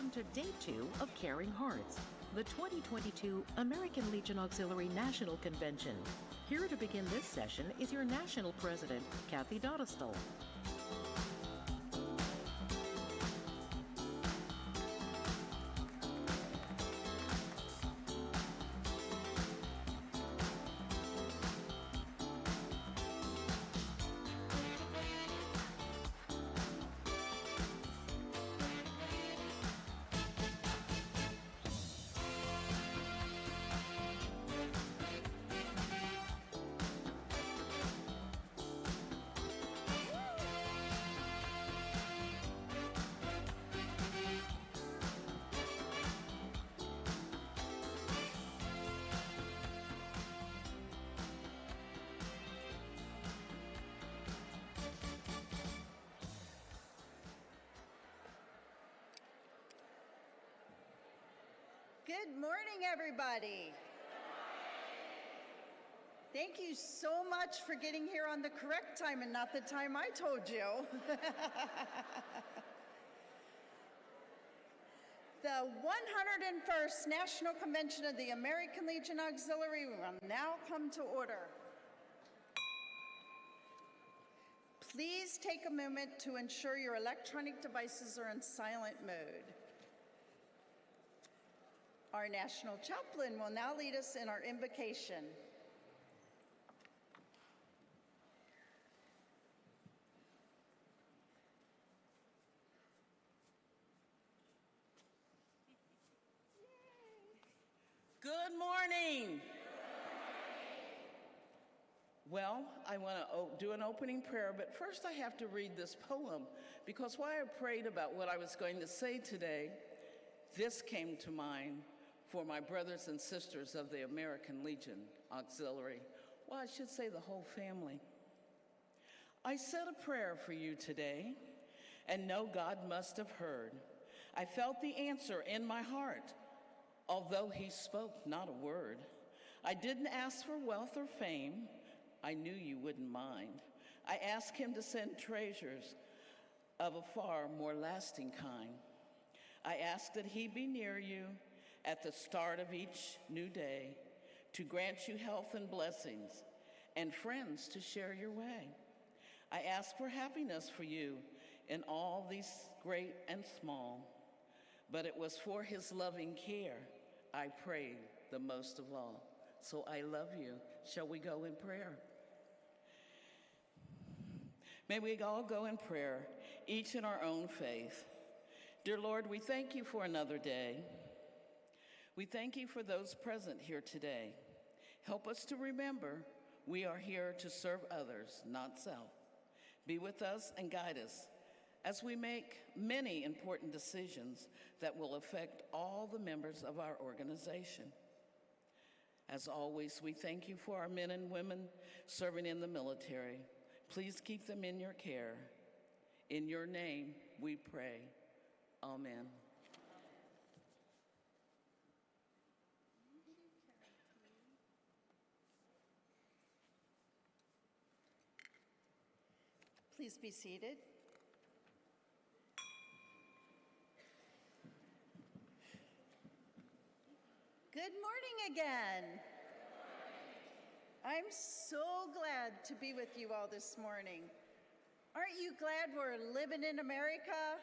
welcome to Day 2 of Caring Hearts, the 2022 American Legion Auxiliary National Convention. Here to begin this session is your National President, Kathy Dodestal. Good morning, everybody. Thank you so much for getting here on the correct time and not the time I told you. The 101st National Convention of the American Legion Auxiliary will now come to order. Please take a moment to ensure your electronic devices are in silent mode. Our National Chaplain will now lead us in our invocation. Good morning. Well, I want to do an opening prayer, but first I have to read this poem because while I prayed about what I was going to say today, this came to mind for my brothers and sisters of the American Legion Auxiliary. Well, I should say the whole family. I said a prayer for you today, and know God must have heard. I felt the answer in my heart, although he spoke not a word. I didn't ask for wealth or fame. I knew you wouldn't mind. I asked him to send treasures of a far more lasting kind. I asked that he be near you at the start of each new day, to grant you health and blessings, and friends to share your way. I ask for happiness for you in all these great and small, but it was for his loving care I prayed the most of all. So I love you. Shall we go in prayer? May we all go in prayer, each in our own faith. Dear Lord, we thank you for another day. We thank you for those present here today. Help us to remember we are here to serve others, not self. Be with us and guide us as we make many important decisions that will affect all the members of our organization. As always, we thank you for our men and women serving in the military. Please keep them in your care. In your name we pray. Amen. Please be seated. Good morning again. I'm so glad to be with you all this morning. Aren't you glad we're living in America?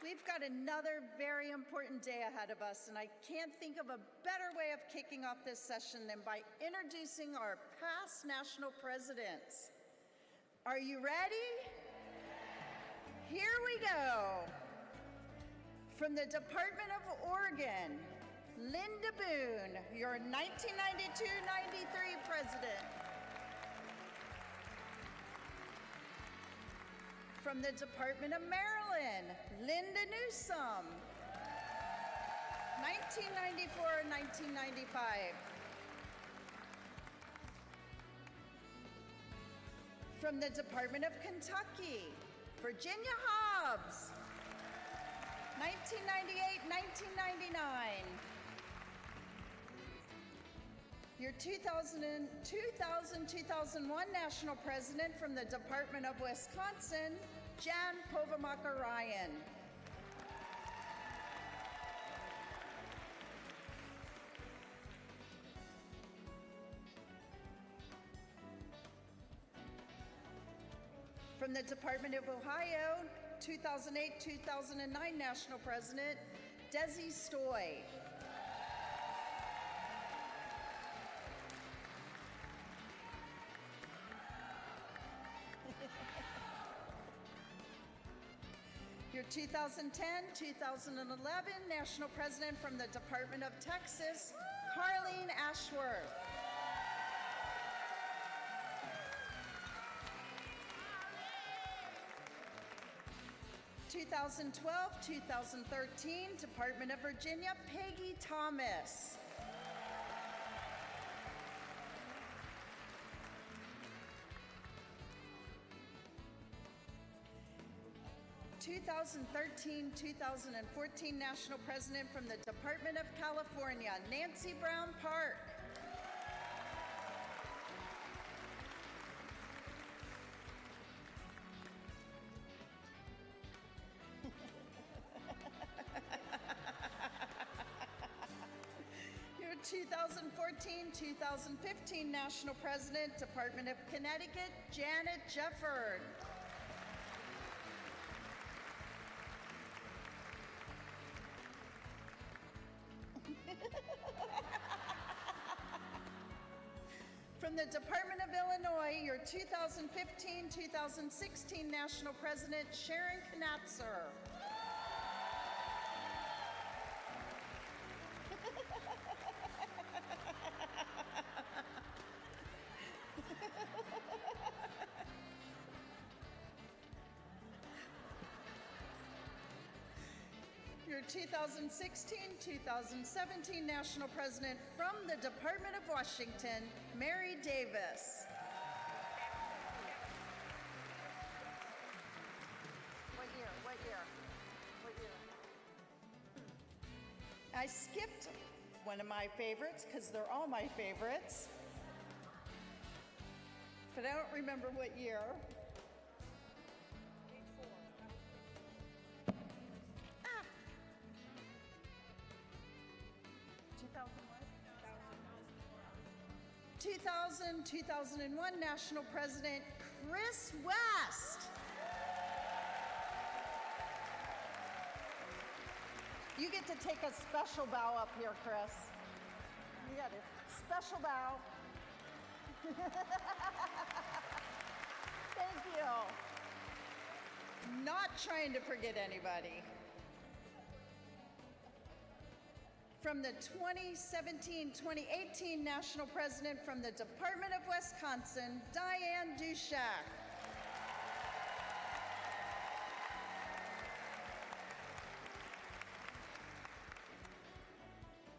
We've got another very important day ahead of us, and I can't think of a better way of kicking off this session than by introducing our past national presidents. Are you ready? Here we go. From the Department of Oregon, Linda Boone, your 1992-93 president. From the Department of Maryland, Linda Newsom, 1994-1995. From the Department of Kentucky, Virginia Hobbs, 1998-1999. Your 2000-2001 National President from the Department of Wisconsin, Jan Povemacher-Ryan. From the Department of Ohio, 2008-2009 National President, Desi Stoy. Your 2010-2011 National President from the Department of Texas, Carlene Ashworth. (2012-2013) Department of Virginia, Peggy Thomas. (2013-2014) National President from the Department of California, Nancy Brown Park. Your 2014-2015 National President, Department of Connecticut, Janet Jefford. From the Department of Illinois, your 2015-2016 National President, Sharon Knatzer. Your 2016-2017 National President from the Department of Washington, Mary Davis. What year? I skipped one of my favorites because they're all my favorites, but I don't remember what year. 2000-2001 National President, Chris West. You get to take a special bow up here, Chris. You got a special bow. Thank you. Not trying to forget anybody. From the 2017-2018 National President from the Department of Wisconsin, Diane Dushak.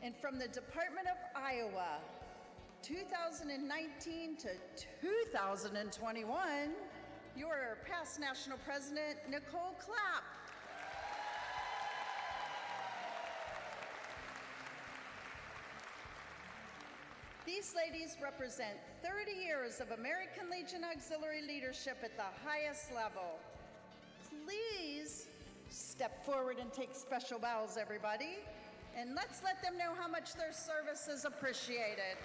And from the Department of Iowa, 2019 to 2021, your past National President, Nicole Clapp. These ladies represent 30 years of American Legion Auxiliary leadership at the highest level. Please step forward and take special bows, everybody, and let's let them know how much their service is appreciated.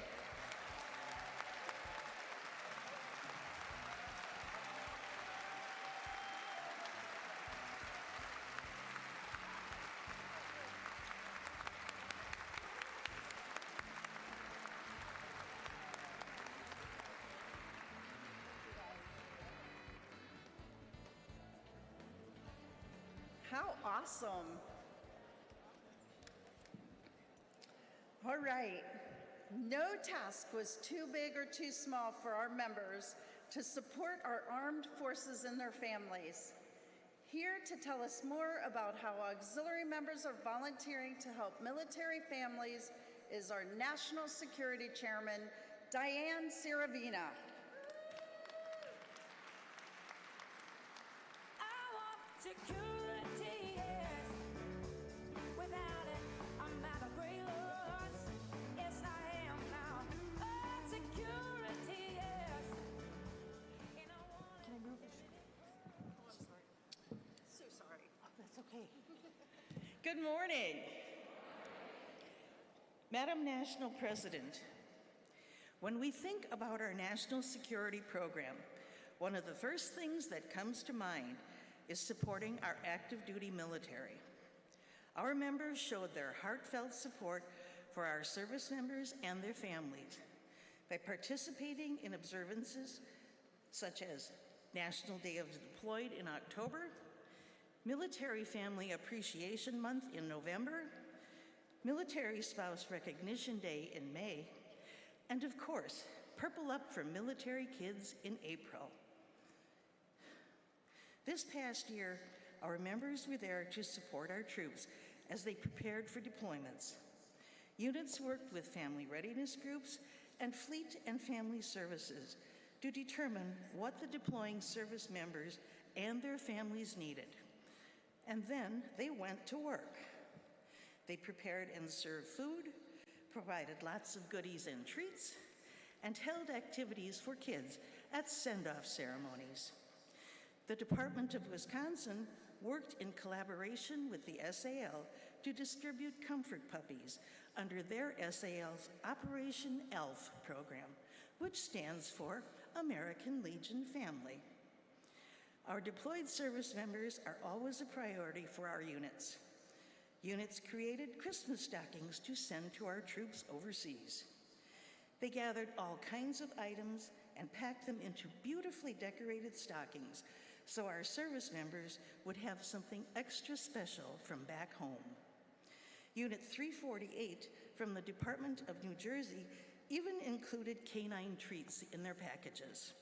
How awesome. All right. No task was too big or too small for our members to support our armed forces and their families. Here to tell us more about how auxiliary members are volunteering to help military families is our National Security Chairman, Diane Ciravina. Security, yes. Without it, I'm at a great loss. Yes, I am now. Oh, Good morning. Madam National President, when we think about our national security program, one of the first things that comes to mind is supporting our active duty military. Our members showed their heartfelt support for our service members and their families by participating in observances such as National Day of the Deployed in October, Military Family Appreciation Month in November, Military Spouse Recognition Day in May, and of course, Purple Up for Military Kids in April. This past year, our members were there to support our troops as they prepared for deployments. Units worked with family readiness groups and fleet and family services to determine what the deploying service members and their families needed. And then they went to work. They prepared and served food, provided lots of goodies and treats, and held activities for kids at send-off ceremonies. The Department of Wisconsin worked in collaboration with the SAL to distribute comfort puppies under their SAL's Operation ELF program, which stands for American Legion Family. Our deployed service members are always a priority for our units. Units created Christmas stockings to send to our troops overseas. They gathered all kinds of items and packed them into beautifully decorated stockings so our service members would have something extra special from back home. Unit 348 from the Department of New Jersey even included canine treats in their packages.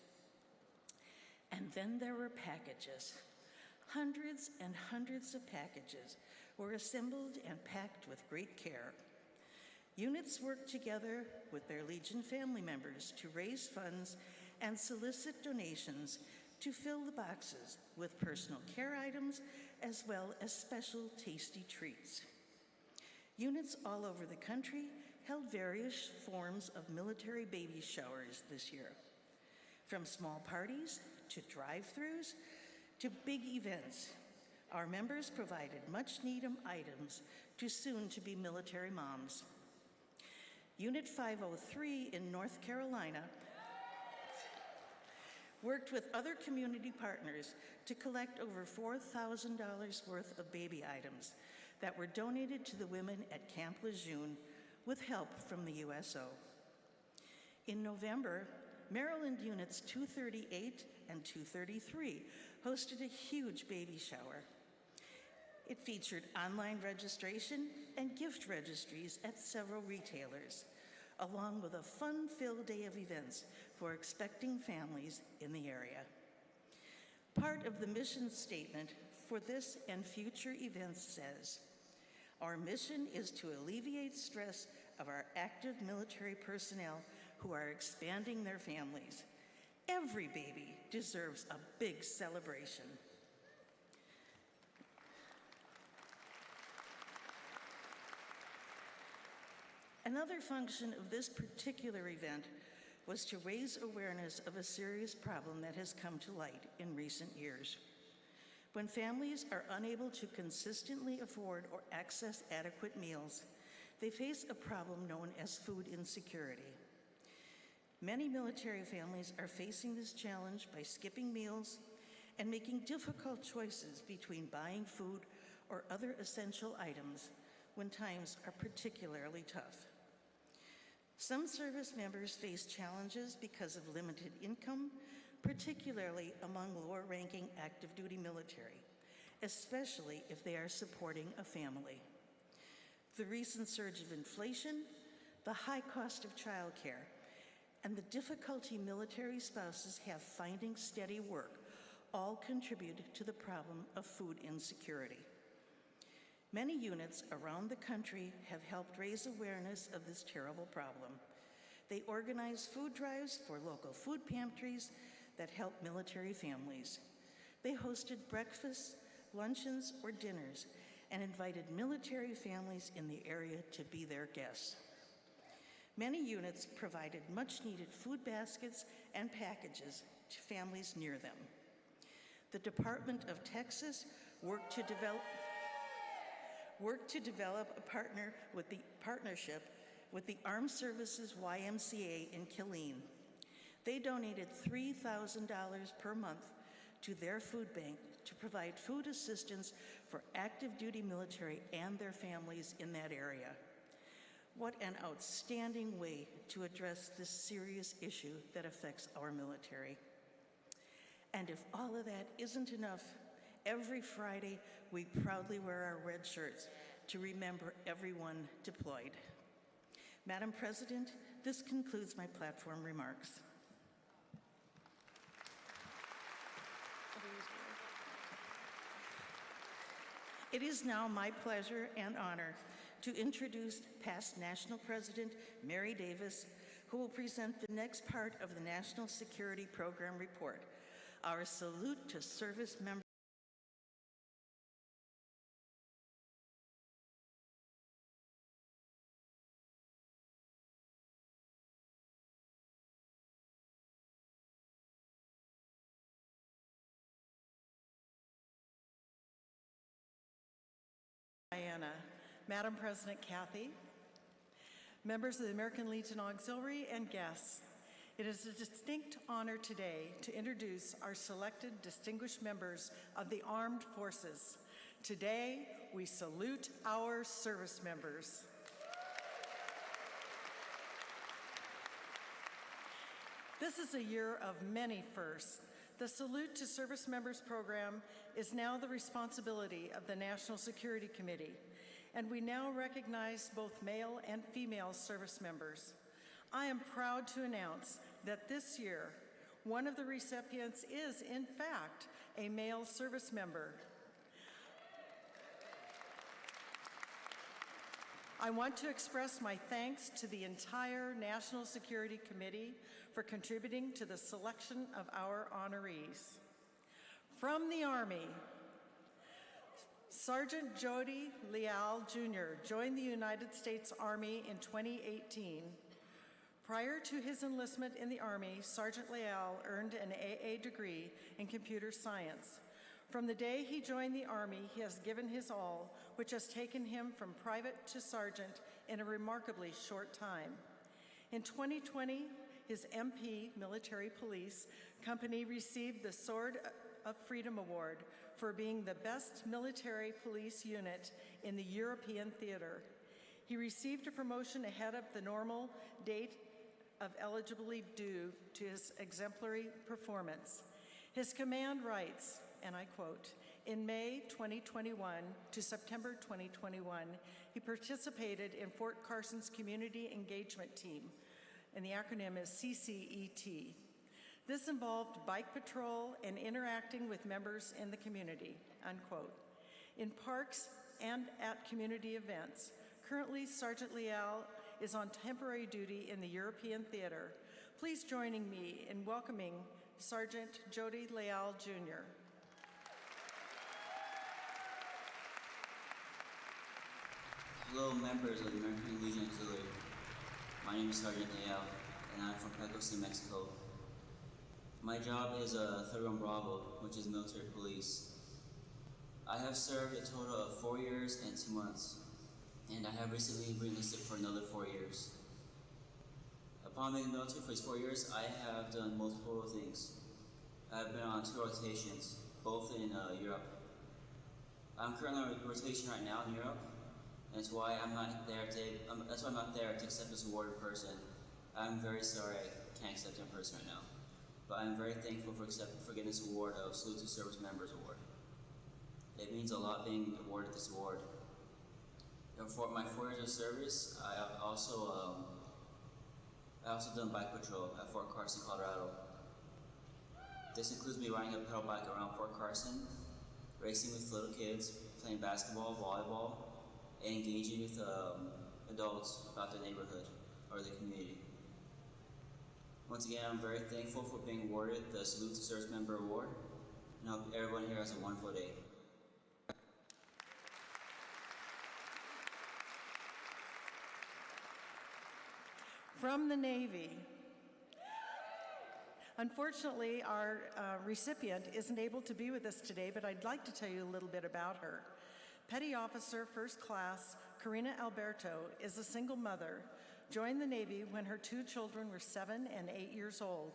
And then there were packages. Hundreds and hundreds of packages were assembled and packed with great care. Units worked together with their Legion family members to raise funds and solicit donations to fill the boxes with personal care items as well as special tasty treats. Units all over the country held various forms of military baby showers this year, from small parties to drive-thrus to big events. Our members provided much-needed items to soon-to-be military moms. Unit 503 in North Carolina worked with other community partners to collect over $4,000 worth of baby items that were donated to the women at Camp Lejeune with help from the USO. In November, Maryland Units 238 and 233 hosted a huge baby shower. It featured online registration and gift registries at several retailers, along with a fun-filled day of events for expecting families in the area. Part of the mission statement for this and future events says, "Our mission is to alleviate stress of our active military personnel who are expanding their families. Every baby deserves a big celebration." Another function of this particular event was to raise awareness of a serious problem that has come to light in recent years. When families are unable to consistently afford or access adequate meals, they face a problem known as food insecurity. Many military families are facing this challenge by skipping meals and making difficult choices between buying food or other essential items when times are particularly tough. Some service members face challenges because of limited income, particularly among lower-ranking active duty military, especially if they are supporting a family. The recent surge of inflation, the high cost of childcare, and the difficulty military spouses have finding steady work all contribute to the problem of food insecurity. Many units around the country have helped raise awareness of this terrible problem. They organize food drives for local food pantries that help military families. They hosted breakfasts, luncheons, or dinners and invited military families in the area to be their guests. Many units provided much-needed food baskets and packages to families near them. The Department of Texas worked worked to develop a partnership with the Armed Services YMCA in Killeen. They donated $3,000 per month to their food bank to provide food assistance for active duty military and their families in that area. What an outstanding way to address this serious issue that affects our military. And if all of that isn't enough, every Friday we proudly wear our red shirts to remember everyone deployed. Madam President, this concludes my platform remarks. It is now my pleasure and honor to introduce past National President Mary Davis, who will present the next part of the National Security Program Report, our salute to service members. Diana, Madam President Kathy, members of the American Legion Auxiliary, and guests, it is a distinct honor today to introduce our selected distinguished members of the Armed Forces. Today, we salute our service members. This is a year of many firsts. The Salute to Service Members program is now the responsibility of the National Security Committee, and we now recognize both male and female service members. I am proud to announce that this year, one of the recipients is, in fact, a male service member. I want to express my thanks to the entire National Security Committee for contributing to the selection of our honorees. From the Army, Sergeant Jody Leal Jr. joined the United States Army in 2018. Prior to his enlistment in the Army, Sergeant Leal earned an AA degree in computer science. From the day he joined the Army, he has given his all, which has taken him from private to sergeant in a remarkably short time. In 2020, his MP, Military Police Company, received the Sword of Freedom Award for being the best military police unit in the European theater. He received a promotion ahead of the normal date of eligibility due to his exemplary performance. His command writes, and I quote, "In May 2021 to September 2021, he participated in Fort Carson's Community Engagement Team, and the acronym is CCET. This involved bike patrol and interacting with members in the community," unquote. In parks and at community events. Currently, Sergeant Leal is on temporary duty in the European Theater. Please join me in welcoming Sergeant Jody Leal Jr. Hello, members of the American Legion Auxiliary. My name is Sergeant Leal, and I'm from Pecos, New Mexico. My job is a 31 Bravo, which is military police. I have served a total of 4 years and 2 months, and I have recently re-enlisted for another 4 years. Upon being in the military for these 4 years, I have done multiple things. I've been on 2 rotations, both in Europe. I'm currently on rotation right now in Europe, and that's why I'm not there to accept this award in person. I'm very sorry I can't accept it in person right now, but I'm very thankful for getting this award of Salute to Service Members Award. It means a lot being awarded this award. For my 4 years of service, I also done bike patrol at Fort Carson, Colorado. This includes me riding a pedal bike around Fort Carson, racing with little kids, playing basketball, volleyball, and engaging with adults about the neighborhood or the community. Once again, I'm very thankful for being awarded the Salute to Service Member Award, and I hope everyone here has a wonderful day. From the Navy. Unfortunately, our recipient isn't able to be with us today, but I'd like to tell you a little bit about her. Petty Officer First Class Karina Alberto is a single mother, joined the Navy when her 2 children were 7 and 8 years old.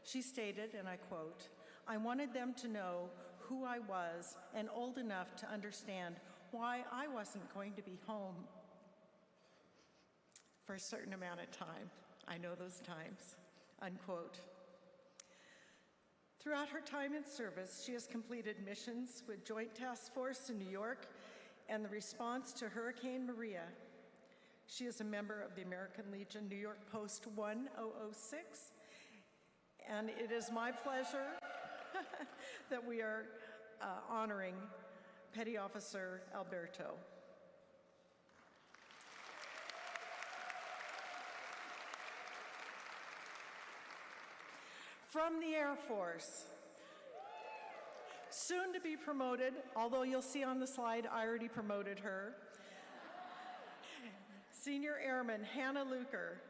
She stated, and I quote, "I wanted them to know who I was and old enough to understand why I wasn't going to be home for a certain amount of time. I know those times," unquote. Throughout her time in service, she has completed missions with Joint Task Force in New York and the response to Hurricane Maria. She is a member of the American Legion New York Post 1006, and it is my pleasure that we are honoring Petty Officer Alberto. From the Air Force, soon to be promoted, although you'll see on the slide I already promoted her, Senior Airman Hannah Luker.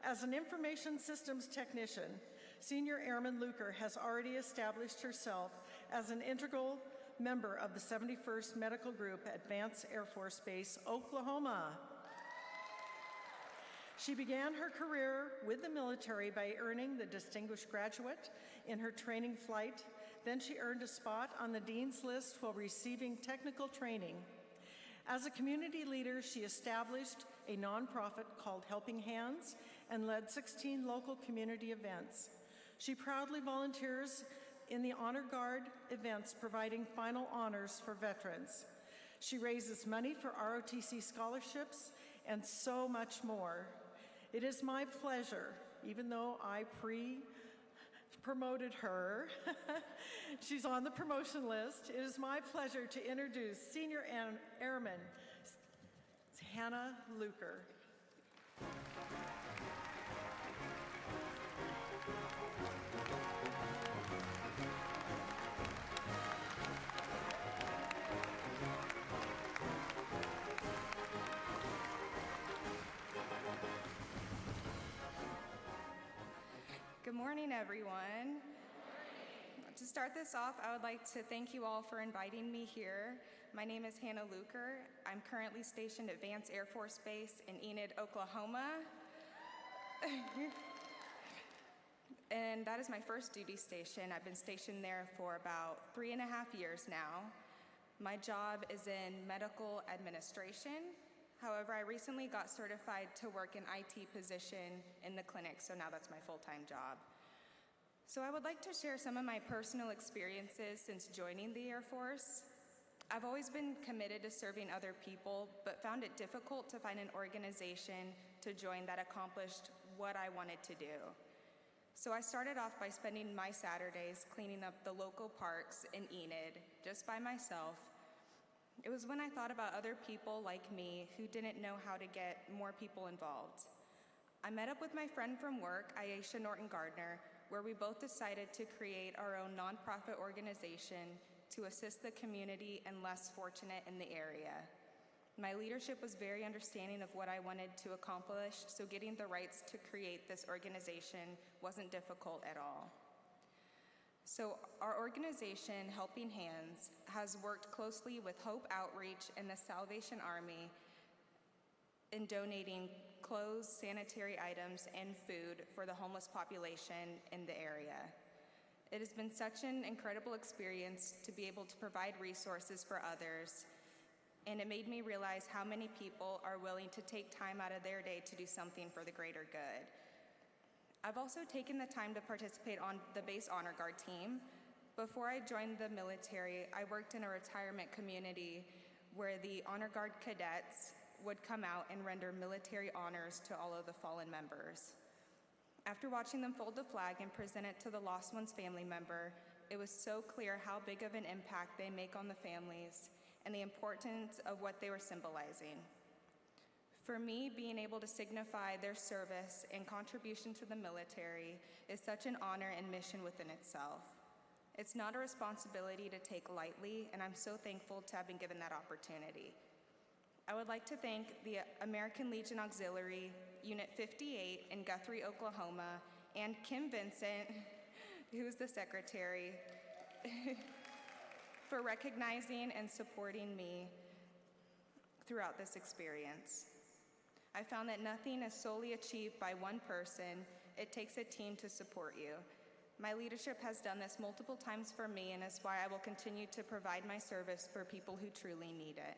As an information systems technician, Senior Airman Luker has already established herself as an integral member of the 71st Medical Group at Vance Air Force Base, Oklahoma. She began her career with the military by earning the Distinguished Graduate in her training flight. Then she earned a spot on the Dean's List while receiving technical training. As a community leader, she established a nonprofit called Helping Hands and led 16 local community events. She proudly volunteers in the Honor Guard events, providing final honors for veterans. She raises money for ROTC scholarships and so much more. It is my pleasure, even though I promoted her, she's on the promotion list, it is my pleasure to introduce Senior Airman Hannah Luker. Good morning, everyone. To start this off, I would like to thank you all for inviting me here. My name is Hannah Luker. I'm currently stationed at Vance Air Force Base in Enid, Oklahoma. And that is my first duty station. I've been stationed there for about 3.5 years now. My job is in medical administration. However, I recently got certified to work in IT position in the clinic, so now that's my full-time job. So I would like to share some of my personal experiences since joining the Air Force. I've always been committed to serving other people, but found it difficult to find an organization to join that accomplished what I wanted to do. So I started off by spending my Saturdays cleaning up the local parks in Enid, just by myself. It was when I thought about other people like me who didn't know how to get more people involved. I met up with my friend from work, Aisha Norton Gardner, where we both decided to create our own nonprofit organization to assist the community and less fortunate in the area. My leadership was very understanding of what I wanted to accomplish, so getting the rights to create this organization wasn't difficult at all. So our organization, Helping Hands, has worked closely with Hope Outreach and the Salvation Army in donating clothes, sanitary items, and food for the homeless population in the area. It has been such an incredible experience to be able to provide resources for others, and it made me realize how many people are willing to take time out of their day to do something for the greater good. I've also taken the time to participate on the base honor guard team. Before I joined the military, I worked in a retirement community where the honor guard cadets would come out and render military honors to all of the fallen members. After watching them fold the flag and present it to the lost one's family member, it was so clear how big of an impact they make on the families and the importance of what they were symbolizing. For me, being able to signify their service and contribution to the military is such an honor and mission within itself. It's not a responsibility to take lightly, and I'm so thankful to have been given that opportunity. I would like to thank the American Legion Auxiliary, Unit 58 in Guthrie, Oklahoma, and Kim Vincent, who's the secretary, for recognizing and supporting me throughout this experience. I found that nothing is solely achieved by one person. It takes a team to support you. My leadership has done this multiple times for me, and is why I will continue to provide my service for people who truly need it.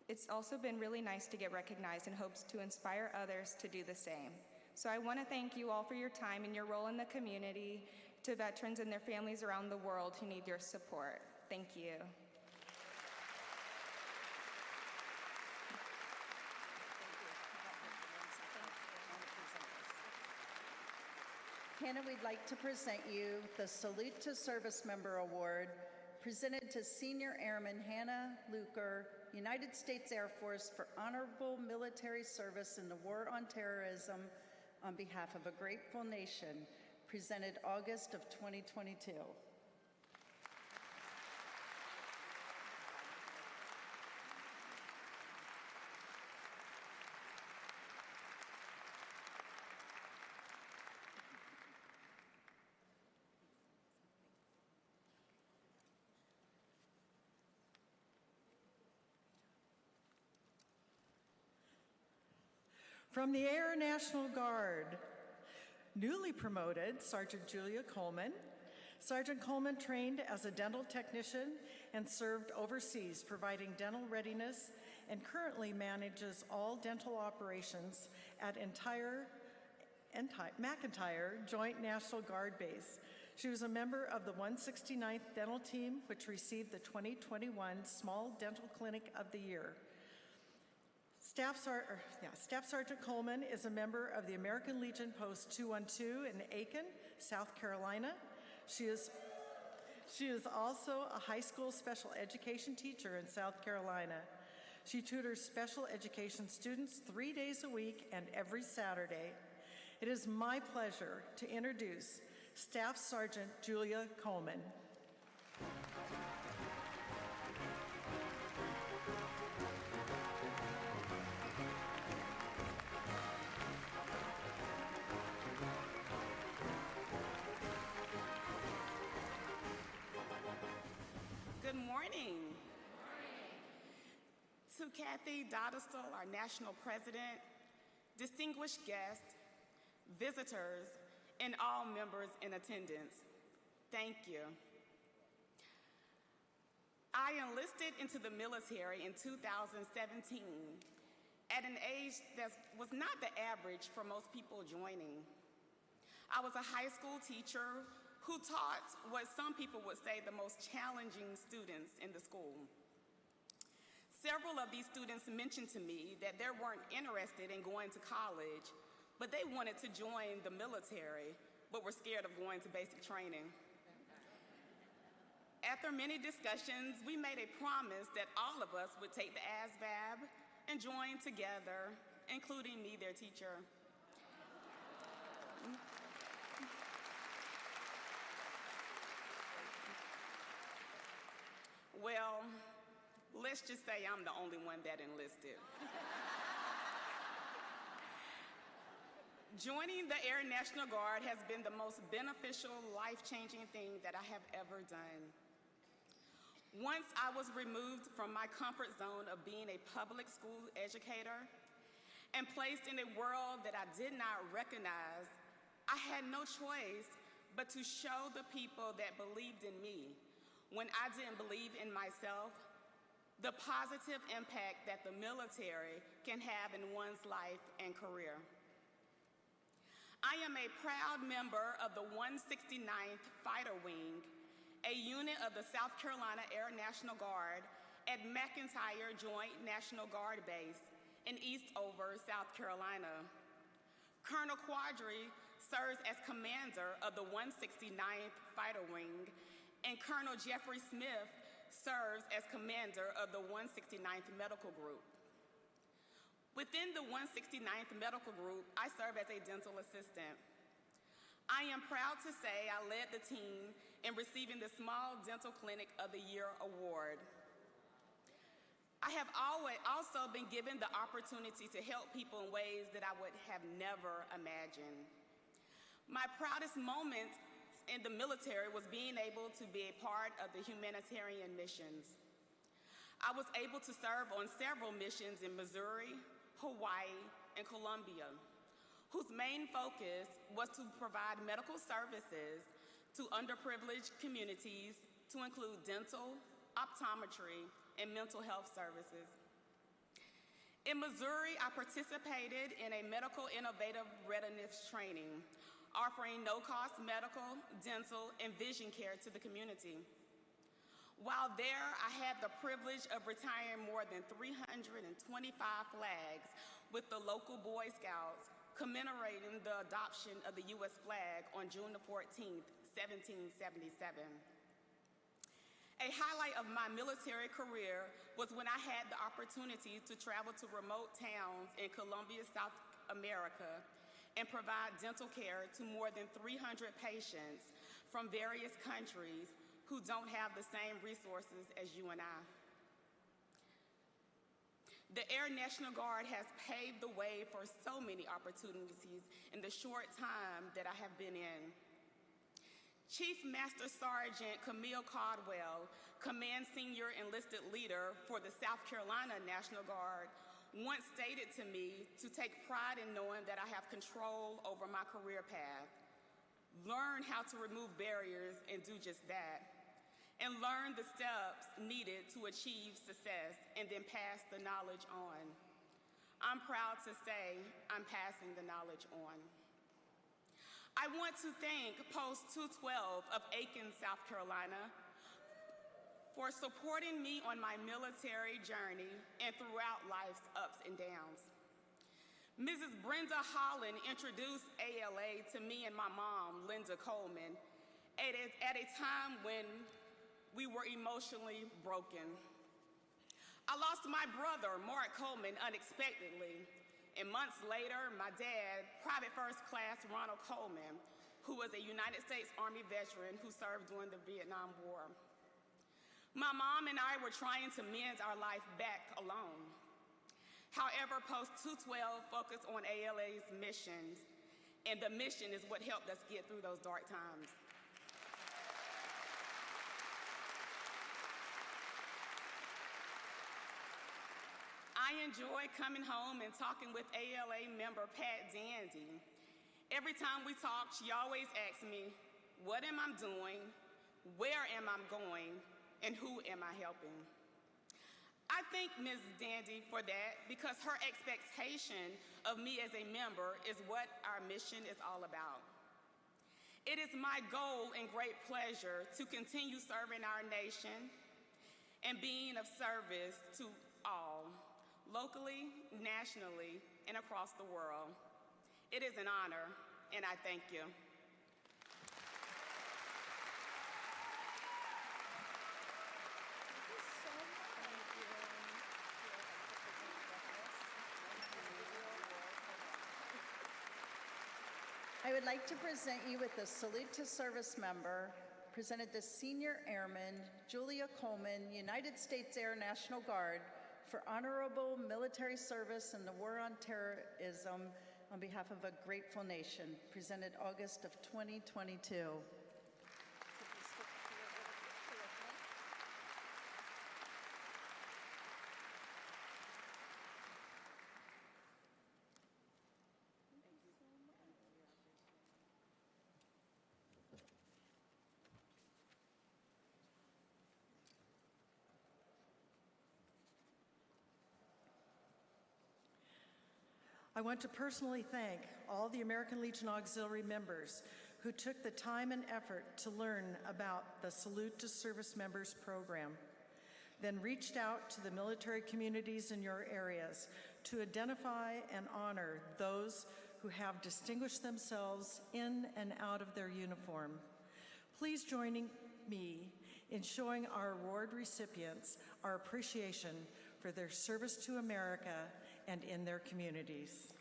It's also been really nice to get recognized and hopes to inspire others to do the same. So I want to thank you all for your time and your role in the community, to veterans and their families around the world who need your support. Thank you. Hannah, we'd like to present you the Salute to Service Member Award, presented to Senior Airman Hannah Luker, United States Air Force, for honorable military service in the War on Terrorism on behalf of a grateful nation, presented August of 2022. From the Air National Guard, newly promoted Sergeant Julia Coleman. Sergeant Coleman trained as a dental technician and served overseas, providing dental readiness, and currently manages all dental operations at McIntyre Joint National Guard Base. She was a member of the 169th Dental Team, which received the 2021 Small Dental Clinic of the Year. Staff Sergeant Coleman is a member of the American Legion Post 212 in Aiken, South Carolina. She is also a high school special education teacher in South Carolina. She tutors special education students 3 days a week and every Saturday. It is my pleasure to introduce Staff Sergeant Julia Coleman. Good morning. To Kathy Dodestal, our National President, distinguished guests, visitors, and all members in attendance, thank you. I enlisted into the military in 2017 at an age that was not the average for most people joining. I was a high school teacher who taught what some people would say the most challenging students in the school. Several of these students mentioned to me that they weren't interested in going to college, but they wanted to join the military, but were scared of going to basic training. After many discussions, we made a promise that all of us would take the ASVAB and join together, including me, their teacher. Well, let's just say I'm the only one that enlisted. Joining the Air National Guard has been the most beneficial, life-changing thing that I have ever done. Once I was removed from my comfort zone of being a public school educator and placed in a world that I did not recognize, I had no choice but to show the people that believed in me, when I didn't believe in myself, the positive impact that the military can have in one's life and career. I am a proud member of the 169th Fighter Wing, a unit of the South Carolina Air National Guard at McIntyre Joint National Guard Base in Eastover, South Carolina. Colonel Quadri serves as commander of the 169th Fighter Wing, and Colonel Jeffrey Smith serves as commander of the 169th Medical Group. Within the 169th Medical Group, I serve as a dental assistant. I am proud to say I led the team in receiving the Small Dental Clinic of the Year award. I have also been given the opportunity to help people in ways that I would have never imagined. My proudest moment in the military was being able to be a part of the humanitarian missions. I was able to serve on several missions in Missouri, Hawaii, and Colombia, whose main focus was to provide medical services to underprivileged communities to include dental, optometry, and mental health services. In Missouri, I participated in a medical innovative readiness training, offering no-cost medical, dental, and vision care to the community. While there, I had the privilege of retiring more than 325 flags with the local Boy Scouts, commemorating the adoption of the U.S. flag on June the 14th, 1777. A highlight of my military career was when I had the opportunity to travel to remote towns in Colombia, South America, and provide dental care to more than 300 patients from various countries who don't have the same resources as you and I. The Air National Guard has paved the way for so many opportunities in the short time that I have been in. Chief Master Sergeant Camille Caldwell, Command Senior Enlisted Leader for the South Carolina National Guard, once stated to me to take pride in knowing that I have control over my career path, learn how to remove barriers and do just that, and learn the steps needed to achieve success and then pass the knowledge on. I'm proud to say I'm passing the knowledge on. I want to thank Post 212 of Aiken, South Carolina, for supporting me on my military journey and throughout life's ups and downs. Mrs. Brenda Holland introduced ALA to me and my mom, Linda Coleman, at a time when we were emotionally broken. I lost my brother, Mark Coleman, unexpectedly. And months later, my dad, Private First Class Ronald Coleman, who was a United States Army veteran who served during the Vietnam War. My mom and I were trying to mend our life back alone. However, Post 212 focused on ALA's missions, and the mission is what helped us get through those dark times. I enjoy coming home and talking with ALA member Pat Dandy. Every time we talk, she always asks me, what am I doing, where am I going, and who am I helping? I thank Ms. Dandy for that because her expectation of me as a member is what our mission is all about. It is my goal and great pleasure to continue serving our nation and being of service to all, locally, nationally, and across the world. It is an honor, and I thank you. I would like to present you with the Salute to Service member, presented the Senior Airman, Julia Coleman, United States Air National Guard, for honorable military service in the War on Terrorism on behalf of a grateful nation, presented August of 2022. I want to personally thank all the American Legion Auxiliary members who took the time and effort to learn about the Salute to Service Members program, then reached out to the military communities in your areas to identify and honor those who have distinguished themselves in and out of their uniform. Please join me in showing our award recipients our appreciation for their service to America and in their communities.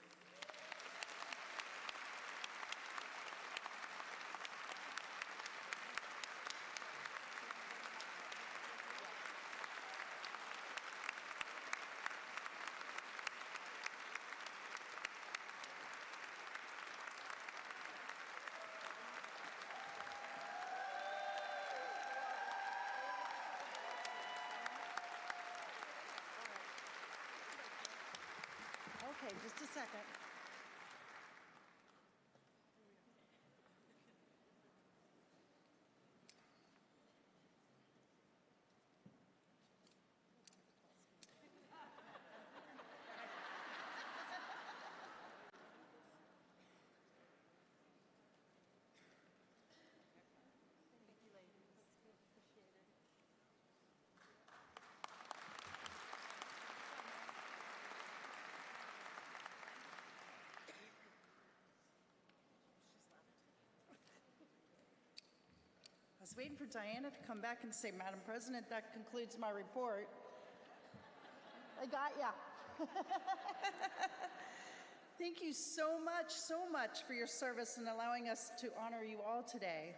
Okay, just a second. I was waiting for Diana to come back and say, Madam President, that concludes my report. I got ya. Thank you so much for your service in allowing us to honor you all today.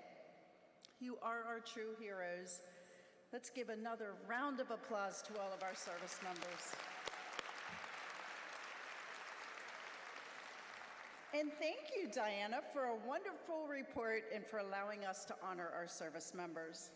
You are our true heroes. Let's give another round of applause to all of our service members. And thank you, Diana, for a wonderful report and for allowing us to honor our service members.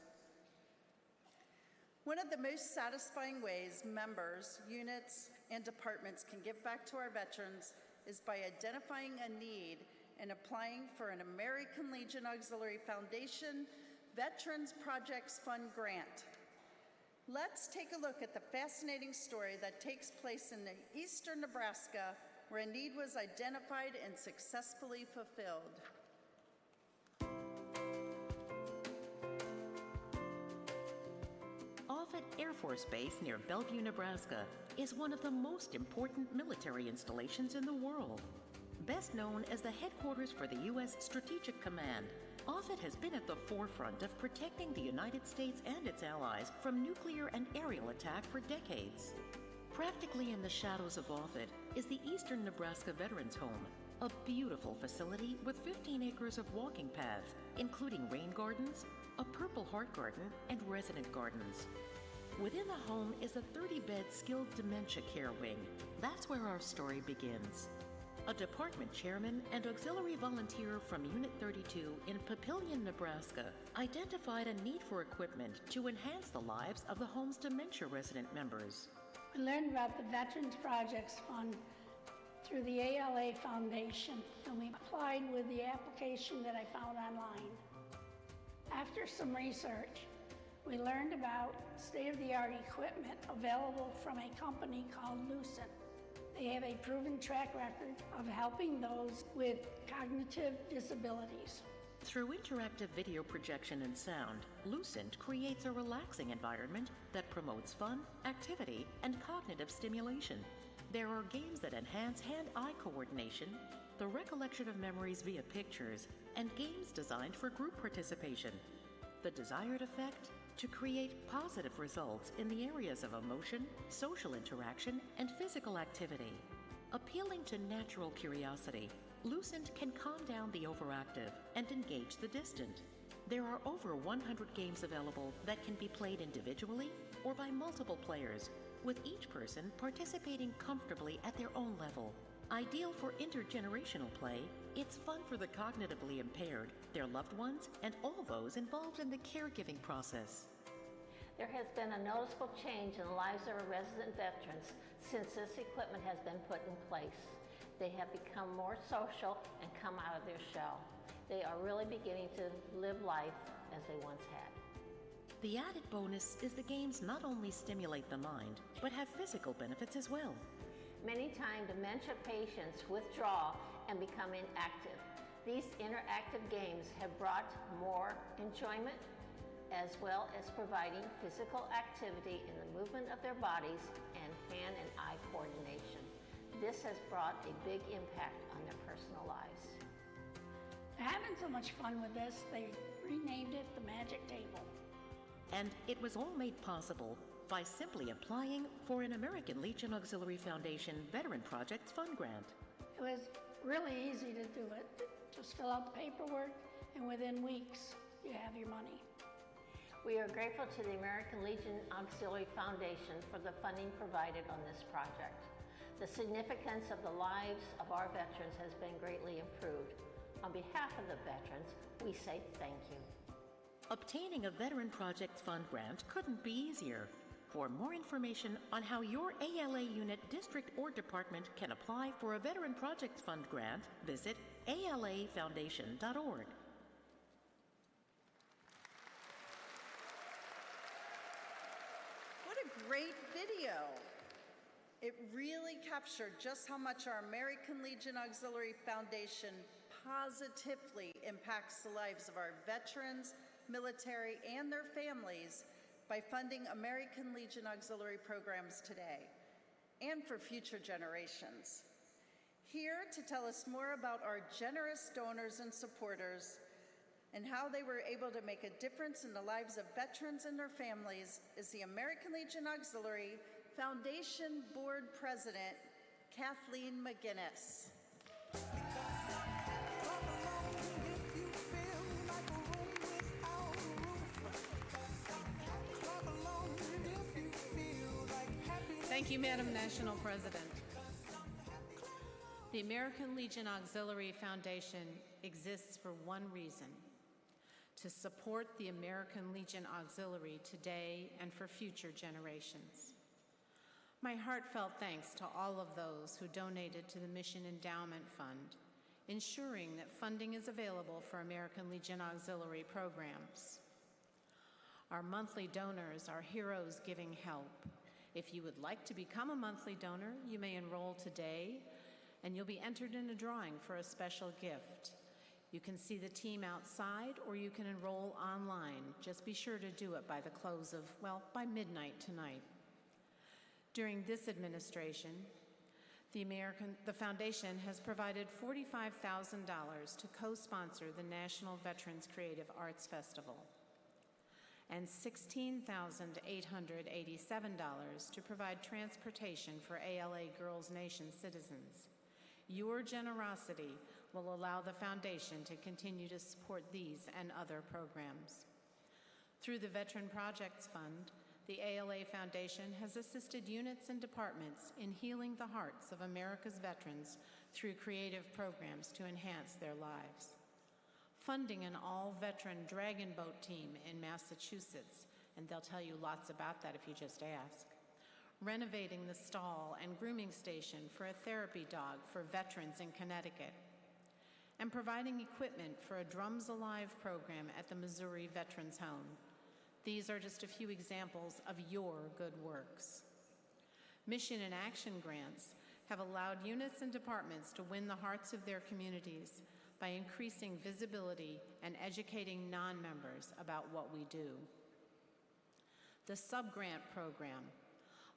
One of the most satisfying ways members, units, and departments can give back to our veterans is by identifying a need and applying for an American Legion Auxiliary Foundation Veterans Projects Fund grant. Let's take a look at the fascinating story that takes place in eastern Nebraska, where a need was identified and successfully fulfilled. Offutt Air Force Base near Bellevue, Nebraska, is one of the most important military installations in the world. Best known as the headquarters for the U.S. Strategic Command, Offutt has been at the forefront of protecting the United States and its allies from nuclear and aerial attack for decades. Practically in the shadows of Offutt is the Eastern Nebraska Veterans Home, a beautiful facility with 15 acres of walking paths, including rain gardens, a Purple Heart Garden, and resident gardens. Within the home is a 30-bed skilled dementia care wing. That's where our story begins. A department chairman and auxiliary volunteer from Unit 32 in Papillion, Nebraska, identified a need for equipment to enhance the lives of the home's dementia resident members. We learned about the Veterans Projects Fund through the ALA Foundation, and we applied with the application that I found online. After some research, we learned about state-of-the-art equipment available from a company called Lucent. They have a proven track record of helping those with cognitive disabilities. Through interactive video projection and sound, Lucent creates a relaxing environment that promotes fun, activity, and cognitive stimulation. There are games that enhance hand-eye coordination, the recollection of memories via pictures, and games designed for group participation. The desired effect? To create positive results in the areas of emotion, social interaction, and physical activity. Appealing to natural curiosity, Lucent can calm down the overactive and engage the distant. There are over 100 games available that can be played individually or by multiple players, with each person participating comfortably at their own level. Ideal for intergenerational play, it's fun for the cognitively impaired, their loved ones, and all those involved in the caregiving process. There has been a noticeable change in the lives of our resident veterans since this equipment has been put in place. They have become more social and come out of their shell. They are really beginning to live life as they once had. The added bonus is the games not only stimulate the mind, but have physical benefits as well. Many times dementia patients withdraw and become inactive. These interactive games have brought more enjoyment as well as providing physical activity in the movement of their bodies and hand and eye coordination. This has brought a big impact on their personal lives. They're having so much fun with this, they renamed it the Magic Table. And it was all made possible by simply applying for an American Legion Auxiliary Foundation Veteran Projects Fund grant. It was really easy to do it. Just fill out the paperwork, and within weeks, you have your money. We are grateful to the American Legion Auxiliary Foundation for the funding provided on this project. The significance of the lives of our veterans has been greatly improved. On behalf of the veterans, we say thank you. Obtaining a Veteran Projects Fund grant couldn't be easier. For more information on how your ALA unit, district, or department can apply for a Veteran Projects Fund grant, visit alafoundation.org. What a great video. It really captured just how much our American Legion Auxiliary Foundation positively impacts the lives of our veterans, military, and their families by funding American Legion Auxiliary programs today and for future generations. Here to tell us more about our generous donors and supporters and how they were able to make a difference in the lives of veterans and their families is the American Legion Auxiliary Foundation Board President, Kathleen McGinnis. Thank you, Madam National President. The American Legion Auxiliary Foundation exists for one reason: to support the American Legion Auxiliary today and for future generations. My heartfelt thanks to all of those who donated to the Mission Endowment Fund, ensuring that funding is available for American Legion Auxiliary programs. Our monthly donors are heroes giving help. If you would like to become a monthly donor, you may enroll today, and you'll be entered in a drawing for a special gift. You can see the team outside, or you can enroll online. Just be sure to do it by the close of, by midnight tonight. During this administration, the Foundation has provided $45,000 to co-sponsor the National Veterans Creative Arts Festival and $16,887 to provide transportation for ALA Girls Nation citizens. Your generosity will allow the Foundation to continue to support these and other programs. Through the Veteran Projects Fund, the ALA Foundation has assisted units and departments in healing the hearts of America's veterans through creative programs to enhance their lives. Funding an all-veteran dragon boat team in Massachusetts, and they'll tell you lots about that if you just ask. Renovating the stall and grooming station for a therapy dog for veterans in Connecticut, and providing equipment for a Drums Alive program at the Missouri Veterans Home. These are just a few examples of your good works. Mission and action grants have allowed units and departments to win the hearts of their communities by increasing visibility and educating non-members about what we do. The sub-grant program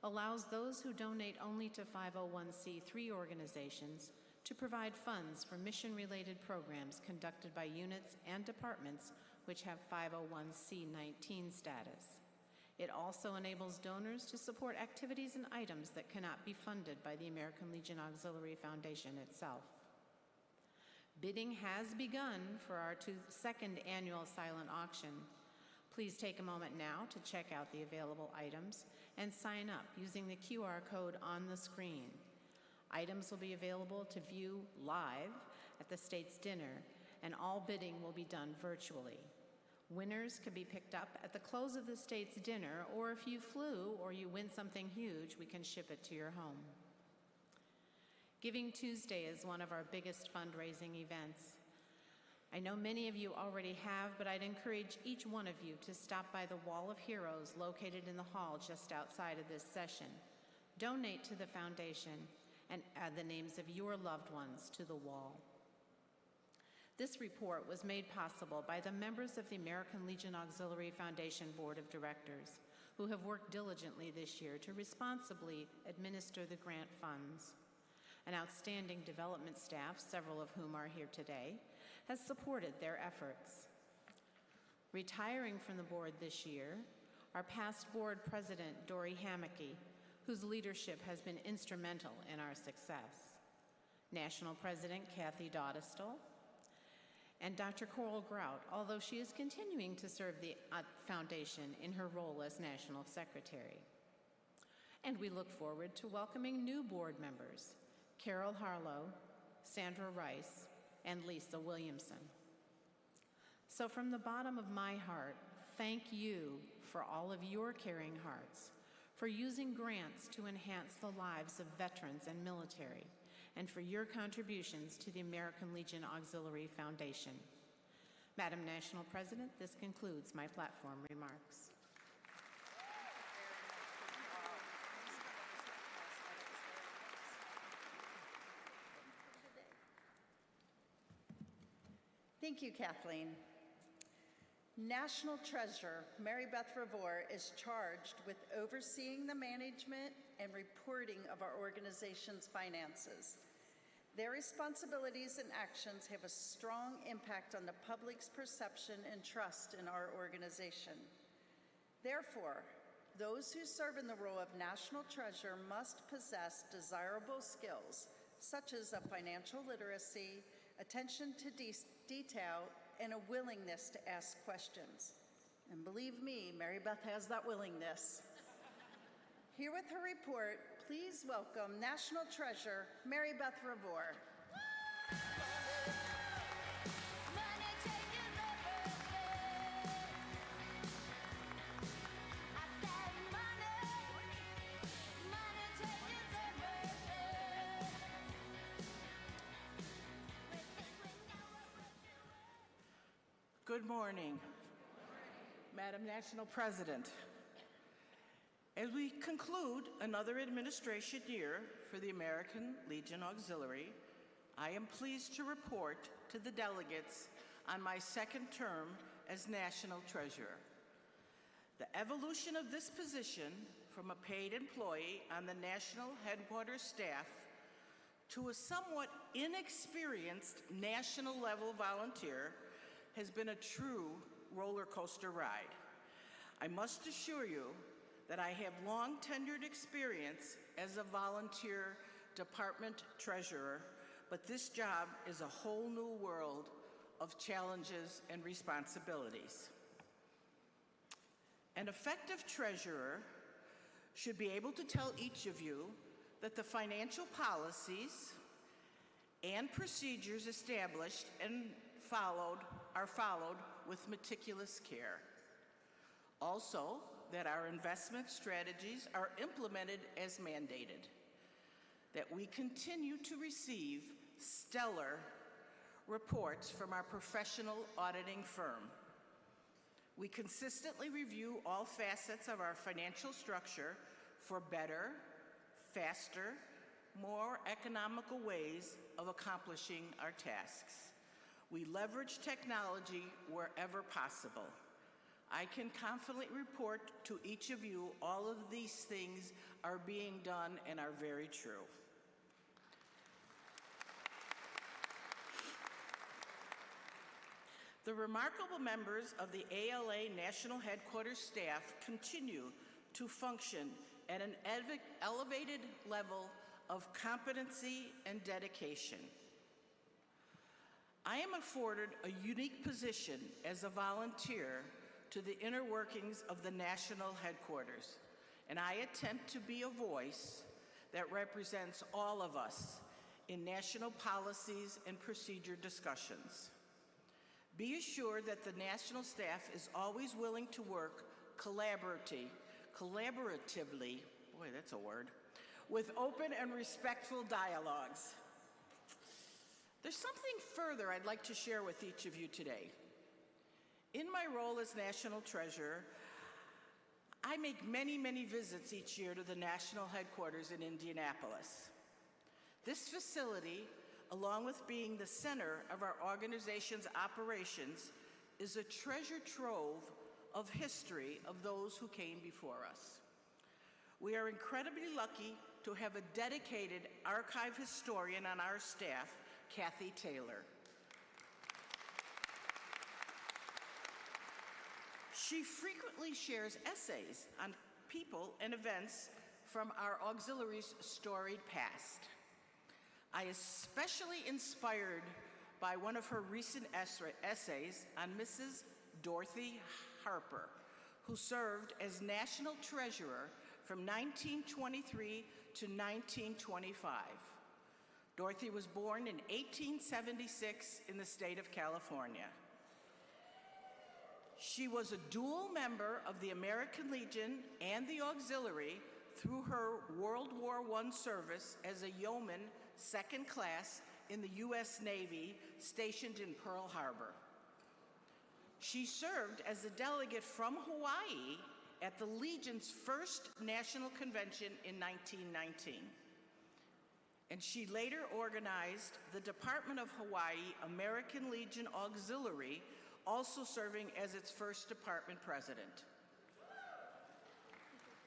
allows those who donate only to 501c3 organizations to provide funds for mission-related programs conducted by units and departments which have 501c19 status. It also enables donors to support activities and items that cannot be funded by the American Legion Auxiliary Foundation itself. Bidding has begun for our second annual silent auction. Please take a moment now to check out the available items and sign up using the QR code on the screen. Items will be available to view live at the state's dinner, and all bidding will be done virtually. Winners can be picked up at the close of the state's dinner, or if you flew or you win something huge, we can ship it to your home. Giving Tuesday is one of our biggest fundraising events. I know many of you already have, but I'd encourage each one of you to stop by the Wall of Heroes located in the hall just outside of this session. Donate to the foundation and add the names of your loved ones to the wall. This report was made possible by the members of the American Legion Auxiliary Foundation Board of Directors, who have worked diligently this year to responsibly administer the grant funds. An outstanding development staff, several of whom are here today, has supported their efforts. Retiring from the board this year, our past board president, Dory Hammacky, whose leadership has been instrumental in our success. National President Kathy Dodestal, and Dr. Coral Grout, although she is continuing to serve the foundation in her role as National Secretary. And we look forward to welcoming new board members, Carol Harlow, Sandra Rice, and Lisa Williamson. So from the bottom of my heart, thank you for all of your caring hearts, for using grants to enhance the lives of veterans and military, and for your contributions to the American Legion Auxiliary Foundation. Madam National President, this concludes my platform remarks. Thank you, Kathleen. National Treasurer Mary Beth Revore is charged with overseeing the management and reporting of our organization's finances. Their responsibilities and actions have a strong impact on the public's perception and trust in our organization. Therefore, those who serve in the role of National Treasurer must possess desirable skills, such as a financial literacy, attention to detail, and a willingness to ask questions. And believe me, Mary Beth has that willingness. Here with her report, please welcome National Treasurer Mary Beth Revore. Good morning, Madam National President. As we conclude another administration year for the American Legion Auxiliary, I am pleased to report to the delegates on my second term as National Treasurer. The evolution of this position from a paid employee on the National Headquarters staff to a somewhat inexperienced national-level volunteer has been a true roller coaster ride. I must assure you that I have long tenured experience as a volunteer department treasurer, but this job is a whole new world of challenges and responsibilities. An effective treasurer should be able to tell each of you that the financial policies and procedures established and are followed with meticulous care. Also, that our investment strategies are implemented as mandated, that we continue to receive stellar reports from our professional auditing firm. We consistently review all facets of our financial structure for better, faster, more economical ways of accomplishing our tasks. We leverage technology wherever possible. I can confidently report to each of you all of these things are being done and are very true. The remarkable members of the ALA National Headquarters staff continue to function at an elevated level of competency and dedication. I am afforded a unique position as a volunteer to the inner workings of the National Headquarters, and I attempt to be a voice that represents all of us in national policies and procedure discussions. Be assured that the national staff is always willing to work collaboratively, boy, that's a word, with open and respectful dialogues. There's something further I'd like to share with each of you today. In my role as National Treasurer, I make many, many visits each year to the National Headquarters in Indianapolis. This facility, along with being the center of our organization's operations, is a treasure trove of history of those who came before us. We are incredibly lucky to have a dedicated archive historian on our staff, Kathy Taylor. She frequently shares essays on people and events from our auxiliary's storied past. I especially inspired by one of her recent essays on Mrs. Dorothy Harper, who served as National Treasurer from 1923 to 1925. Dorothy was born in 1876 in the state of California. She was a dual member of the American Legion and the Auxiliary through her World War I service as a yeoman, second class, in the U.S. Navy, stationed in Pearl Harbor. She served as a delegate from Hawaii at the Legion's first national convention in 1919. And she later organized the Department of Hawaii American Legion Auxiliary, also serving as its first department president.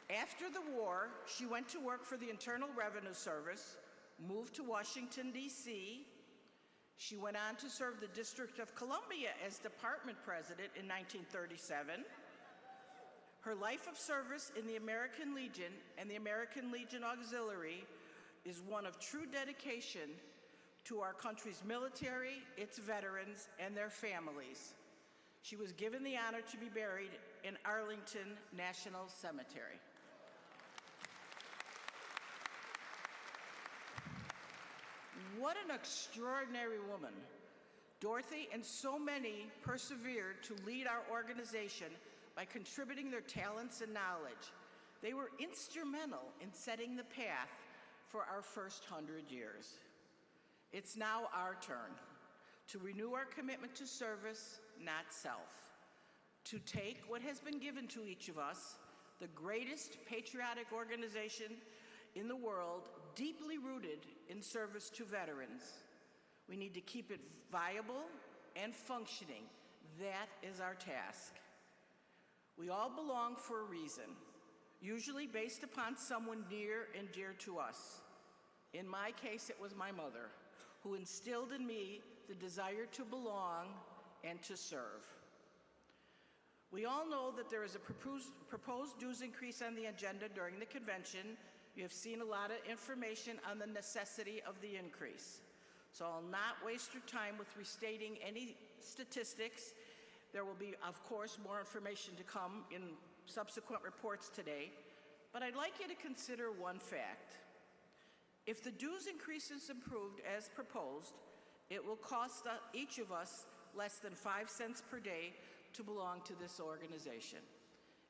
After the war, she went to work for the Internal Revenue Service, moved to Washington, D.C. She went on to serve the District of Columbia as department president in 1937. Her life of service in the American Legion and the American Legion Auxiliary is one of true dedication to our country's military, its veterans, and their families. She was given the honor to be buried in Arlington National Cemetery. What an extraordinary woman. Dorothy and so many persevered to lead our organization by contributing their talents and knowledge. They were instrumental in setting the path for our first 100 years. It's now our turn to renew our commitment to service, not self. To take what has been given to each of us, the greatest patriotic organization in the world, deeply rooted in service to veterans. We need to keep it viable and functioning. That is our task. We all belong for a reason, usually based upon someone near and dear to us. In my case, it was my mother, who instilled in me the desire to belong and to serve. We all know that there is a proposed dues increase on the agenda during the convention. You have seen a lot of information on the necessity of the increase. So I'll not waste your time with restating any statistics. There will be, of course, more information to come in subsequent reports today, but I'd like you to consider one fact. If the dues increase is approved as proposed, it will cost each of us less than 5 cents per day to belong to this organization.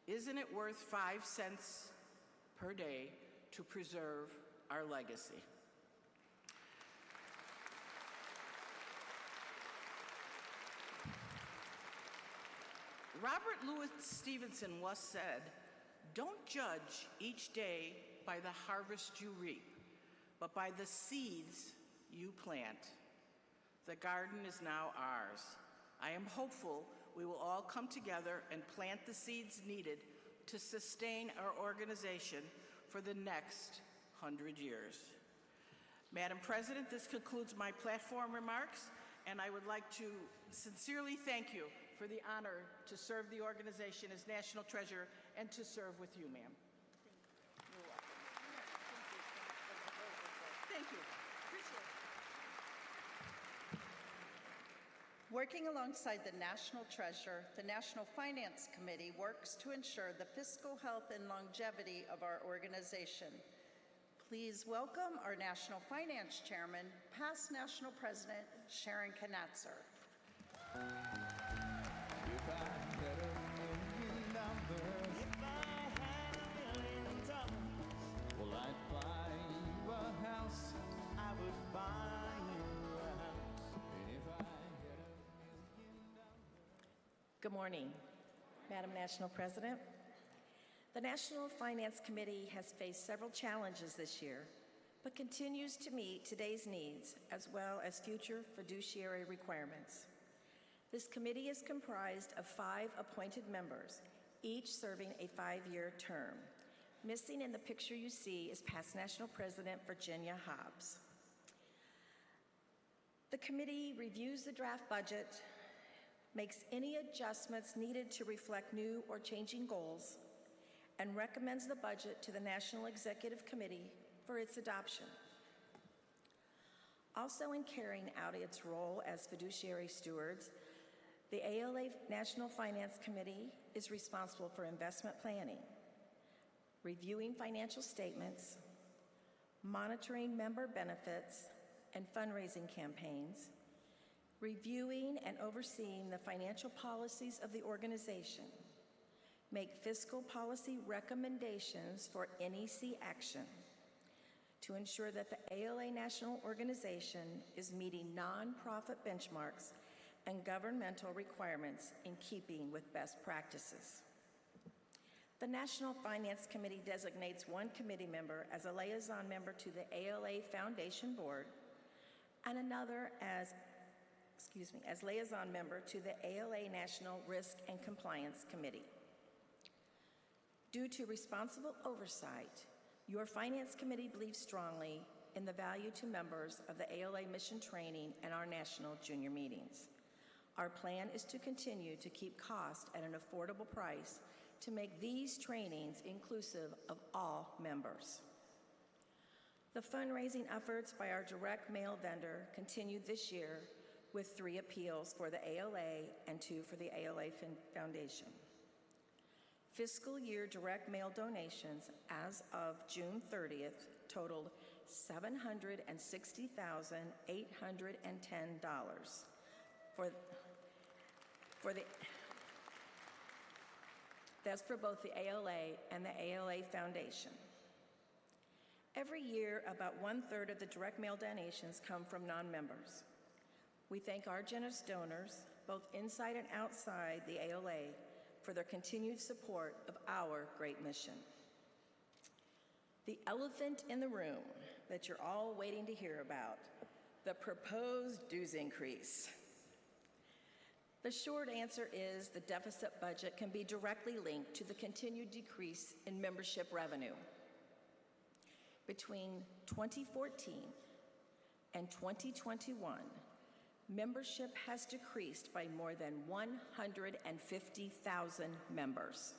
Isn't it worth 5 cents per day to preserve our legacy? Robert Louis Stevenson once said, "Don't judge each day by the harvest you reap, but by the seeds you plant." The garden is now ours. I am hopeful we will all come together and plant the seeds needed to sustain our organization for the next 100 years. Madam President, this concludes my platform remarks, and I would like to sincerely thank you for the honor to serve the organization as National Treasurer and to serve with you, ma'am. You're welcome. Thank you. Appreciate it. Working alongside the National Treasurer, the National Finance Committee works to ensure the fiscal health and longevity of our organization. Please welcome our National Finance Chairman, past National President Sharon Knatzer. If I had $1 million, if I had $1 million, well, I'd buy you a house. I would buy you a house. And if I had $1 million. Good morning, Madam National President. The National Finance Committee has faced several challenges this year, but continues to meet today's needs as well as future fiduciary requirements. This committee is comprised of 5 appointed members, each serving a 5-year term. Missing in the picture you see is past National President Virginia Hobbs. The committee reviews the draft budget, makes any adjustments needed to reflect new or changing goals, and recommends the budget to the National Executive Committee for its adoption. Also in carrying out its role as fiduciary stewards, the ALA National Finance Committee is responsible for investment planning, reviewing financial statements, monitoring member benefits and fundraising campaigns, reviewing and overseeing the financial policies of the organization, make fiscal policy recommendations for NEC action to ensure that the ALA National Organization is meeting nonprofit benchmarks and governmental requirements in keeping with best practices. The National Finance Committee designates one committee member as a liaison member to the ALA Foundation Board and another as liaison member to the ALA National Risk and Compliance Committee. Due to responsible oversight, your Finance Committee believes strongly in the value to members of the ALA mission training and our national junior meetings. Our plan is to continue to keep cost at an affordable price to make these trainings inclusive of all members. The fundraising efforts by our direct mail vendor continued this year with 3 appeals for the ALA and 2 for the ALA Foundation. Fiscal year direct mail donations as of June 30th totaled $760,810 that's for both the ALA and the ALA Foundation. Every year, about 1/3 of the direct mail donations come from non-members. We thank our generous donors, both inside and outside the ALA, for their continued support of our great mission. The elephant in the room that you're all waiting to hear about, the proposed dues increase. The short answer is the deficit budget can be directly linked to the continued decrease in membership revenue. Between 2014 and 2021, membership has decreased by more than 150,000 members,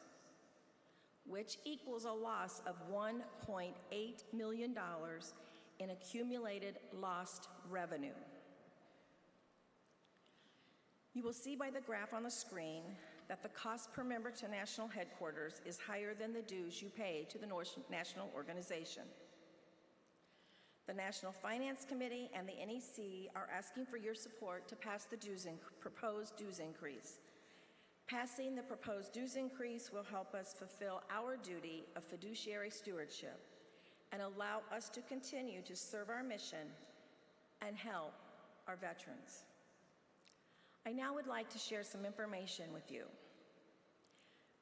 which equals a loss of $1.8 million in accumulated lost revenue. You will see by the graph on the screen that the cost per member to national headquarters is higher than the dues you pay to the national organization. The National Finance Committee and the NEC are asking for your support to pass the proposed dues increase. Passing the proposed dues increase will help us fulfill our duty of fiduciary stewardship and allow us to continue to serve our mission and help our veterans. I now would like to share some information with you.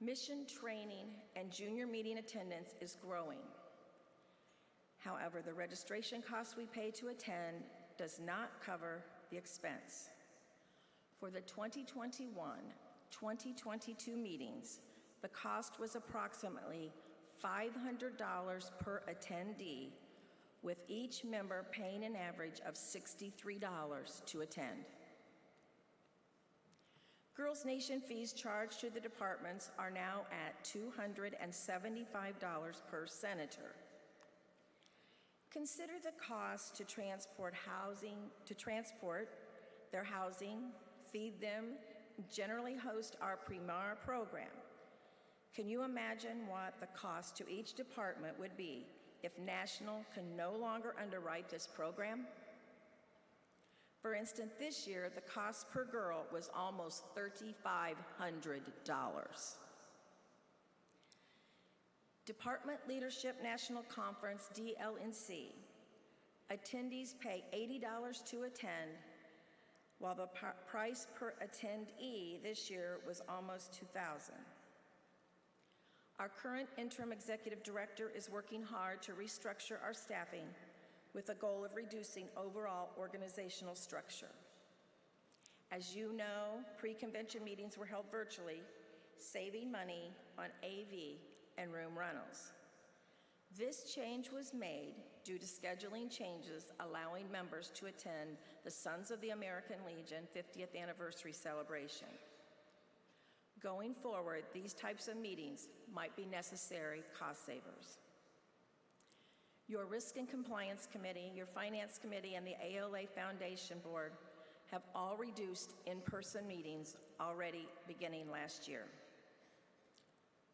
Mission training and junior meeting attendance is growing. However, the registration costs we pay to attend does not cover the expense. For the 2021-2022 meetings, the cost was approximately $500 per attendee, with each member paying an average of $63 to attend. Girls Nation fees charged to the departments are now at $275 per senator. Consider the cost to transport their housing, feed them, generally host our Premier program. Can you imagine what the cost to each department would be if National can no longer underwrite this program? For instance, this year, the cost per girl was almost $3,500. Department Leadership National Conference, DLNC. Attendees pay $80 to attend, while the price per attendee this year was almost $2,000. Our current interim executive director is working hard to restructure our staffing with the goal of reducing overall organizational structure. As you know, pre-convention meetings were held virtually, saving money on AV and room rentals. This change was made due to scheduling changes allowing members to attend the Sons of the American Legion 50th anniversary celebration. Going forward, these types of meetings might be necessary cost savers. Your Risk and Compliance Committee, your Finance Committee, and the ALA Foundation Board have all reduced in-person meetings already beginning last year,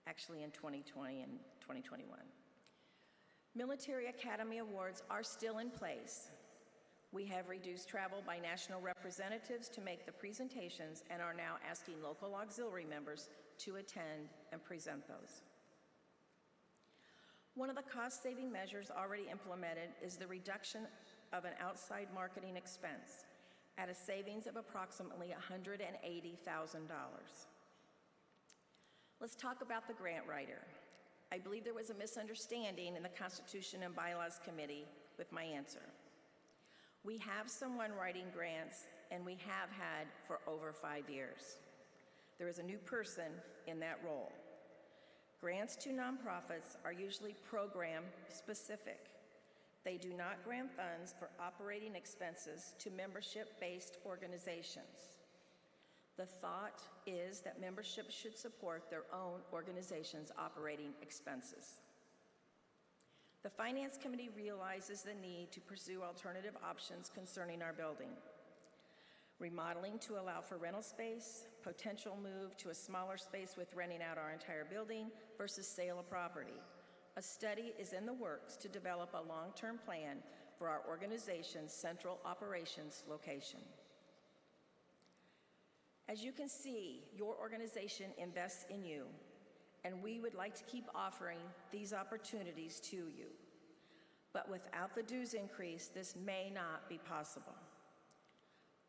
actually in 2020 and 2021. Military Academy Awards are still in place. We have reduced travel by national representatives to make the presentations and are now asking local auxiliary members to attend and present those. One of the cost-saving measures already implemented is the reduction of an outside marketing expense at a savings of approximately $180,000. Let's talk about the grant writer. I believe there was a misunderstanding in the Constitution and Bylaws Committee with my answer. We have someone writing grants, and we have had for over 5 years. There is a new person in that role. Grants to nonprofits are usually program specific. They do not grant funds for operating expenses to membership-based organizations. The thought is that membership should support their own organization's operating expenses. The Finance Committee realizes the need to pursue alternative options concerning our building. Remodeling to allow for rental space, potential move to a smaller space with renting out our entire building versus sale of property. A study is in the works to develop a long-term plan for our organization's central operations location. As you can see, your organization invests in you, and we would like to keep offering these opportunities to you. But without the dues increase, this may not be possible.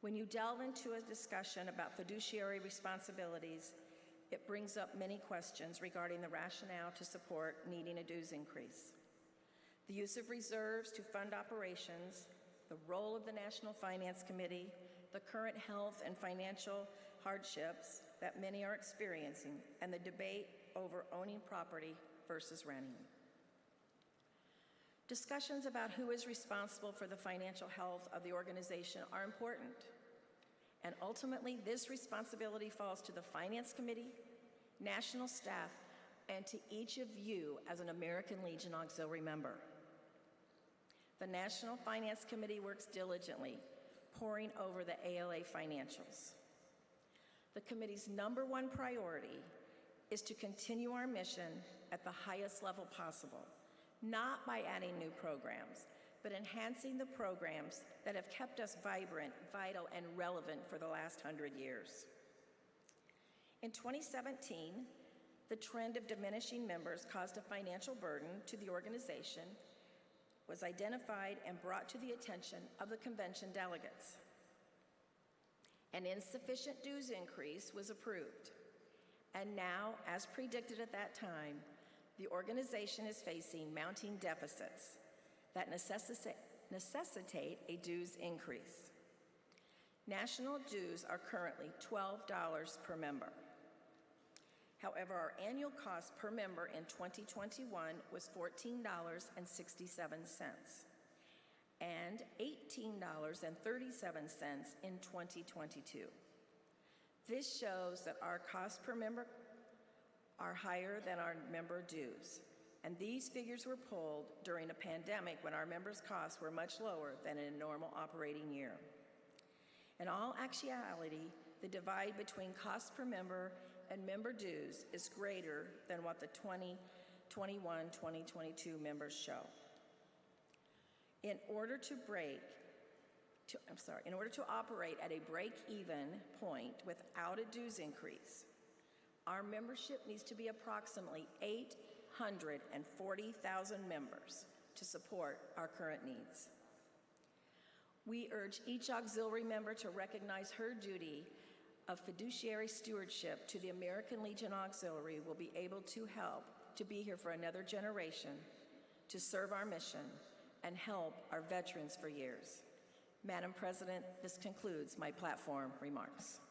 When you delve into a discussion about fiduciary responsibilities, it brings up many questions regarding the rationale to support needing a dues increase. The use of reserves to fund operations, the role of the National Finance Committee, the current health and financial hardships that many are experiencing, and the debate over owning property versus renting. Discussions about who is responsible for the financial health of the organization are important. And ultimately, this responsibility falls to the Finance Committee, national staff, and to each of you as an American Legion Auxiliary member. The National Finance Committee works diligently, poring over the ALA financials. The committee's #1 priority is to continue our mission at the highest level possible, not by adding new programs, but enhancing the programs that have kept us vibrant, vital, and relevant for the last 100 years. In 2017, the trend of diminishing members caused a financial burden to the organization, was identified and brought to the attention of the convention delegates. An insufficient dues increase was approved. And now, as predicted at that time, the organization is facing mounting deficits that necessitate a dues increase. National dues are currently $12 per member. However, our annual cost per member in 2021 was $14.67 and $18.37 in 2022. This shows that our costs per member are higher than our member dues. And these figures were pulled during a pandemic when our members' costs were much lower than in a normal operating year. In all actuality, the divide between cost per member and member dues is greater than what the 2021-2022 members show. In order to operate at a break-even point without a dues increase, our membership needs to be approximately 840,000 members to support our current needs. We urge each auxiliary member to recognize her duty of fiduciary stewardship to the American Legion Auxiliary will be able to help to be here for another generation, to serve our mission, and help our veterans for years. Madam President, this concludes my platform remarks.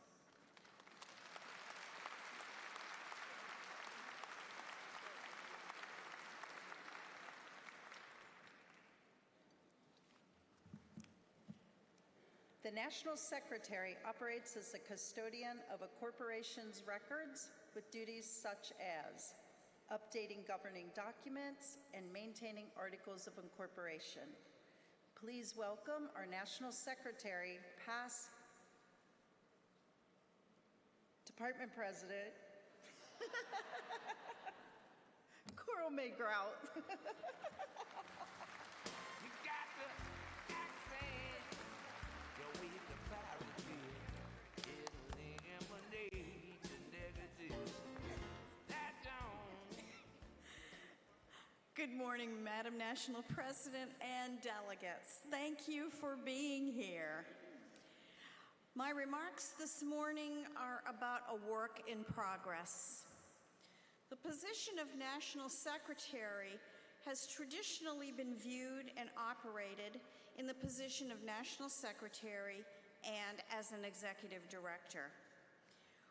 The National Secretary operates as the custodian of a corporation's records with duties such as updating governing documents and maintaining articles of incorporation. Please welcome our National Secretary, past Department President, Coral May Grout. You got the accent. Good morning, Madam National President and delegates. Thank you for being here. My remarks this morning are about a work in progress. The position of National Secretary has traditionally been viewed and operated in the position of National Secretary and as an Executive Director.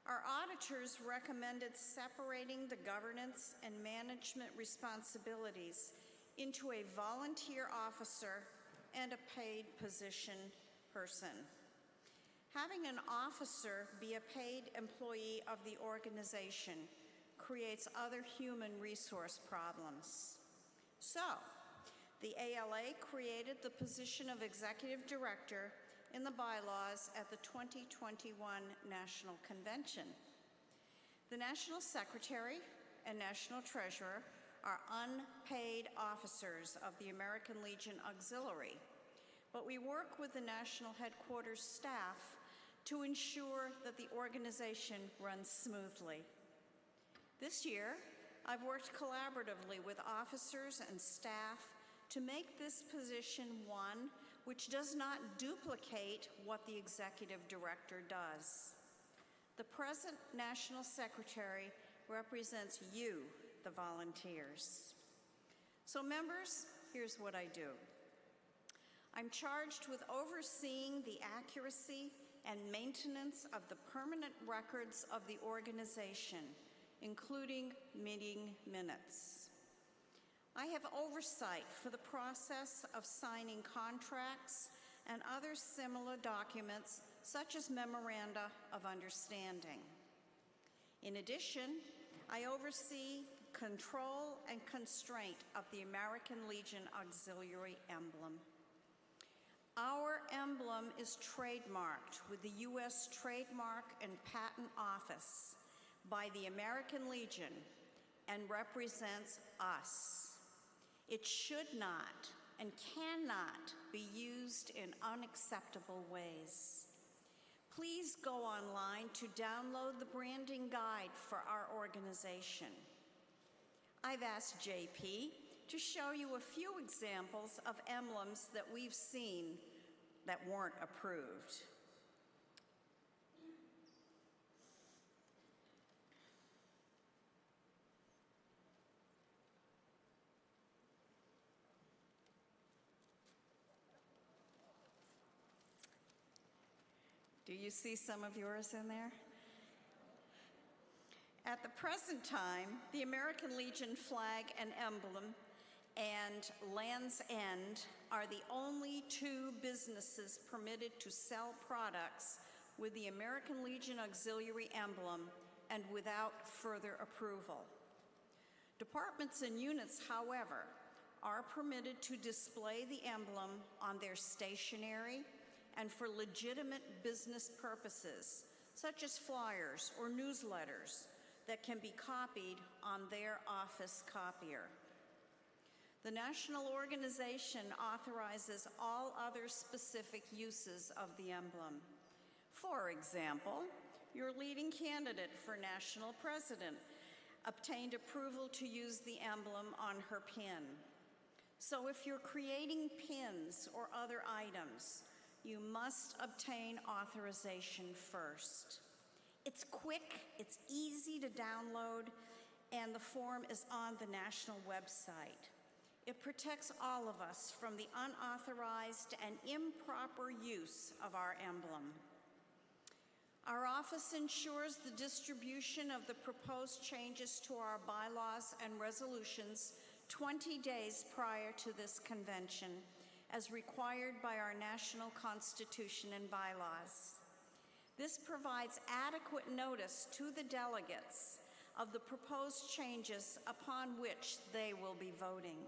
Our auditors recommended separating the governance and management responsibilities into a volunteer officer and a paid position person. Having an officer be a paid employee of the organization creates other human resource problems. So, the ALA created the position of Executive Director in the bylaws at the 2021 National Convention. The National Secretary and National Treasurer are unpaid officers of the American Legion Auxiliary, but we work with the National Headquarters staff to ensure that the organization runs smoothly. This year, I've worked collaboratively with officers and staff to make this position one which does not duplicate what the Executive Director does. The present National Secretary represents you, the volunteers. So members, here's what I do. I'm charged with overseeing the accuracy and maintenance of the permanent records of the organization, including meeting minutes. I have oversight for the process of signing contracts and other similar documents, such as memoranda of understanding. In addition, I oversee control and constraint of the American Legion Auxiliary emblem. Our emblem is trademarked with the U.S. Trademark and Patent Office by the American Legion and represents us. It should not and cannot be used in unacceptable ways. Please go online to download the branding guide for our organization. I've asked JP to show you a few examples of emblems that we've seen that weren't approved. Do you see some of yours in there? At the present time, the American Legion flag and emblem and Land's End are the only two businesses permitted to sell products with the American Legion Auxiliary emblem and without further approval. Departments and units, however, are permitted to display the emblem on their stationery and for legitimate business purposes, such as flyers or newsletters that can be copied on their office copier. The national organization authorizes all other specific uses of the emblem. For example, your leading candidate for national president obtained approval to use the emblem on her pin. So if you're creating pins or other items, you must obtain authorization first. It's quick, it's easy to download, and the form is on the national website. It protects all of us from the unauthorized and improper use of our emblem. Our office ensures the distribution of the proposed changes to our bylaws and resolutions 20 days prior to this convention, as required by our national constitution and bylaws. This provides adequate notice to the delegates of the proposed changes upon which they will be voting.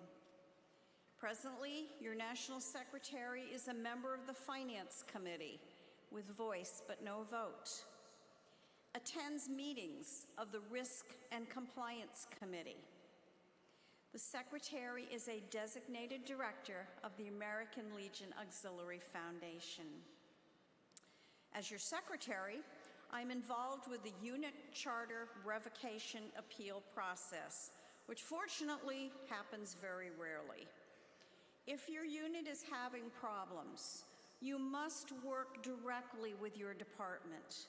Presently, your National Secretary is a member of the Finance Committee with voice but no vote, attends meetings of the Risk and Compliance Committee. The Secretary is a designated director of the American Legion Auxiliary Foundation. As your Secretary, I'm involved with the Unit Charter Revocation Appeal process, which fortunately happens very rarely. If your unit is having problems, you must work directly with your department.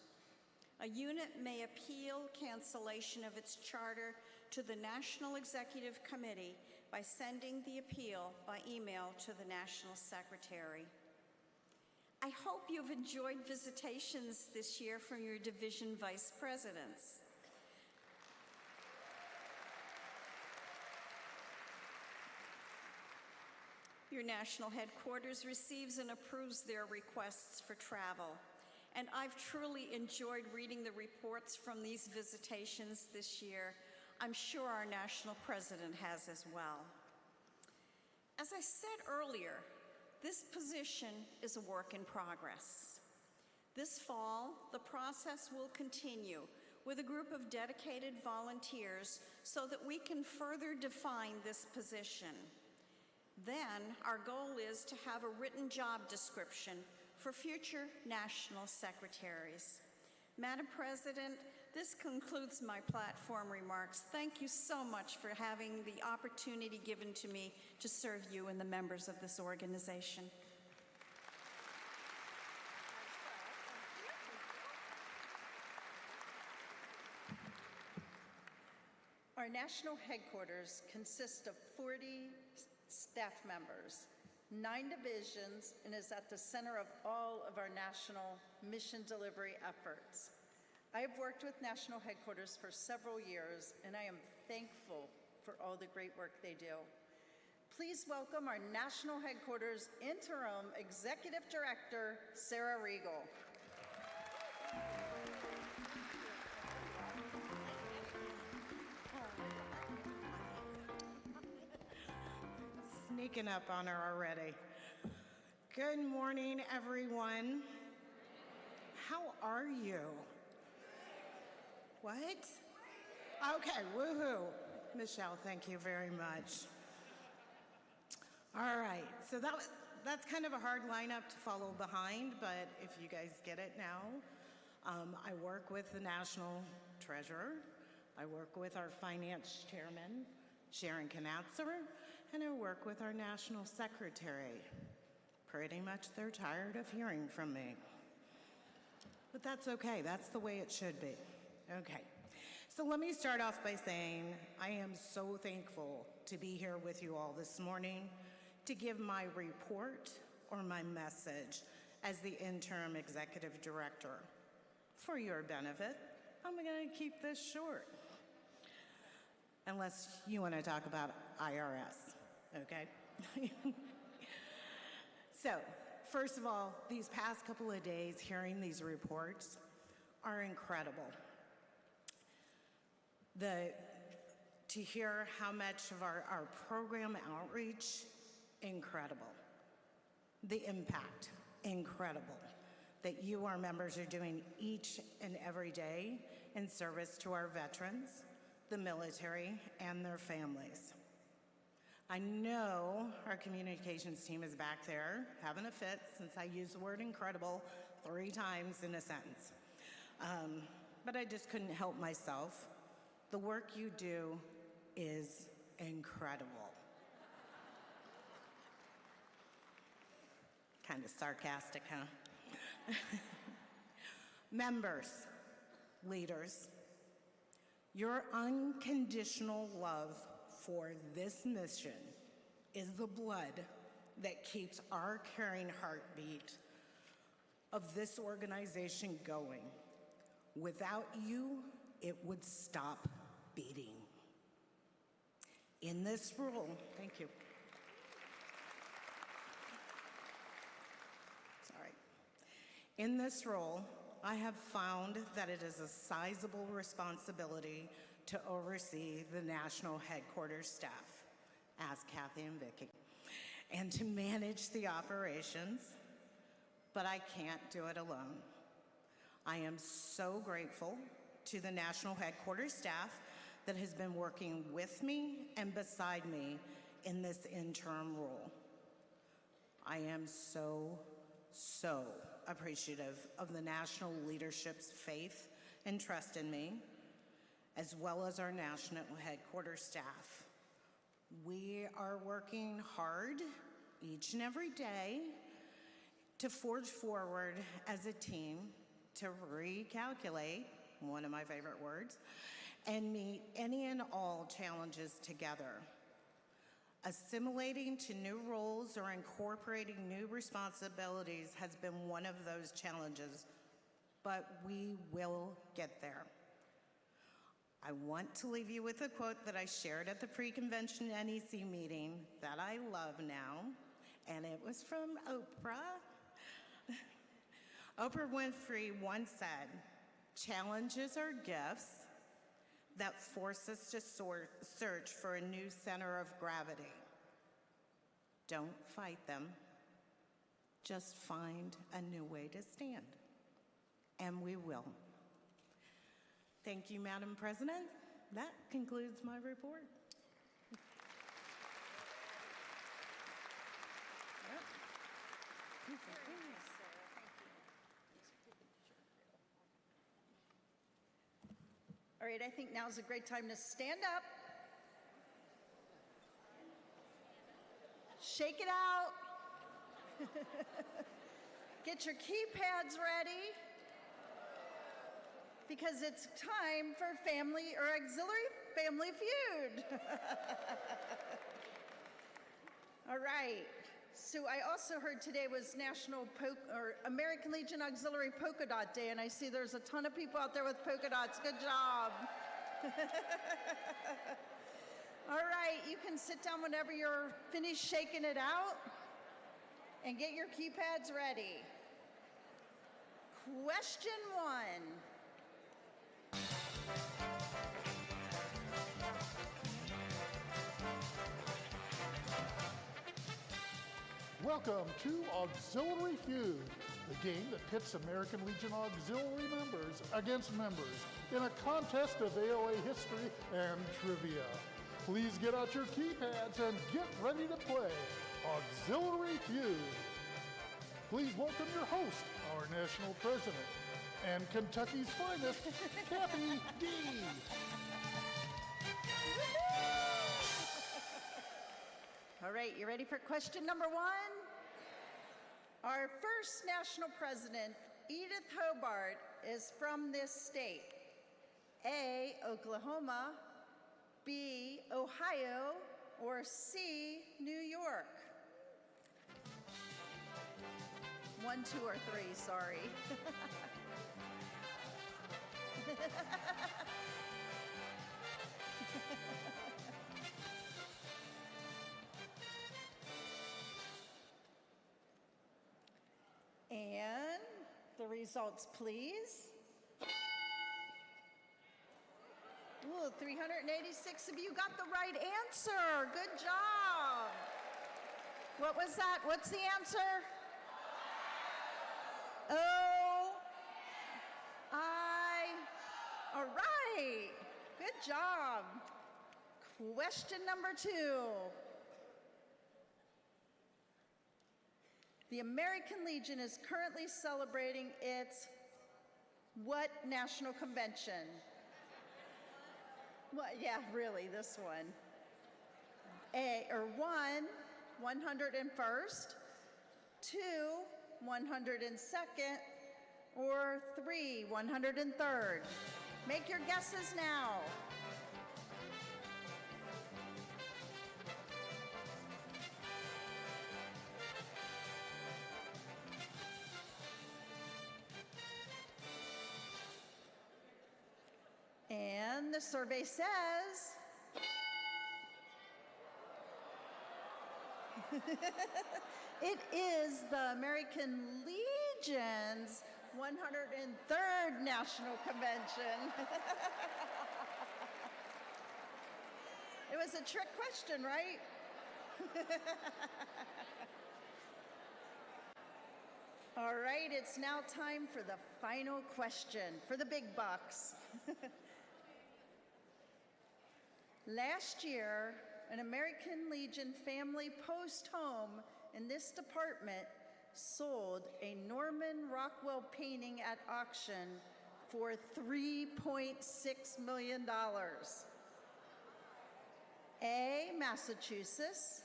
A unit may appeal cancellation of its charter to the National Executive Committee by sending the appeal by email to the National Secretary. I hope you've enjoyed visitations this year from your division vice presidents. Your national headquarters receives and approves their requests for travel, and I've truly enjoyed reading the reports from these visitations this year. I'm sure our national president has as well. As I said earlier, this position is a work in progress. This fall, the process will continue with a group of dedicated volunteers so that we can further define this position. Then, our goal is to have a written job description for future national secretaries. Madam President, this concludes my platform remarks. Thank you so much for having the opportunity given to me to serve you and the members of this organization. Our national headquarters consists of 40 staff members, 9 divisions, and is at the center of all of our national mission delivery efforts. I have worked with national headquarters for several years, and I am thankful for all the great work they do. Please welcome our national headquarters interim executive director, Sarah Riegel. Sneaking up on her already. Good morning, everyone. How are you? What? Okay, woohoo. Michelle, thank you very much. All right, so that's kind of a hard lineup to follow behind, but if you guys get it now, I work with the National Treasurer, I work with our Finance Chairman, Sharon Knatzer, and I work with our National Secretary. Pretty much they're tired of hearing from me. But that's okay, that's the way it should be. Okay, so let me start off by saying I am so thankful to be here with you all this morning to give my report or my message as the interim executive director. For your benefit, I'm going to keep this short. Unless you want to talk about IRS, okay? So, first of all, these past couple of days hearing these reports are incredible. To hear how much of our program outreach, incredible. The impact, incredible. That you, our members, are doing each and every day in service to our veterans, the military, and their families. I know our communications team is back there having a fit since I used the word incredible 3 times in a sentence. But I just couldn't help myself. The work you do is incredible. Kind of sarcastic, huh? Members, leaders, your unconditional love for this mission is the blood that keeps our caring heartbeat of this organization going. Without you, it would stop beating. In this role, thank you. Sorry. In this role, I have found that it is a sizable responsibility to oversee the national headquarters staff, ask Kathy and Vicki, and to manage the operations, but I can't do it alone. I am so grateful to the national headquarters staff that has been working with me and beside me in this interim role. I am so appreciative of the national leadership's faith and trust in me, as well as our national headquarters staff. We are working hard each and every day to forge forward as a team, to recalculate, one of my favorite words, and meet any and all challenges together. Assimilating to new roles or incorporating new responsibilities has been one of those challenges, but we will get there. I want to leave you with a quote that I shared at the pre-convention NEC meeting that I love now, and it was from Oprah. Oprah Winfrey once said, "Challenges are gifts that force us to search for a new center of gravity. Don't fight them, just find a new way to stand." And we will. Thank you, Madam President. That concludes my report. All right, I think now's a great time to stand up. Shake it out. Get your keypads ready, because it's time for Family or Auxiliary Family Feud. All right. So I also heard today was American Legion Auxiliary Polka Dot Day, and I see there's a ton of people out there with polka dots. Good job. All right, you can sit down whenever you're finished shaking it out and get your keypads ready. Question 1. Welcome to Auxiliary Feud, the game that pits American Legion Auxiliary members against members in a contest of ALA history and trivia. Please get out your keypads and get ready to play Auxiliary Feud. Please welcome your host, our national president, and Kentucky's finest, Kathy D. All right, you ready for question number 1? Our first national president, Edith Hobart, is from this state. A, Oklahoma, B, Ohio, or C, New York? 1, 2, or 3, sorry. And the results, please. Ooh, 386 of you got the right answer. Good job. What was that? What's the answer? All right. Good job. Question number 2. The American Legion is currently celebrating its what national convention? Well, yeah, really, this one. 1, 101st, 2, 102nd, or 3, 103rd. Make your guesses now. And the survey says it is the American Legion's 103rd National Convention. It was a trick question, right? All right, it's now time for the final question, for the big bucks. Last year, an American Legion family post home in this department sold a Norman Rockwell painting at auction for $3.6 million? A, Massachusetts,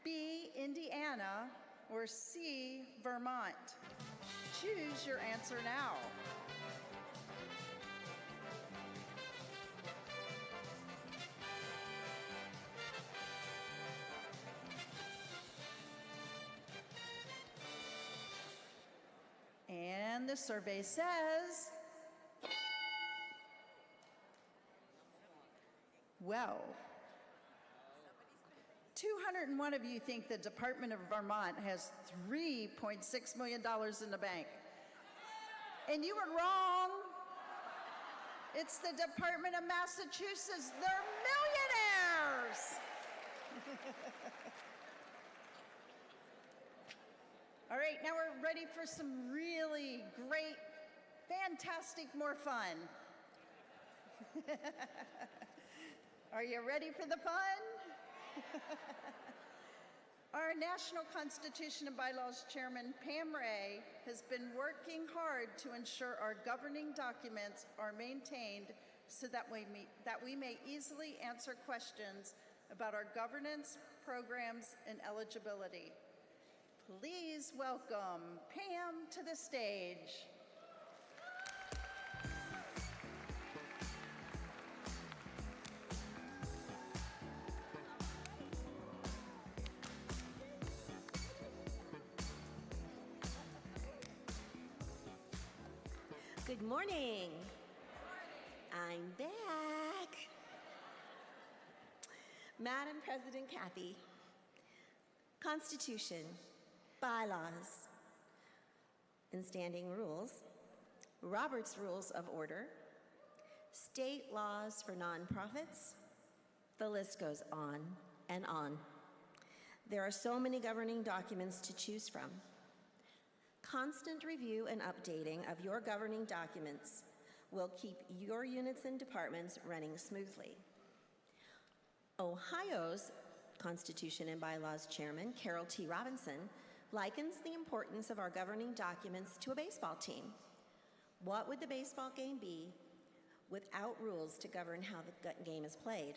B, Indiana, or C, Vermont? Choose your answer now. And the survey says, well, 201 of you think the Department of Vermont has $3.6 million in the bank. And you were wrong. It's the Department of Massachusetts. They're millionaires. All right, now we're ready for some really great, fantastic, more fun. Are you ready for the fun? Our National Constitution and Bylaws Chairman, Pam Ray, has been working hard to ensure our governing documents are maintained so that we may easily answer questions about our governance, programs, and eligibility. Please welcome Pam to the stage. Good morning. I'm back. Madam President Kathy, Constitution, bylaws, and standing rules, Robert's Rules of Order, state laws for nonprofits, the list goes on and on. There are so many governing documents to choose from. Constant review and updating of your governing documents will keep your units and departments running smoothly. Ohio's Constitution and Bylaws Chairman, Carol T. Robinson, likens the importance of our governing documents to a baseball team. What would the baseball game be without rules to govern how the game is played?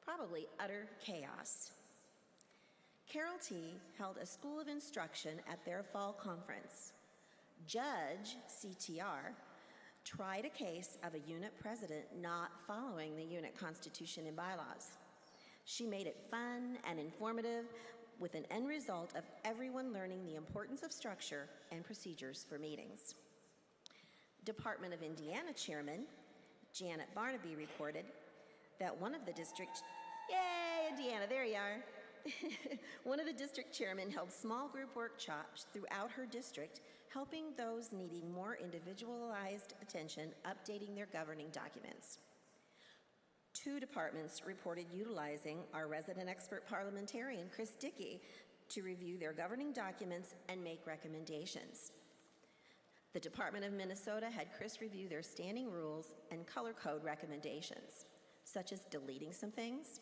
Probably utter chaos. Carol T. held a school of instruction at their fall conference. Judge CTR tried a case of a unit president not following the unit constitution and bylaws. She made it fun and informative with an end result of everyone learning the importance of structure and procedures for meetings. Department of Indiana Chairman Janet Barnaby reported that one of the district, yay, Indiana, there you are. One of the district chairmen held small group workshops throughout her district, helping those needing more individualized attention updating their governing documents. 2 departments reported utilizing our resident expert parliamentarian, Chris Dickey, to review their governing documents and make recommendations. The Department of Minnesota had Chris review their standing rules and color code recommendations, such as deleting some things,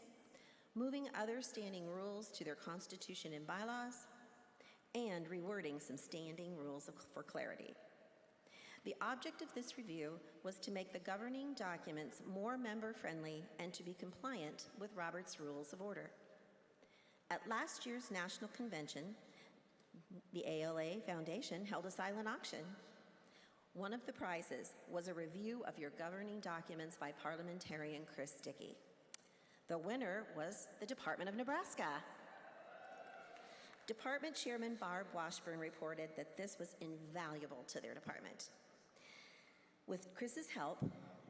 moving other standing rules to their constitution and bylaws, and rewording some standing rules for clarity. The object of this review was to make the governing documents more member-friendly and to be compliant with Robert's Rules of Order. At last year's National Convention, the ALA Foundation held a silent auction. One of the prizes was a review of your governing documents by parliamentarian Chris Dickey. The winner was the Department of Nebraska. Department Chairman Barb Washburn reported that this was invaluable to their department. With Chris's help,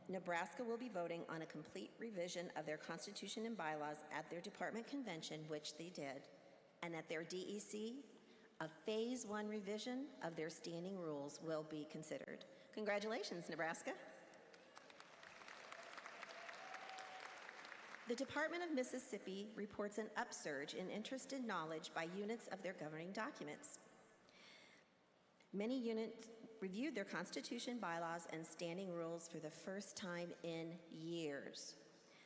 Nebraska will be voting on a complete revision of their constitution and bylaws at their department convention, which they did, and at their DEC, a phase 1 revision of their standing rules will be considered. Congratulations, Nebraska. The Department of Mississippi reports an upsurge in interest and knowledge by units of their governing documents. Many units reviewed their constitution, bylaws, and standing rules for the first time in years.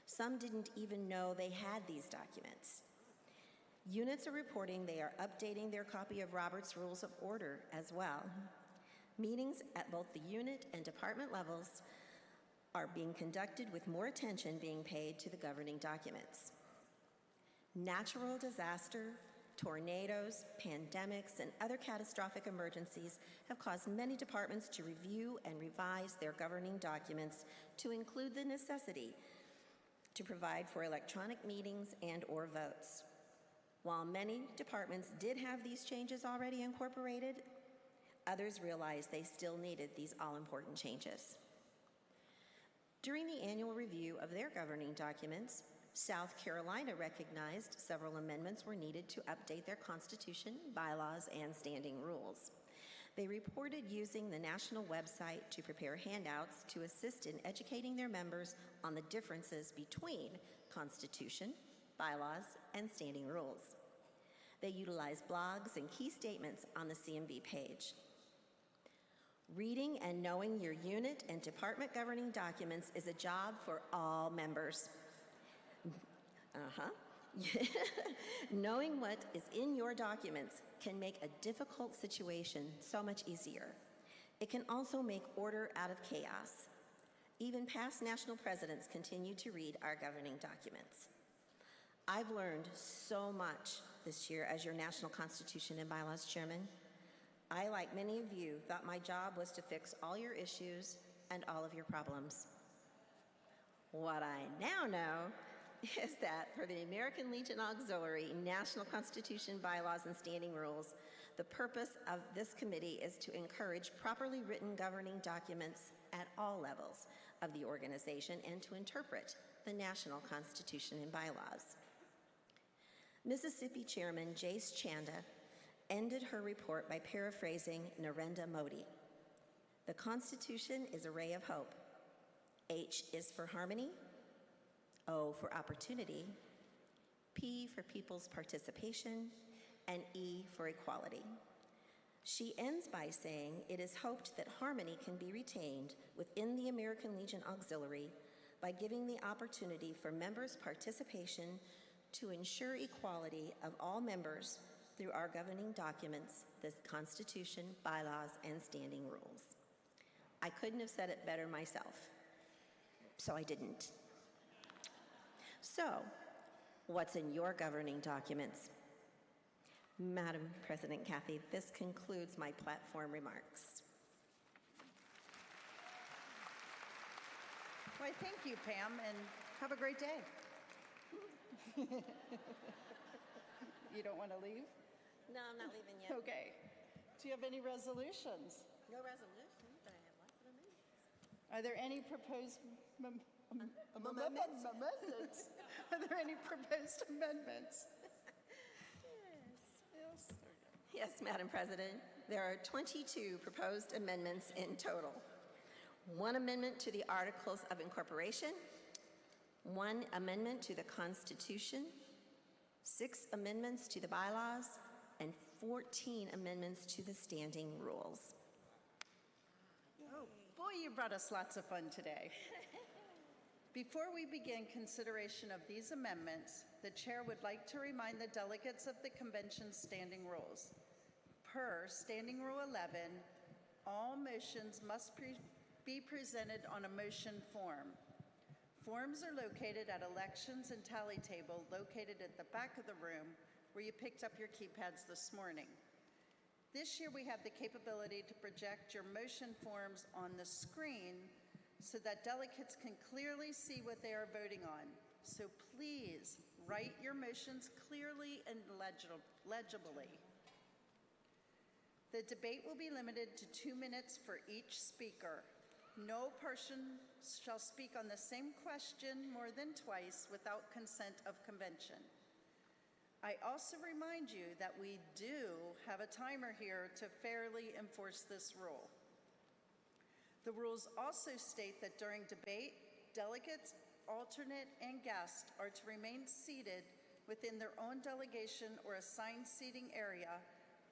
Some didn't even know they had these documents. Units are reporting they are updating their copy of Robert's Rules of Order as well. Meetings at both the unit and department levels are being conducted with more attention being paid to the governing documents. Natural disaster, tornadoes, pandemics, and other catastrophic emergencies have caused many departments to review and revise their governing documents to include the necessity to provide for electronic meetings and/or votes. While many departments did have these changes already incorporated, others realized they still needed these all-important changes. During the annual review of their governing documents, South Carolina recognized several amendments were needed to update their constitution, bylaws, and standing rules. They reported using the national website to prepare handouts to assist in educating their members on the differences between constitution, bylaws, and standing rules. They utilized blogs and key statements on the CMB page. Reading and knowing your unit and department governing documents is a job for all members. Knowing what is in your documents can make a difficult situation so much easier. It can also make order out of chaos. Even past national presidents continue to read our governing documents. I've learned so much this year as your National Constitution and Bylaws Chairman. I, like many of you, thought my job was to fix all your issues and all of your problems. What I now know is that for the American Legion Auxiliary National Constitution, Bylaws, and Standing Rules, the purpose of this committee is to encourage properly written governing documents at all levels of the organization and to interpret the National Constitution and Bylaws. Mississippi Chairman Jace Chanda ended her report by paraphrasing Narendra Modi. The Constitution is a ray of hope. H is for harmony, O for opportunity, P for people's participation, and E for equality. She ends by saying it is hoped that harmony can be retained within the American Legion Auxiliary by giving the opportunity for members' participation to ensure equality of all members through our governing documents, the Constitution, bylaws, and standing rules. I couldn't have said it better myself, so I didn't. So, what's in your governing documents? Madam President Kathy, this concludes my platform remarks. Why, thank you, Pam, and have a great day. You don't want to leave? No, I'm not leaving yet. Okay. Do you have any resolutions? No resolution, but I have lots of amendments. Are there any proposed amendments? Are there any proposed amendments? Yes. Yes, Madam President. There are 22 proposed amendments in total. 1 amendment to the Articles of Incorporation, 1 amendment to the Constitution, 6 amendments to the bylaws, and 14 amendments to the standing rules. Oh, boy, you brought us lots of fun today. Before we begin consideration of these amendments, the chair would like to remind the delegates of the convention's standing rules. Per Standing Rule 11, all motions must be presented on a motion form. Forms are located at elections and tally table located at the back of the room where you picked up your keypads this morning. This year we have the capability to project your motion forms on the screen so that delegates can clearly see what they are voting on. So please write your motions clearly and legibly. The debate will be limited to 2 minutes for each speaker. No person shall speak on the same question more than twice without consent of convention. I also remind you that we do have a timer here to fairly enforce this rule. The rules also state that during debate, delegates, alternate, and guests are to remain seated within their own delegation or assigned seating area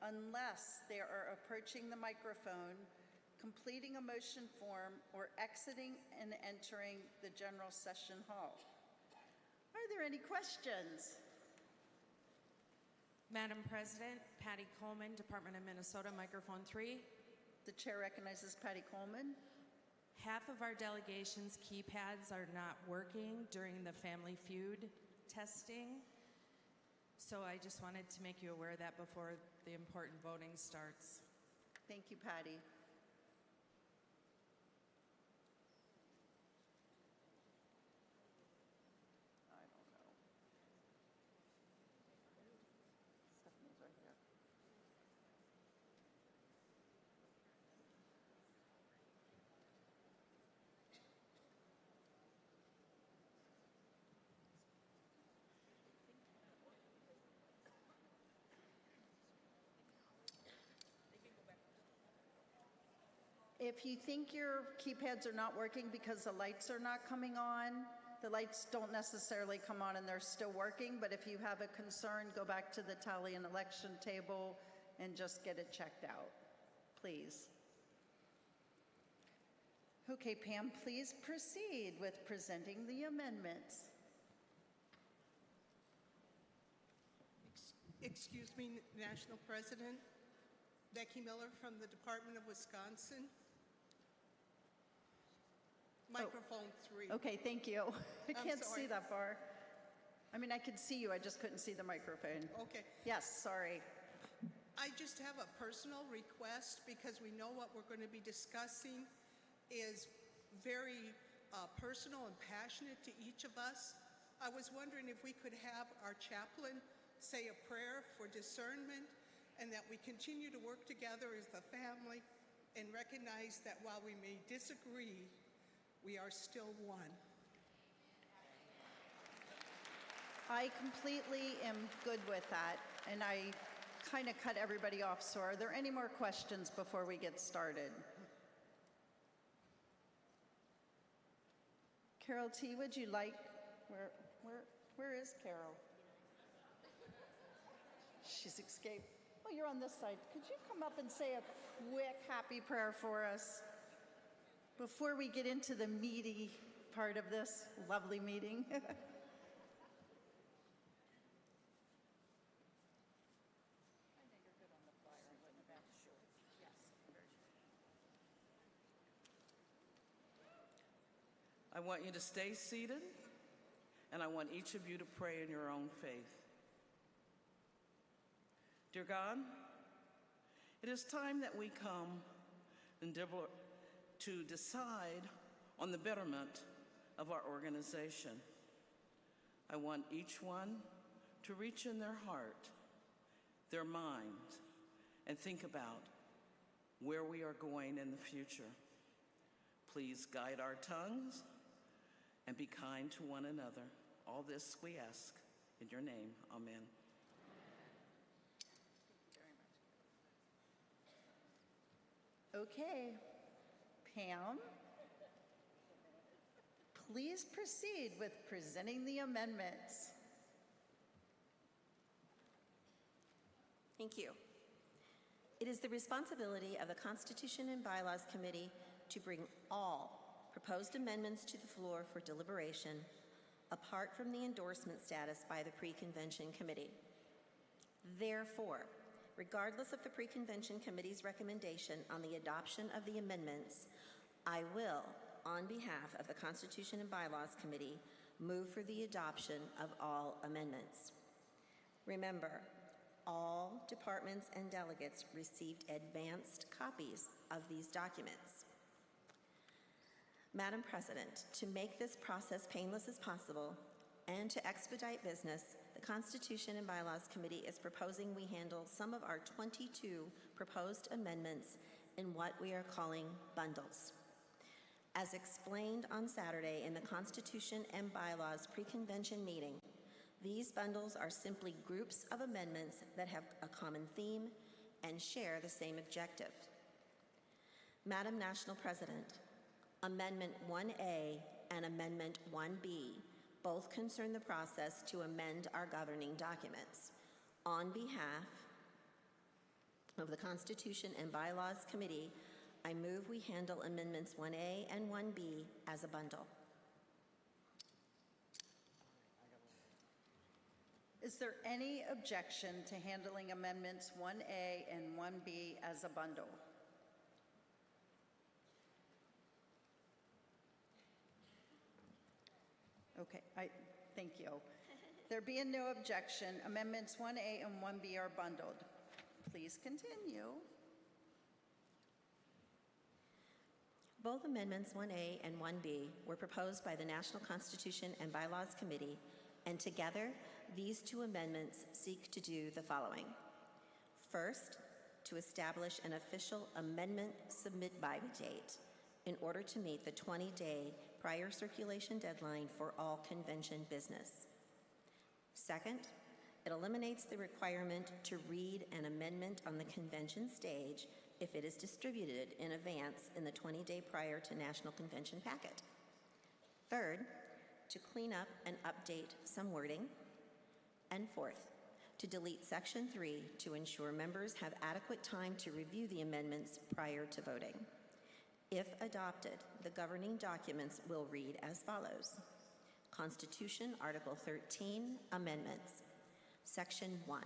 unless they are approaching the microphone, completing a motion form, or exiting and entering the general session hall. Are there any questions? Madam President, Patty Coleman, Department of Minnesota, microphone 3. The chair recognizes Patty Coleman. Half of our delegation's keypads are not working during the Family Feud testing. So I just wanted to make you aware of that before the important voting starts. Thank you, Patty. I don't know. Stephanie's right here. If you think your keypads are not working because the lights are not coming on, the lights don't necessarily come on and they're still working, but if you have a concern, go back to the tally and election table and just get it checked out, please. Okay, Pam, please proceed with presenting the amendments. Excuse me, National President. Becky Miller from the Department of Wisconsin. Microphone 3. Okay, thank you. I can't sorry. see that far. I mean, I could see you, I just couldn't see the microphone. Okay. Yes, sorry. I just have a personal request because we know what we're going to be discussing is very personal and passionate to each of us. I was wondering if we could have our chaplain say a prayer for discernment and that we continue to work together as a family and recognize that while we may disagree, we are still one. I completely am good with that, and I kind of cut everybody off, so are there any more questions before we get started? Carol T., would you like, where is Carol? She's escaped. Oh, you're on this side. Could you come up and say a quick happy prayer for us before we get into the meaty part of this lovely meeting? I want you to stay seated, and I want each of you to pray in your own faith. Dear God, it is time that we come and to decide on the betterment of our organization. I want each one to reach in their heart, their mind, and think about where we are going in the future. Please guide our tongues and be kind to one another. All this we ask in your name. Amen. Okay, Pam, please proceed with presenting the amendments. Thank you. It is the responsibility of the Constitution and Bylaws Committee to bring all proposed amendments to the floor for deliberation, apart from the endorsement status by the Pre-Convention Committee. Therefore, regardless of the Pre-Convention Committee's recommendation on the adoption of the amendments, I will, on behalf of the Constitution and Bylaws Committee, move for the adoption of all amendments. Remember, all departments and delegates received advanced copies of these documents. Madam President, to make this process painless as possible and to expedite business, the Constitution and Bylaws Committee is proposing we handle some of our 22 proposed amendments in what we are calling bundles. As explained on Saturday in the Constitution and Bylaws pre-convention meeting, these bundles are simply groups of amendments that have a common theme and share the same objective. Madam National President, Amendment 1A and Amendment 1B both concern the process to amend our governing documents. On behalf of the Constitution and Bylaws Committee, I move we handle Amendments 1A and 1B as a bundle. Is there any objection to handling Amendments 1A and 1B as a bundle? Okay, thank you. There being no objection, amendments 1A and 1B are bundled. Please continue. Both amendments 1A and 1B were proposed by the National Constitution and Bylaws Committee, and together, these two amendments seek to do the following. First, to establish an official amendment submit-by date in order to meet the 20-day prior circulation deadline for all convention business. Second, it eliminates the requirement to read an amendment on the convention stage if it is distributed in advance in the 20-day prior to National Convention packet. Third, to clean up and update some wording. And fourth, to delete Section 3 to ensure members have adequate time to review the amendments prior to voting. If adopted, the governing documents will read as follows. Constitution, Article 13, Amendments. Section 1.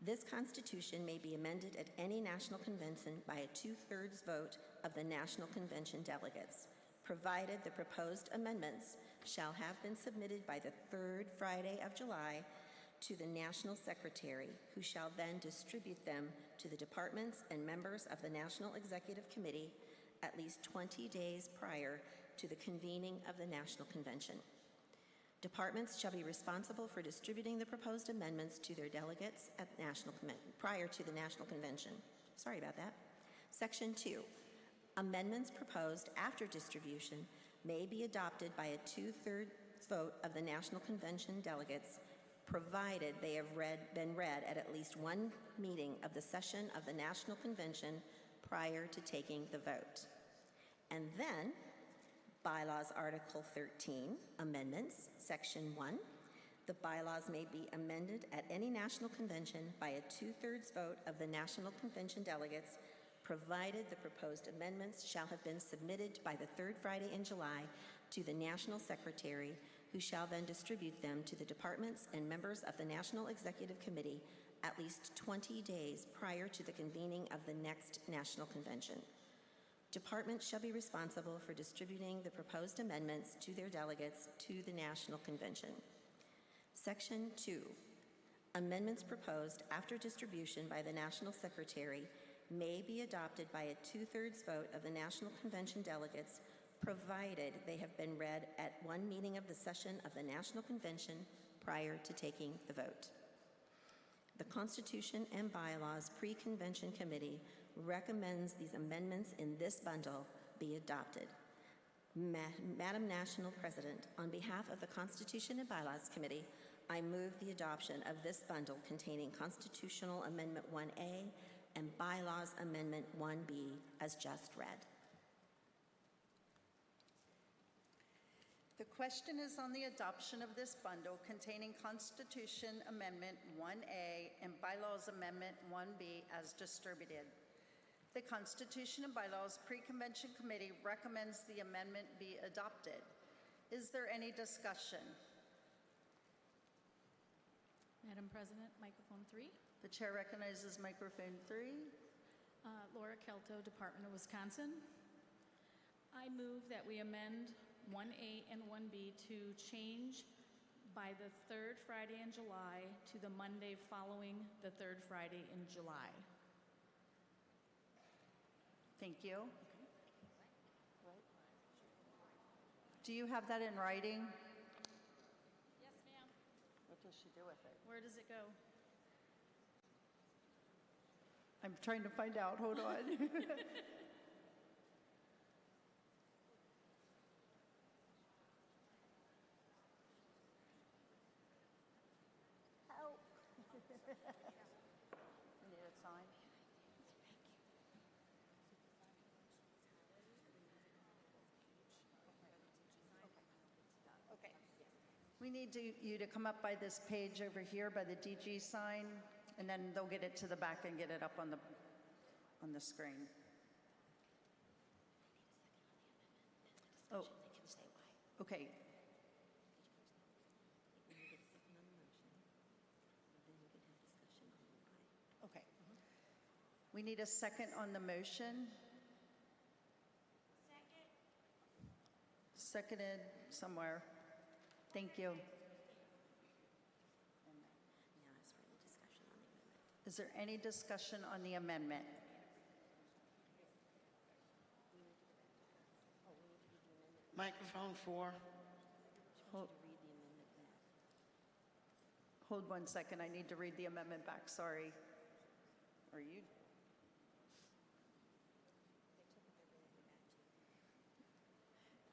This Constitution may be amended at any national convention by a 2/3 vote of the National Convention delegates, provided the proposed amendments shall have been submitted by the 3rd Friday of July to the National Secretary, who shall then distribute them to the departments and members of the National Executive Committee at least 20 days prior to the convening of the National Convention. Departments shall be responsible for distributing the proposed amendments to their delegates at prior to the National Convention. Sorry about that. Section 2. Amendments proposed after distribution may be adopted by a 2/3 vote of the National Convention delegates, provided they have been read at least one meeting of the session of the National Convention prior to taking the vote. And then, Bylaws Article 13, Amendments, Section 1. The bylaws may be amended at any national convention by a 2/3 vote of the National Convention delegates, provided the proposed amendments shall have been submitted by the 3rd Friday in July to the National Secretary, who shall then distribute them to the departments and members of the National Executive Committee at least 20 days prior to the convening of the next National Convention. Departments shall be responsible for distributing the proposed amendments to their delegates to the National Convention. Section 2. Amendments proposed after distribution by the National Secretary may be adopted by a 2/3 vote of the National Convention delegates, provided they have been read at one meeting of the session of the National Convention prior to taking the vote. The Constitution and Bylaws Pre-Convention Committee recommends these amendments in this bundle be adopted. Madam National President, on behalf of the Constitution and Bylaws Committee, I move the adoption of this bundle containing Constitutional Amendment 1A and Bylaws Amendment 1B as just read. The question is on the adoption of this bundle containing Constitution Amendment 1A and Bylaws Amendment 1B as distributed. The Constitution and Bylaws Pre-Convention Committee recommends the amendment be adopted. Is there any discussion? Madam President, microphone 3. The chair recognizes microphone 3. Laura Kelto, Department of Wisconsin. I move that we amend 1A and 1B to change by the 3rd Friday in July to the Monday following the 3rd Friday in July. Thank you. Do you have that in writing? Yes, ma'am. What does she do with it? Where does it go? I'm trying to find out. Hold on. Help. You need a sign? Okay. We need you to come up by this page over here by the DG sign, and then they'll get it to the back and get it up on the screen. Oh, okay. Okay. We need a second on the motion. Seconded somewhere. Thank you. Is there any discussion on the amendment? Microphone 4. Hold 1 second, I need to read the amendment back, sorry. Or you?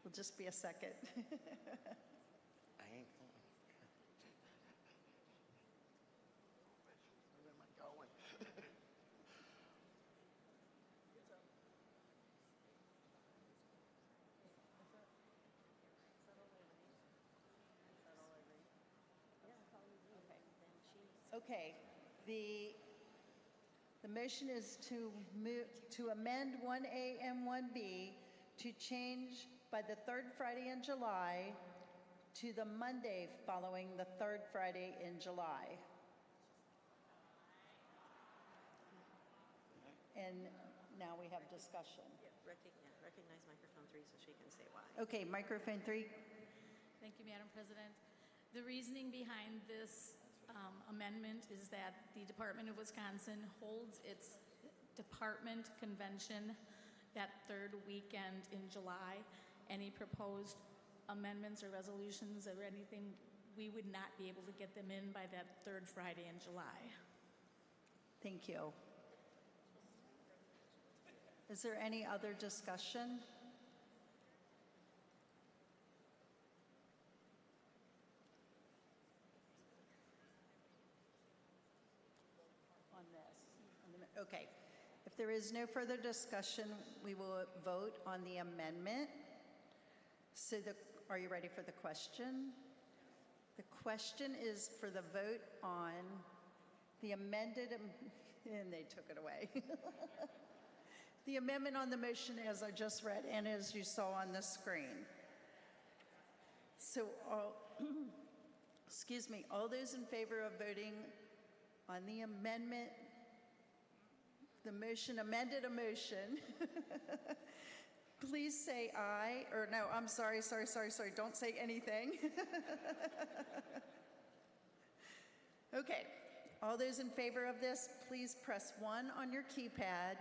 It'll just be a second. I ain't going. Where am I going? Okay, the motion is to amend 1A and 1B to change by the third Friday in July to the Monday following the third Friday in July. And now we have discussion. Recognize microphone 3 so she can say why. Okay, microphone 3. Thank you, Madam President. The reasoning behind this amendment is that the Department of Wisconsin holds its department convention that third weekend in July. Any proposed amendments or resolutions or anything, we would not be able to get them in by that third Friday in July. Thank you. Is there any other discussion? On this? Okay. If there is no further discussion, we will vote on the amendment. So are you ready for the question? The question is for the vote on the amended, and they took it away. The amendment on the motion as I just read and as you saw on the screen. So, excuse me, all those in favor of voting on the amendment, the motion, amended a motion, please say aye, or no, I'm sorry, don't say anything. Okay, all those in favor of this, please press 1 on your keypad,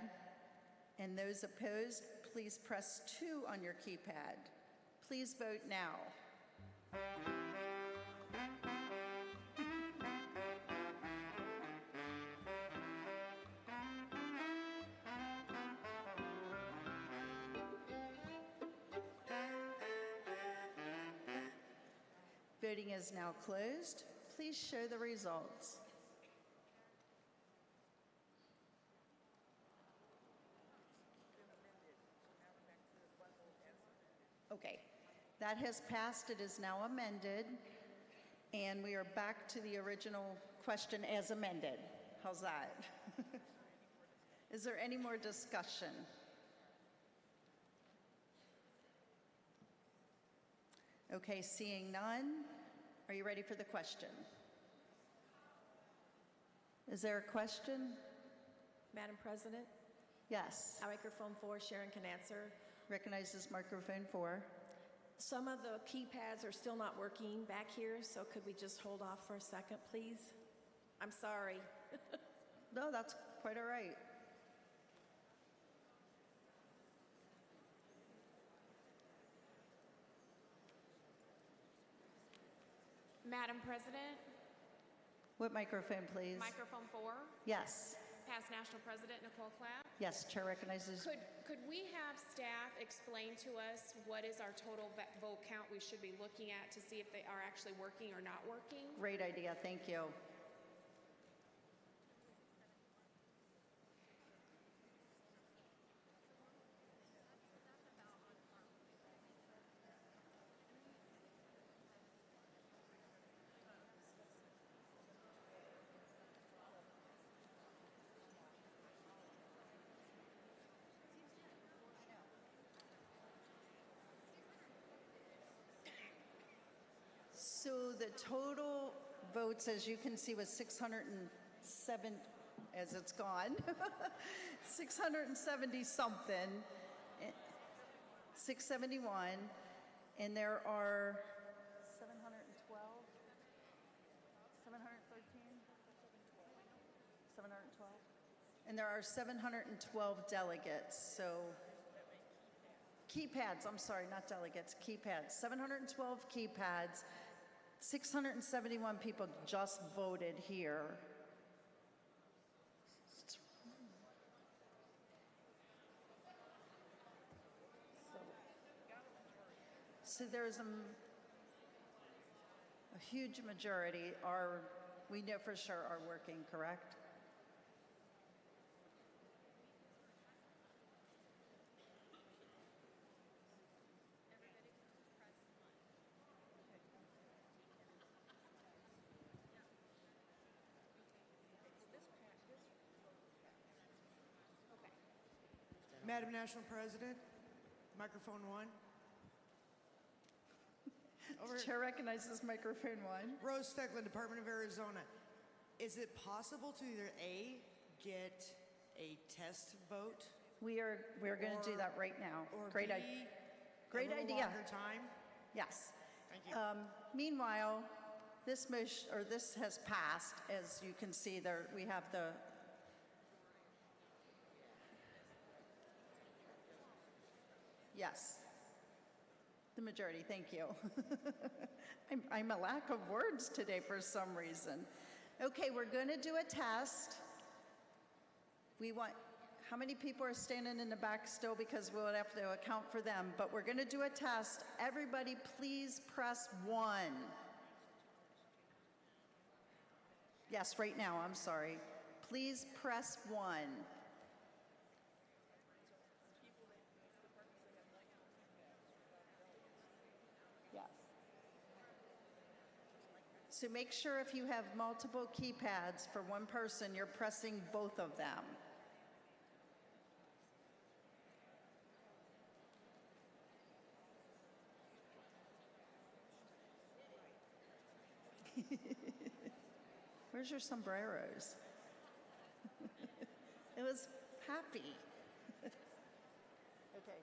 and those opposed, please press 2 on your keypad. Please vote now. Voting is now closed. Please show the results. Okay, that has passed. It is now amended, and we are back to the original question as amended. How's that? Is there any more discussion? Okay, seeing none, are you ready for the question? Is there a question? Madam President? Yes. Microphone 4, Sharon can answer. Recognizes microphone 4. Some of the keypads are still not working back here, so could we just hold off for a second, please? I'm sorry. No, that's quite all right. Madam President? What microphone, please? Microphone 4. Yes. Past National President Nicole Clapp. Yes, Chair recognizes. Could we have staff explain to us what is our total vote count we should be looking at to see if they are actually working or not working? Great idea, thank you. So the total votes, as you can see, was 607, as it's gone, 670 something, 671, and there are And there are 712 delegates, so keypads, I'm sorry, not delegates, keypads. 712 keypads, 671 people just voted here. So there's a huge majority we know for sure are working, correct? Madam National President, microphone one. Chair recognizes microphone one. Rose Steckland, Department of Arizona. Is it possible to either A, get a test vote? We're going to do that right now. Or Great, B, great a little idea. longer time? Yes. Thank you. Meanwhile, this has passed. As you can see, there we have the. Yes. The majority, thank you. I'm a lack of words today for some reason. Okay, we're going to do a test. How many people are standing in the back still, because we'll have to account for them, but we're going to do a test. Everybody, please press 1. Yes, right now, I'm sorry. Please press 1. So make sure if you have multiple keypads for one person, you're pressing both of them. Where's your sombreros? It was happy. Okay.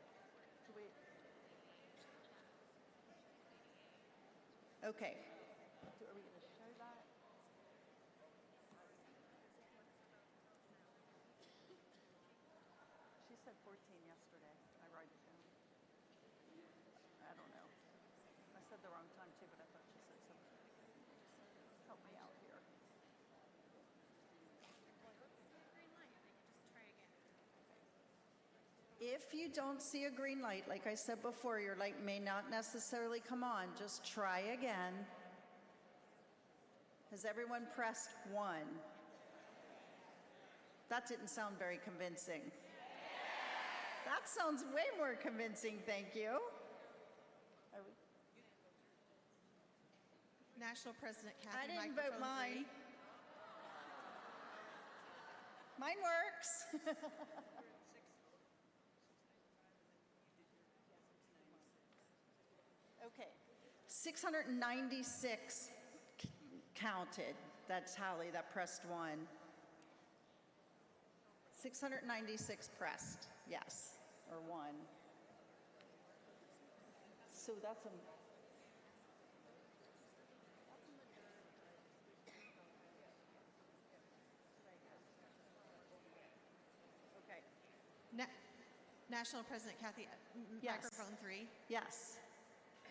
Okay. Are we going to show that? She said 14 yesterday. I write it down. I don't know. I said the wrong time too, but I thought she said something. Help me out here. If you don't see a green light, like I said before, your light may not necessarily come on. Just try again. Has everyone pressed 1? That didn't sound very convincing. That sounds way more convincing, thank you. National President Kathy, I didn't vote mine. 3. Mine works. Okay, 696 counted. That's Hallie that pressed 1. 696 pressed, yes, or 1. So that's a. Okay. National President Kathy, Yes. microphone 3. Yes.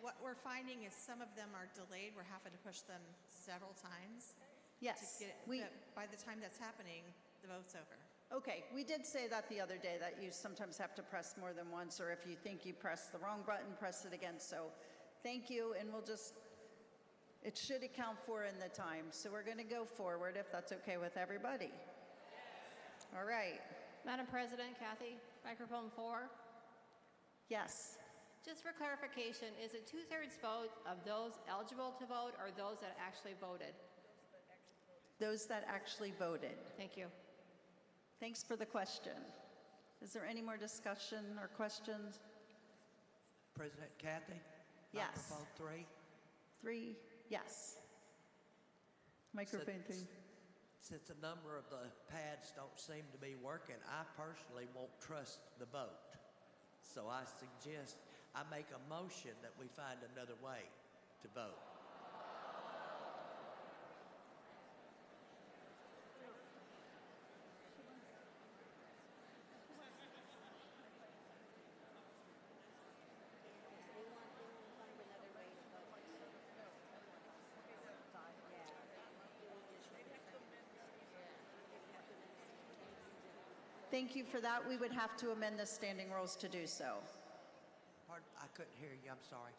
What we're finding is some of them are delayed. We're having to push them several times. Yes. But by the time that's happening, the vote's over. Okay, we did say that the other day, that you sometimes have to press more than once, or if you think you pressed the wrong button, press it again. So thank you, and it should account for in the time. So we're going to go forward if that's okay with everybody. All right. Madam President, Kathy, microphone 4. Yes. Just for clarification, is it 2/3 vote of those eligible to vote or those that actually voted? Those that actually voted. Thank you. Thanks for the question. Is there any more discussion or questions? President Kathy? Yes. Microphone 3. 3, yes. Microphone 3. Since a number of the pads don't seem to be working, I personally won't trust the vote. So I suggest I make a motion that we find another way to vote. Thank you for that. We would have to amend the standing rules to do so. Pardon, I couldn't hear you, I'm sorry.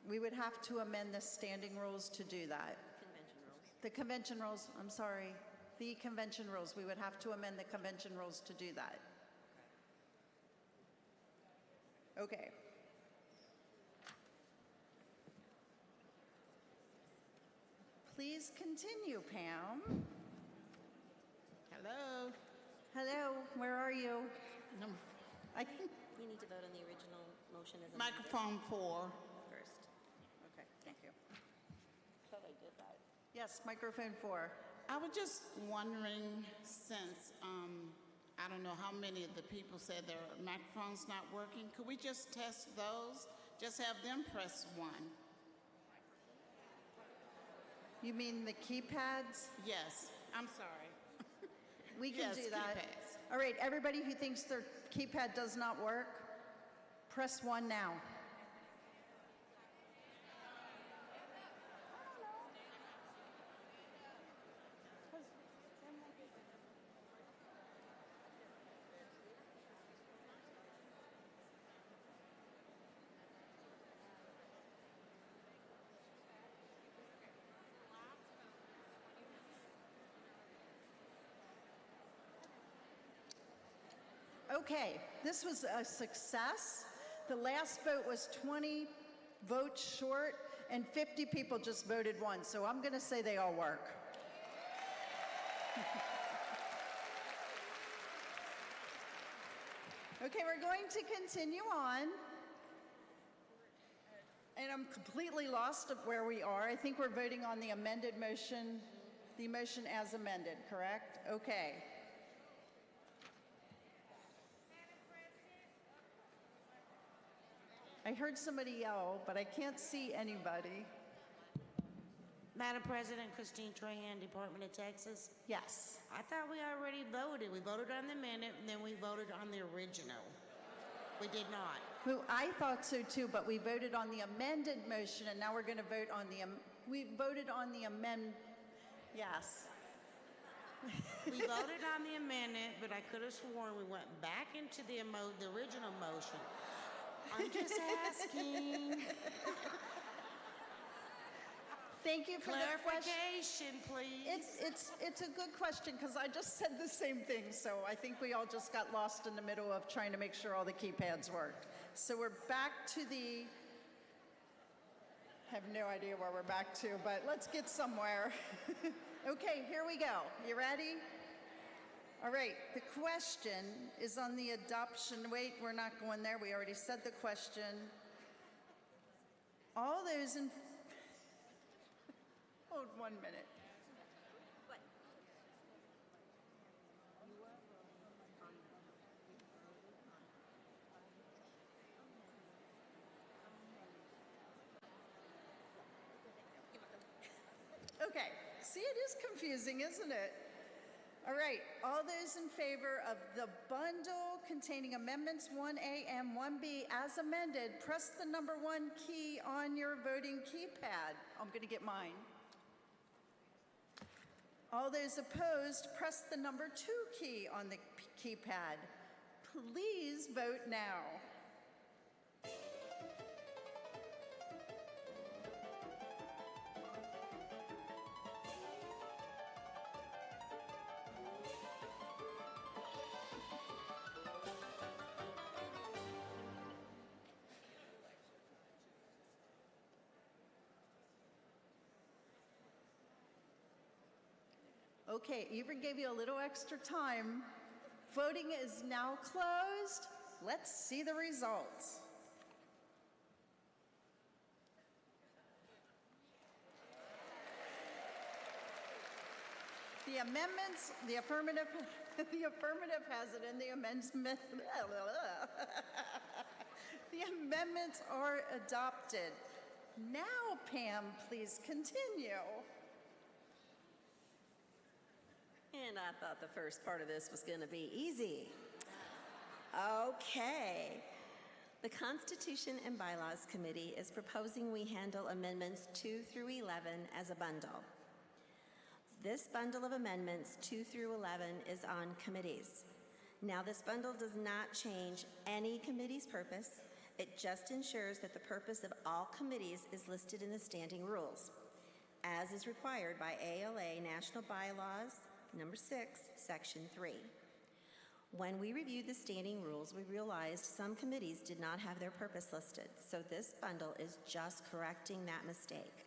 We would have to amend the standing rules to do that. Convention rules. The convention rules, I'm sorry. The convention rules. We would have to amend the convention rules to do that. Okay. Please continue, Pam. Hello. Hello, where are you? We need to vote on the original motion as amended. Microphone 4. First. Okay, thank you. Thought I did that. Yes, microphone 4. I was just wondering, since I don't know how many of the people said their microphone's not working, could we just test those? Just have them press 1. You mean the keypads? Yes, I'm sorry. We can Yes, do that. keypads. All right, everybody who thinks their keypad does not work, press 1 now. Okay, this was a success. The last vote was 20 votes short, and 50 people just voted once, so I'm going to say they all work. Okay, we're going to continue on. And I'm completely lost of where we are. I think we're voting on the amended motion, the motion as amended, correct? Okay. I heard somebody yell, but I can't see anybody. Madam President, Christine Trahan, Department of Texas. Yes. I thought we already voted. We voted on the minute, and then we voted on the original. We did not. Well, I thought so too, but we voted on the amended motion, and now we're going to vote on the, we voted on the yes. We voted on the amendment, but I could have sworn we went back into the original motion. I'm just asking. Thank you for the question. Clarification, please. It's a good question because I just said the same thing, so I think we all just got lost in the middle of trying to make sure all the keypads worked. So we're back to the, I have no idea where we're back to, but let's get somewhere. Okay, here we go. You ready? All right, the question is on the adoption. Wait, we're not going there. We already said the question. All those in, hold 1 minute. What? Okay, see, it is confusing, isn't it? All right, all those in favor of the bundle containing amendments 1A and 1B as amended, press the number 1 key on your voting keypad. I'm going to get mine. All those opposed, press the number 2 key on the keypad. Please vote now. Okay, even gave you a little extra time. Voting is now closed. Let's see the results. The amendments, the affirmative has it, and the amendment, the amendments are adopted. Now, Pam, please continue. And I thought the first part of this was going to be easy. Okay. The Constitution and Bylaws Committee is proposing we handle amendments 2 through 11 as a bundle. This bundle of amendments, 2 through 11, is on committees. Now, this bundle does not change any committee's purpose. It just ensures that the purpose of all committees is listed in the standing rules, as is required by ALA National Bylaws, number 6, section 3. When we reviewed the standing rules, we realized some committees did not have their purpose listed, so this bundle is just correcting that mistake.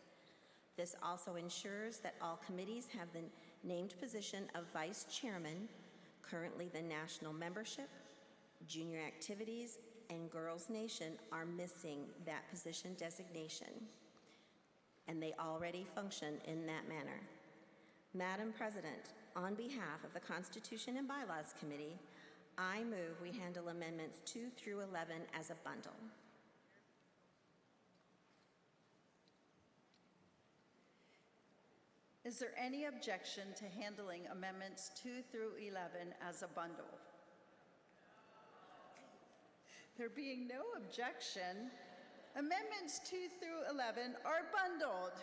This also ensures that all committees have the named position of Vice Chairman. Currently, the National Membership, Junior Activities, and Girls Nation are missing that position designation, and they already function in that manner. Madam President, on behalf of the Constitution and Bylaws Committee, I move we handle amendments 2 through 11 as a bundle. Is there any objection to handling amendments 2 through 11 as a bundle? There being no objection, amendments 2 through 11 are bundled.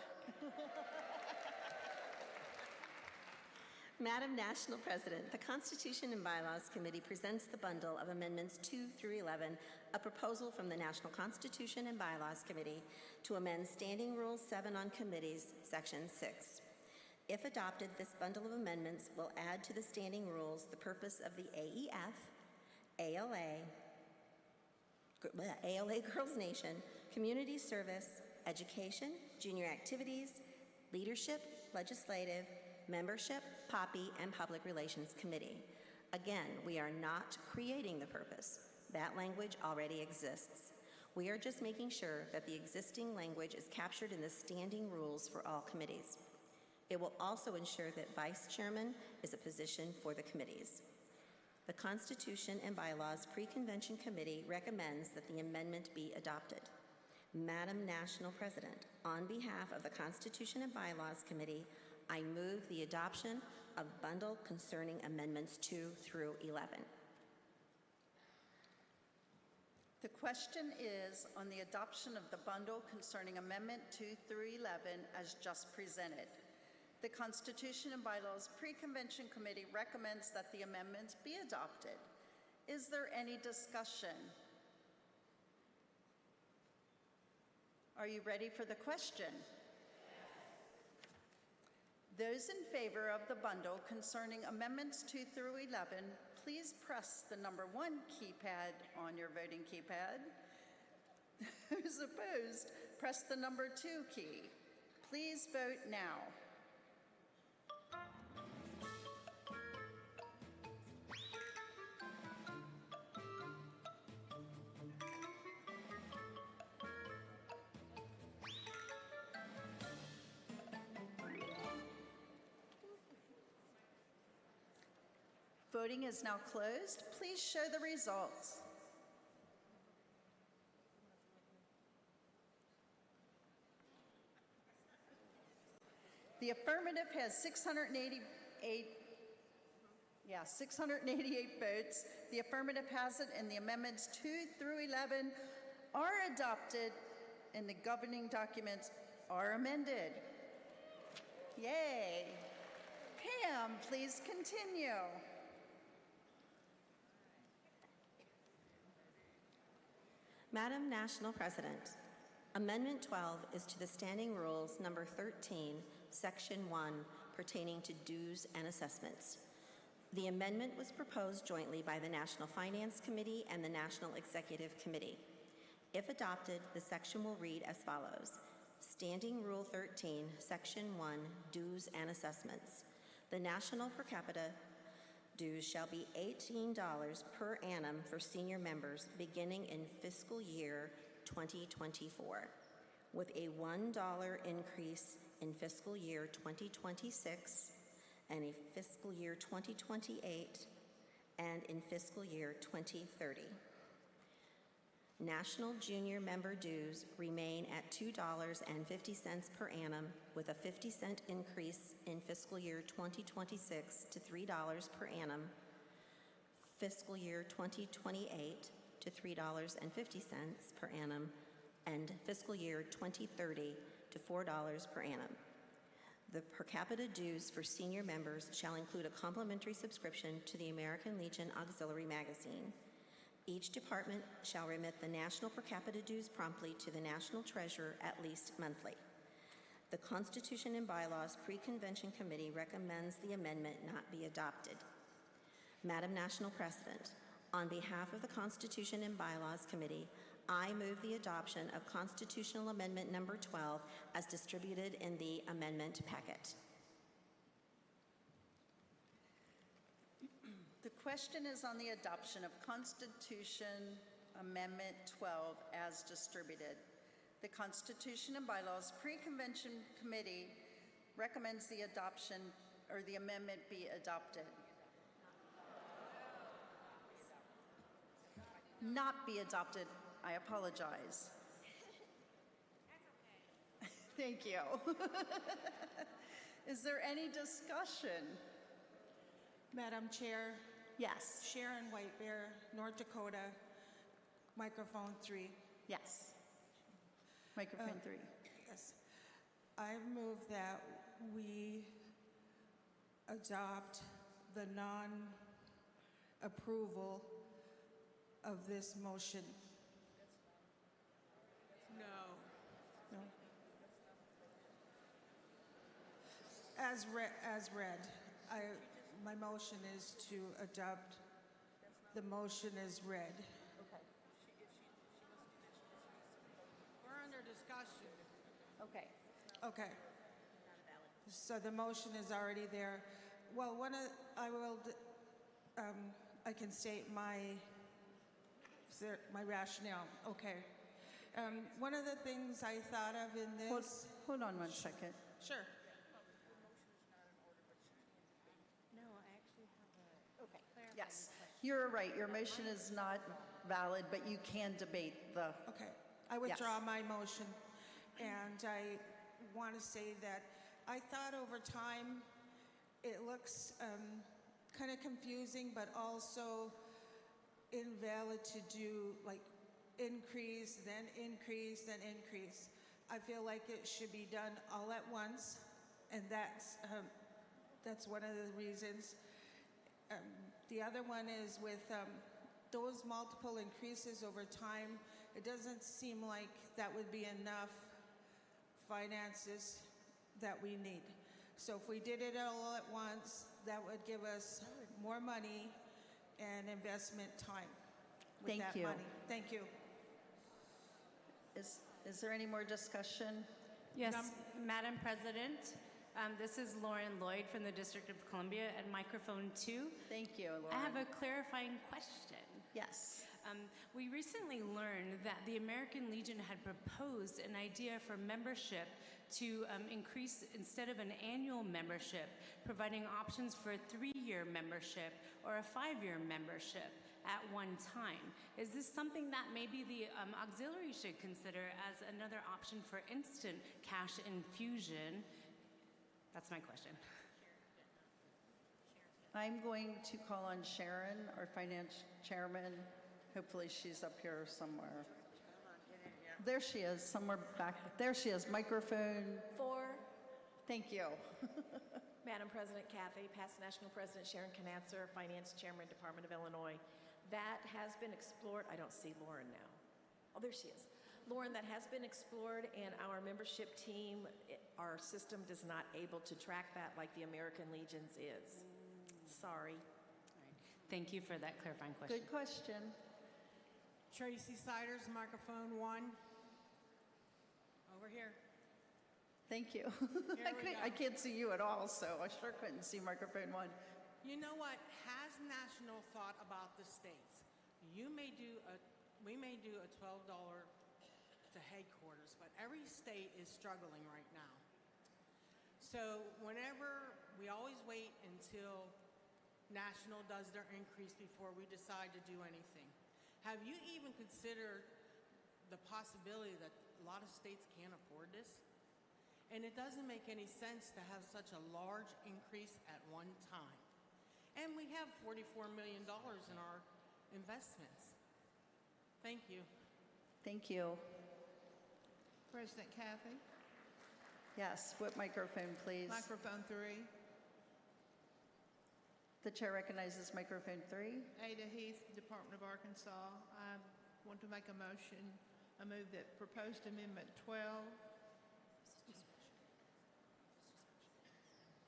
Madam National President, the Constitution and Bylaws Committee presents the bundle of amendments 2 through 11, a proposal from the National Constitution and Bylaws Committee to amend Standing Rule 7 on Committees, Section 6. If adopted, this bundle of amendments will add to the standing rules the purpose of the AEF, ALA Girls Nation, Community Service, Education, Junior Activities, Leadership, Legislative, Membership, POPI, and Public Relations Committee. Again, we are not creating the purpose. That language already exists. We are just making sure that the existing language is captured in the standing rules for all committees. It will also ensure that Vice Chairman is a position for the committees. The Constitution and Bylaws Pre-Convention Committee recommends that the amendment be adopted. Madam National President, on behalf of the Constitution and Bylaws Committee, I move the adoption of bundle concerning amendments 2 through 11. The question is on the adoption of the bundle concerning amendment 2 through 11 as just presented. The Constitution and Bylaws Pre-Convention Committee recommends that the amendments be adopted. Is there any discussion? Are you ready for the question? Those in favor of the bundle concerning amendments 2 through 11, please press the number 1 keypad on your voting keypad. Those opposed, press the number 2 key. Please vote now. Voting is now closed. Please show the results. The affirmative has 688 votes. The affirmative has it, and the amendments 2 through 11 are adopted, and the governing documents are amended. Yay. Pam, please continue. Madam National President, Amendment 12 is to the Standing Rules number 13, Section 1, pertaining to dues and assessments. The amendment was proposed jointly by the National Finance Committee and the National Executive Committee. If adopted, the section will read as follows. Standing Rule 13, Section 1, Dues and Assessments. The national per capita dues shall be $18 per annum for senior members beginning in fiscal year 2024, with a $1 increase in fiscal year 2026 and a fiscal year 2028 and in fiscal year 2030. National junior member dues remain at $2.50 per annum, with a 50-cent increase in fiscal year 2026 to $3 per annum, fiscal year 2028 to $3.50 per annum, and fiscal year 2030 to $4 per annum. The per capita dues for senior members shall include a complimentary subscription to the American Legion Auxiliary magazine. Each department shall remit the national per capita dues promptly to the national treasurer at least monthly. The Constitution and Bylaws Pre-Convention Committee recommends the amendment not be adopted. Madam National President, on behalf of the Constitution and Bylaws Committee, I move the adoption of Constitutional Amendment Number 12 as distributed in the amendment packet. The question is on the adoption of Constitution Amendment 12 as distributed. The Constitution and Bylaws Pre-Convention Committee recommends the adoption or the amendment be adopted. Not be adopted. I apologize. Thank you. Is there any discussion? Madam Chair. Yes. Sharon White Bear, North Dakota, microphone 3. Yes. Microphone 3. Yes. I move that we adopt the non-approval of this motion. No. As read, my motion is to adopt the motion as read. We're under discussion. Okay. Okay. So the motion is already there. Well, I can state my rationale. Okay. One of the things I thought of in this. Hold on one second. Sure. No, I actually have a clarifying Yes, question. you're right. Your motion is not valid, but you can debate the. Okay. I withdraw my motion. And I want to say that I thought over time it looks kind of confusing, but also invalid to do like increase, then increase, then increase. I feel like it should be done all at once, and that's one of the reasons. The other one is with those multiple increases over time, it doesn't seem like that would be enough finances that we need. So if we did it all at once, that would give us more money and investment time with Thank that you. money. Thank you. Is there any more discussion? Yes, Madam President, this is Lauren Lloyd from the District of Columbia at microphone 2. Thank you, Lauren. I have a clarifying question. Yes. We recently learned that the American Legion had proposed an idea for membership to increase, instead of an annual membership, providing options for a 3-year membership or a 5-year membership at one time. Is this something that maybe the auxiliary should consider as another option for instant cash infusion? That's my question. I'm going to call on Sharon, our finance chairman. Hopefully she's up here somewhere. There she is, somewhere back. There she is, microphone 4. Thank you. Madam President Kathy, past National President Sharon Knatzer, Finance Chairman, Department of Illinois. That has been explored. I don't see Lauren now. Oh, there she is. Lauren, that has been explored, and our membership team, our system is not able to track that like the American Legion's is. Sorry. All right. Thank you for that clarifying question. Good question. Tracy Siders, microphone 1. Over here. Thank you. Here we go. I can't see you at all, so I sure couldn't see microphone 1. You know what? Has National thought about the states? We may do a $12 to headquarters, but every state is struggling right now. So whenever we always wait until National does their increase before we decide to do anything. Have you even considered the possibility that a lot of states can't afford this? And it doesn't make any sense to have such a large increase at one time. And we have $44 million in our investments. Thank you. Thank you. President Kathy? Yes, what microphone, please? Microphone 3. The chair recognizes microphone 3. Ada Heath, Department of Arkansas. I want to make a motion. I move that proposed amendment 12.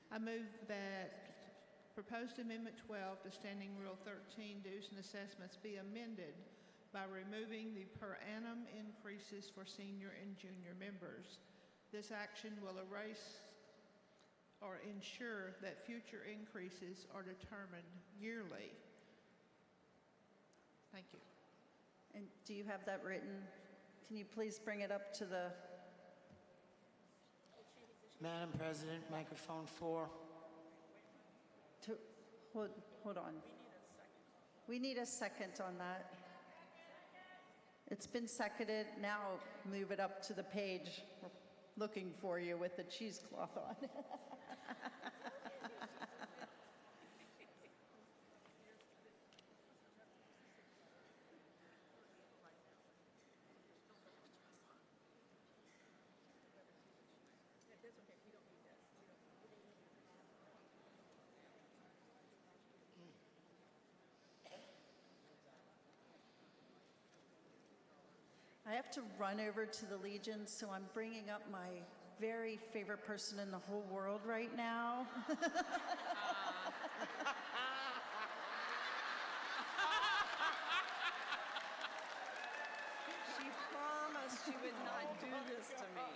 I move that proposed amendment 12 to Standing Rule 13, dues and assessments, be amended by removing the per annum increases for senior and junior members. This action will erase or ensure that future increases are determined yearly. Thank you. And do you have that written? Can you please bring it up to the... Madam President, microphone 4. Hold on. We need a second on that. It's been seconded. Now move it up to the page. We're looking for you with the cheesecloth on. I have to run over to the Legion, so I'm bringing up my very favorite person in the whole world right now. She promised she would not do this to me.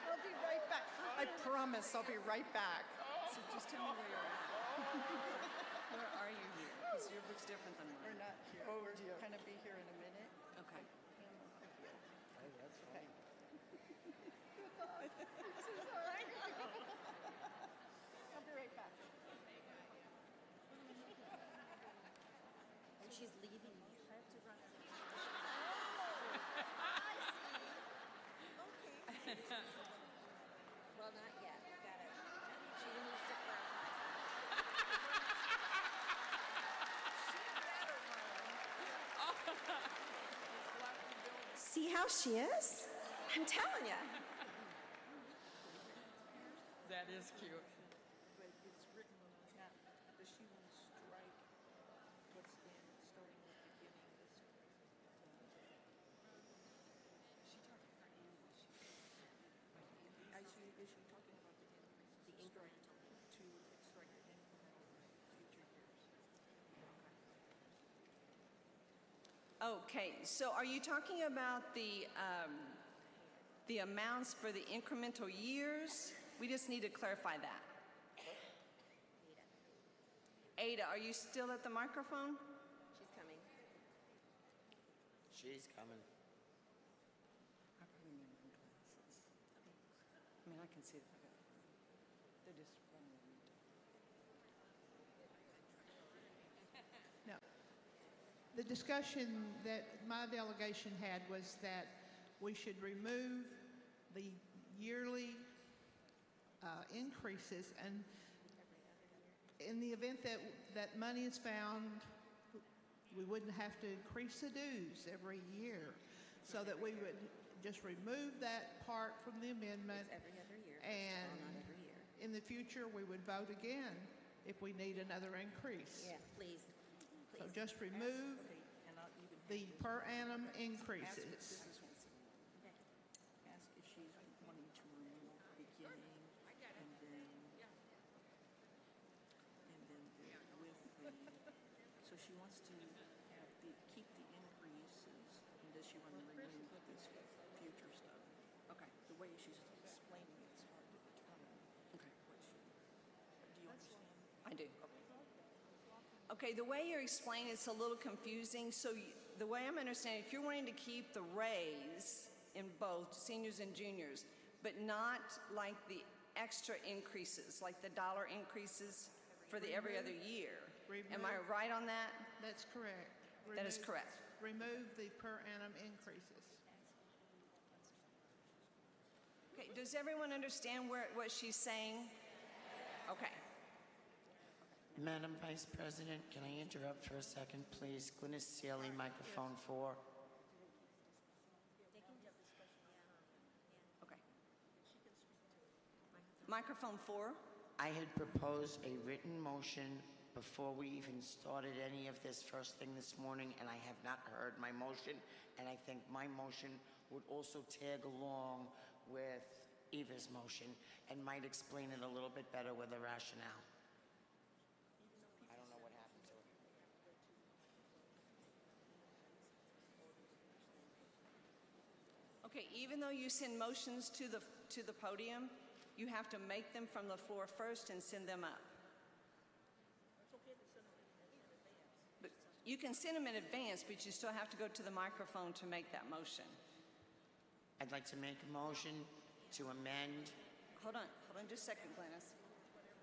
I'll be right back. I promise I'll be right back. So just tell me where you're at. Where are you here? Because yours looks different than mine. We're not here. Oh, We're dear. going to be here in a minute. Okay. Okay. I'll be right back. And she's leaving me. I have to run out. Okay. Well, not yet. We got it. She needs to clarify. See how she is? I'm telling you. That is cute. But it's written on the top. Does she want to strike what's in, starting at the beginning? Is she talking about English? Is she talking about the increases? The incremental. To strike the incremental future years. Okay, so are you talking about the amounts for the incremental years? We just need to clarify that. Ada, are you still at the microphone? She's coming. She's coming. I probably need my glasses. I mean, I can see it. They're just running. No. The discussion that my delegation had was that we should remove the yearly increases, and in the event that money is found, we wouldn't have to increase the dues every year, so that we would just remove that part from the amendment. It's every other year. And Well, not every year. in the future, we would vote again if we need another increase. Yeah, please. So just remove the per annum increases. Ask if she's wanting to remove beginning and then with the, so she wants to have keep the increases, and does she want to remove this future stuff? Okay, the way she's explaining it's hard to determine. Okay. Do you understand? I do. Okay, the way you're explaining it's a little confusing. So the way I'm understanding, if you're wanting to keep the raise in both seniors and juniors, but not like the extra increases, like the dollar increases for the every other year. Am I right on that? That's correct. That is correct. Remove the per annum increases. Okay, does everyone understand what she's saying? Okay. Madam Vice President, can I interrupt for a second, please? Glynis Sealy, microphone 4. Okay. Microphone 4. I had proposed a written motion before we even started any of this first thing this morning, and I have not heard my motion, and I think my motion would also tag along with Eva's motion and might explain it a little bit better with the rationale. I don't know what happened to it. Okay, even though you send motions to the podium, you have to make them from the floor first and send them up. But you can send them in advance, but you still have to go to the microphone to make that motion. I'd like to make a motion to amend. Hold on just a second, Glennis.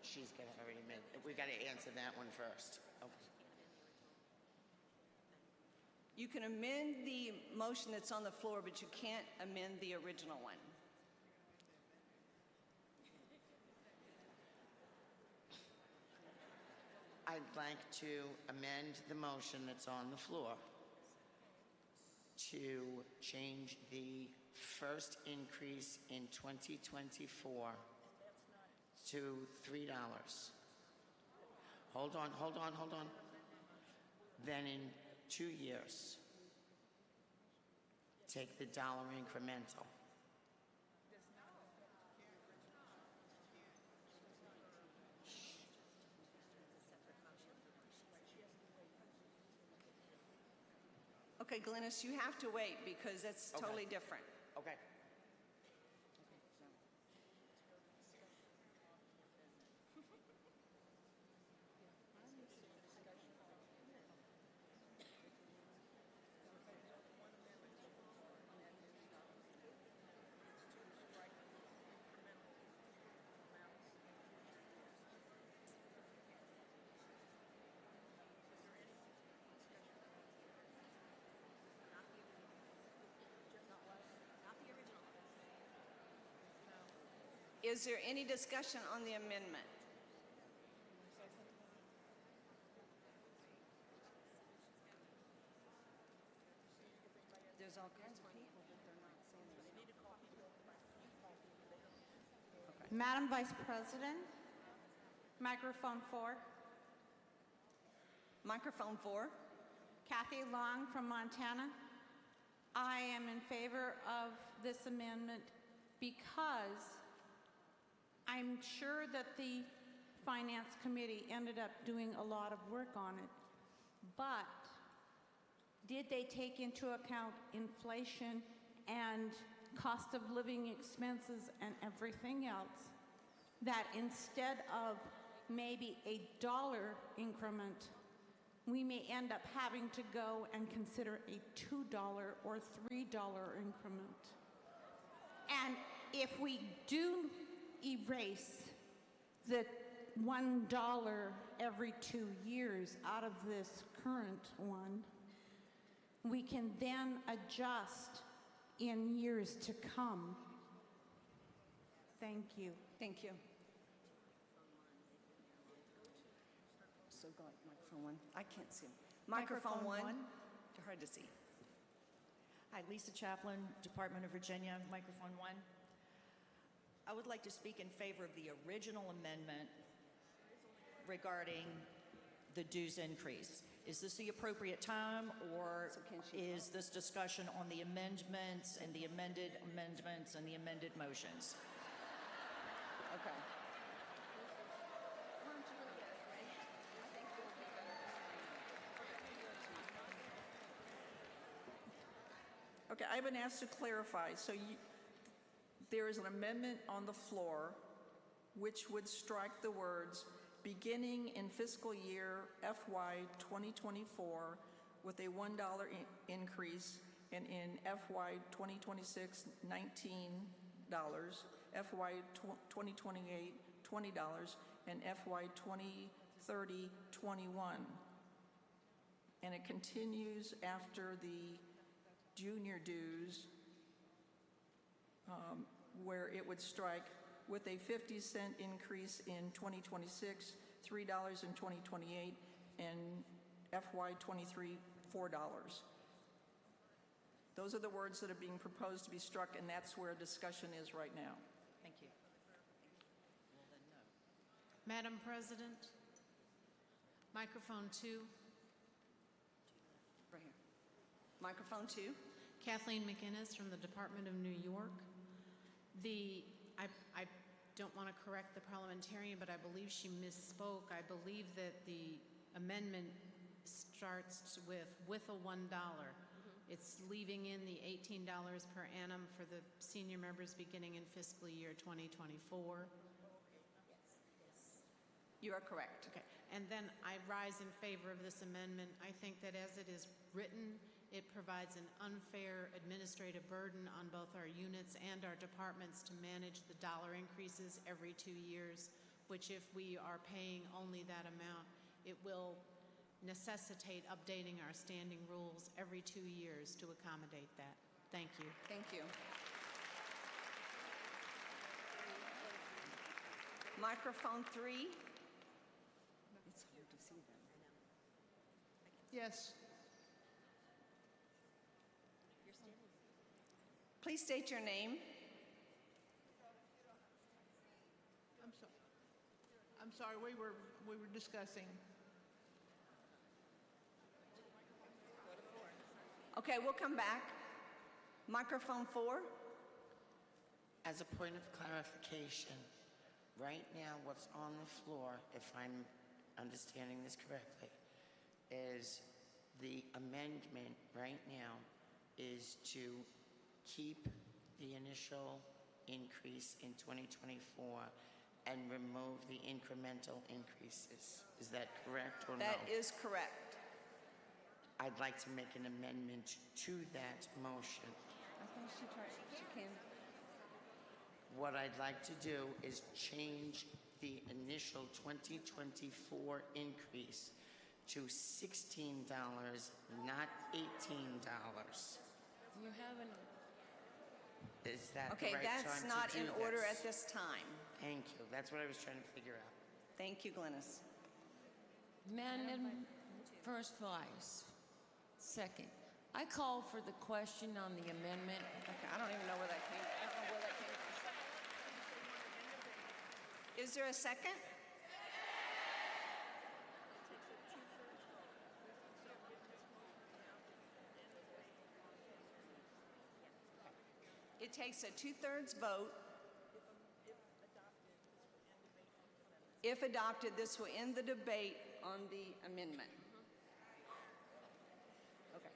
She's got to already make. We got to answer that one first. Okay. You can amend the motion that's on the floor, but you can't amend the original one. I'd like to amend the motion that's on the floor to change the first increase in 2024 to $3. Hold on. Then in 2 years, take the dollar incremental. Okay, Glennis, you have to wait because that's Okay. totally different. Okay. Is there any discussion on the amendment? There's all kinds of people, but they're not saying it. Madam Vice President, microphone 4. Microphone 4. Kathy Long from Montana. I am in favor of this amendment because I'm sure that the Finance Committee ended up doing a lot of work on it, but did they take into account inflation and cost of living expenses and everything else, that instead of maybe a dollar increment, we may end up having to go and consider a $2 or $3 increment? And if we do erase the $1 every 2 years out of this current one, we can then adjust in years to come. Thank you. Thank you. So go like microphone 1. I can't see him. Microphone 1. They're hard to see. Hi, Lisa Chaplin, Department of Virginia, microphone 1. I would like to speak in favor of the original amendment regarding the dues increase. Is this the appropriate time, or is this discussion on the amendments and the amended amendments and the amended motions? Okay. Okay, I've been asked to clarify. So there is an amendment on the floor which would strike the words beginning in fiscal year FY 2024 with a $1 increase, and in FY 2026, $19, FY 2028, $20, and FY 2030, $21. And it continues after the junior dues, where it would strike with a 50-cent increase in 2026, $3 in 2028, and FY 23, $4. Those are the words that are being proposed to be struck, and that's where discussion is right now. Thank you. Madam President, microphone 2. Right here. Microphone 2. Kathleen McInnes from the Department of New York. I don't want to correct the parliamentarian, but I believe she misspoke. I believe that the amendment starts with a $1. It's leaving in the $18 per annum for the senior members beginning in fiscal year 2024. You are correct. Okay, and then I rise in favor of this amendment. I think that as it is written, it provides an unfair administrative burden on both our units and our departments to manage the dollar increases every 2 years, which if we are paying only that amount, it will necessitate updating our standing rules every 2 years to accommodate that. Thank you. Thank you. Microphone 3. It's hard to see them. Yes. Please state your name. I'm sorry. We were discussing. Okay, we'll come back. Microphone 4. As a point of clarification, right now what's on the floor, if I'm understanding this correctly, is the amendment right now is to keep the initial increase in 2024 and remove the incremental increases. Is that correct or no? That is correct. I'd like to make an amendment to that motion. I think she can. What I'd like to do is change the initial 2024 increase to $16, not $18. You haven't. Is that Okay, the right time to do that's not in order this? at this time. Thank you. That's what I was trying to figure out. Thank you, Glennis. Madam First Vice, second. I call for the question on the amendment. Okay, I don't even know where that came. I don't know where that came from. Is there a second? It takes a 2/3 vote. If adopted, this will end the debate on the amendment. Okay.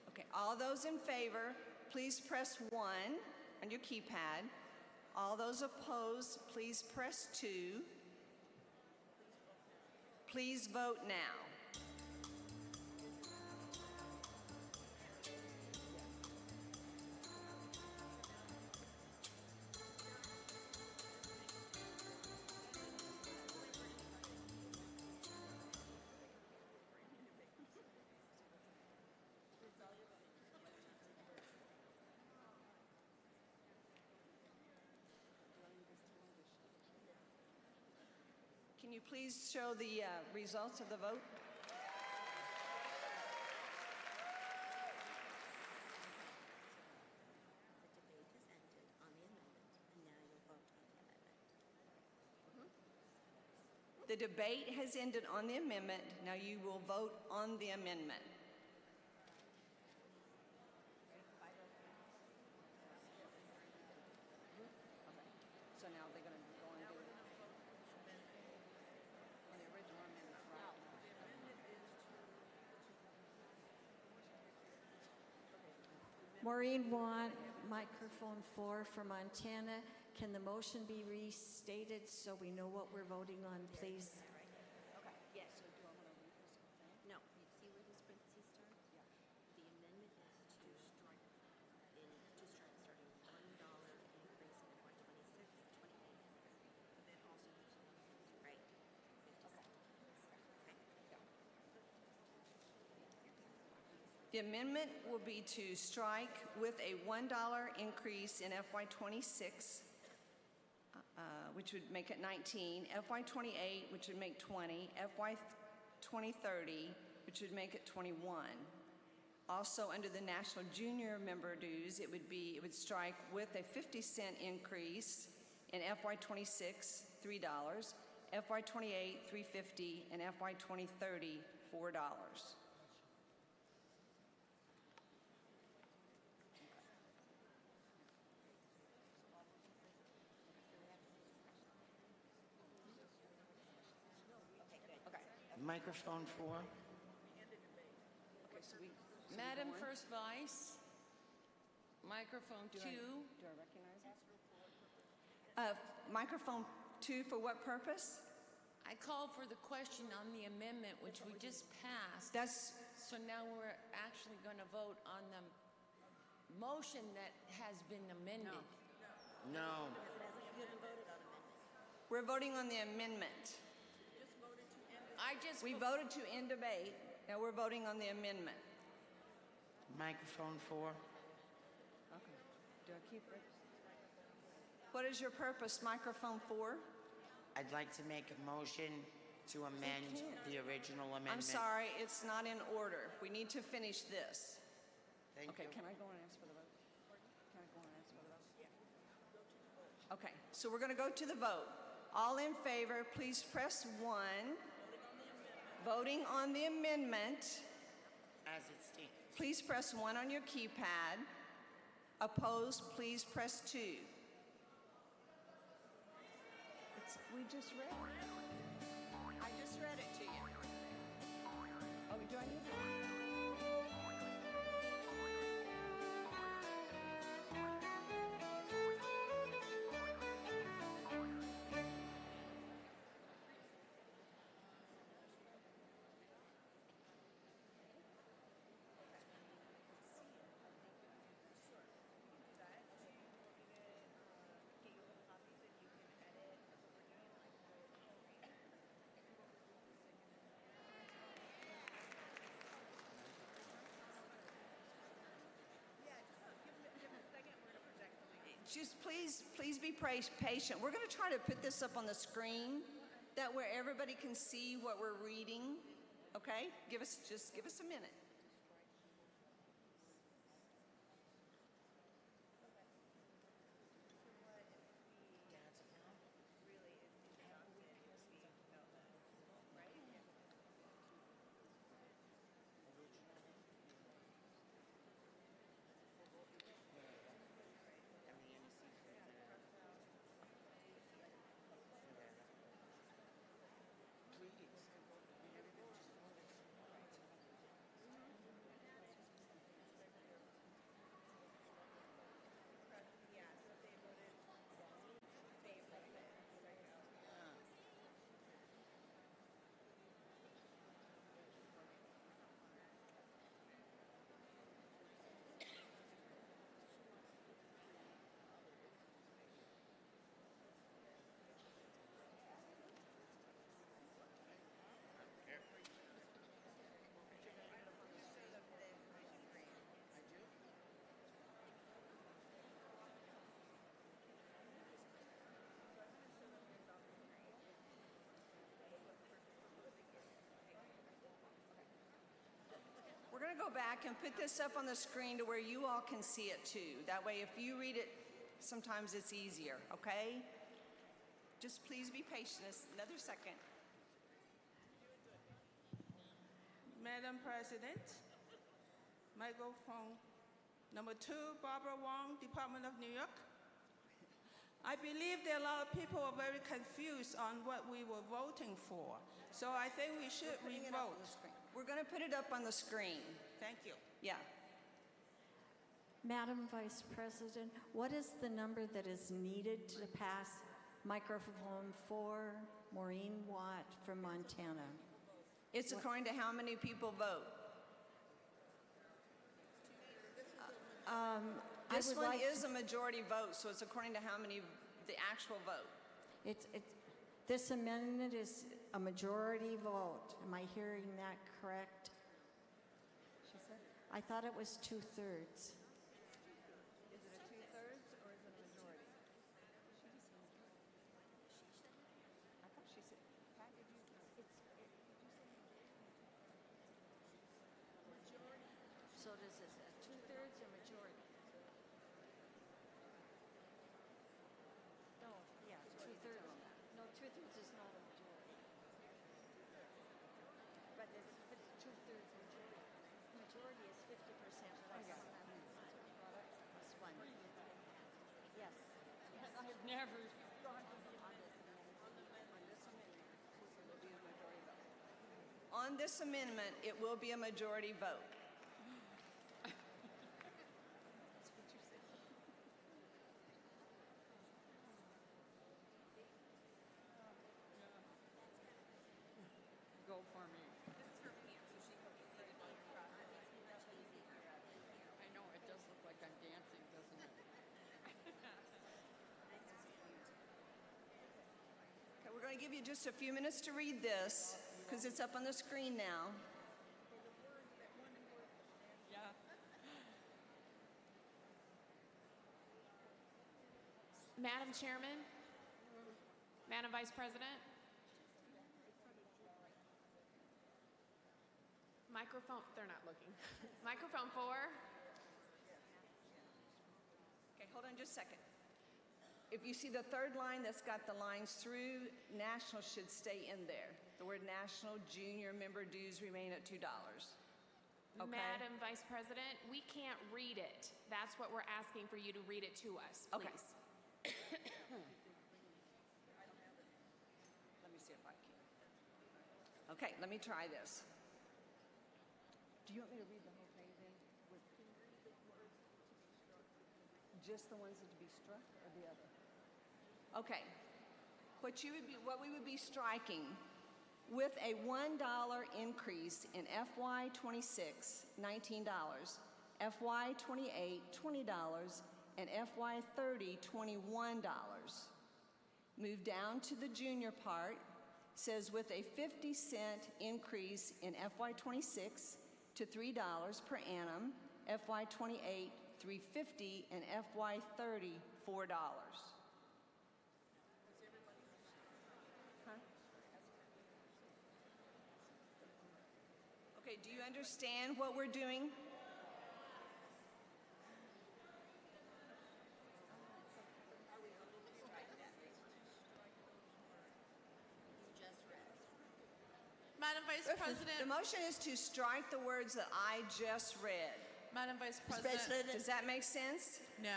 Okay, all those in favor, please press 1 on your keypad. All those opposed, please press 2. Please vote now. Can you please show the results of the vote? The debate has ended on the amendment. Now you will vote on the amendment. So now they're going to go and do it. On the original amendment, right? Maureen Watt, microphone 4 for Montana. Can the motion be restated so we know what we're voting on, please? Okay, yes. So do I want to read this whole thing? No. You see where this parentheses start? Yeah. The amendment is to strike, starting $1 increase in FY26, 28. But then also there's one, right? 50 cents. Okay. The amendment will be to strike with a $1 increase in FY26, which would make it 19, FY28, which would make 20, FY2030, which would make it 21. Also, under the National Junior member dues, it would strike with a 50-cent increase In FY26, $3. FY28, $3.50, and FY2030, $4. Microphone 4. Madam First Vice, microphone 2. Do I recognize it? Microphone 2 for what purpose? I called for the question on the amendment which we just passed. So now we're actually going to vote on the motion that has been amended. No. We're voting on the amendment. We voted to end debate. Now we're voting on the amendment. Microphone 4. Okay. Do I keep it? What is your purpose, microphone 4? I'd like to make a motion to amend the original amendment. I'm sorry, it's not in order. We need to finish this. Thank Okay, you. can I go and ask for the vote? Can I go and ask for the vote? Yeah. Okay, so we're going to go to the vote. All in favor, please press 1. Voting on the amendment, As it stands. please press 1 on your keypad. Opposed, please press 2. We just read it. I just read it to you. Oh, do I need to? Just please be patient. We're going to try to put this up on the screen that where everybody can see what we're reading. Okay? Just give us a minute. We're going to go back and put this up on the screen to where you all can see it too. That way, if you read it, sometimes it's easier, okay? Just please be patient. Another second. Madam President, microphone number 2, Barbara Wong, Department of New York. I believe that a lot of people are very confused on what we were voting for. So I think we should re-vote. We're going to put it up on the screen. Thank you. Yeah. Madam Vice President, what is the number that is needed to pass microphone 4, Maureen Watt from Montana? It's according to how many people vote. This one is a majority vote, so it's according to how many, the actual vote. This amendment is a majority vote. Am I hearing that correct? I thought it was 2/3. Is it a 2/3 or is it a majority? I thought she said, Pat, did you say? So does this a 2/3 or majority? No, yeah. Never. On this amendment, it will be a majority vote. Go for me. I know, it does look like I'm dancing, doesn't it? Okay, we're going to give you just a few minutes to read this because it's up on the screen now. Yeah. Madam Chairman, Madam Vice President. Microphone, they're not looking. Microphone 4. Okay, hold on just a second. If you see the third line that's got the lines through, national should stay in there. The word national, junior member dues remain at $2. Okay? Madam Vice President, we can't read it. That's what we're asking for you to read it to us, please. Okay. Let me see if I can. Okay, let me try this. Do you want me to read the whole thing then? Just the ones that to be struck or the other? Okay. What we would be striking with a $1 increase in FY 26, $19, FY 28, $20, and FY 30, $21. Move down to the junior part, says with a 50-cent increase in FY 26 to $3 per annum, FY 28, $3.50, and FY 30, $4. Okay, do you understand what we're doing? Madam Vice President. The motion is to strike the words that I just read. Madam Vice President. Does that make sense? No.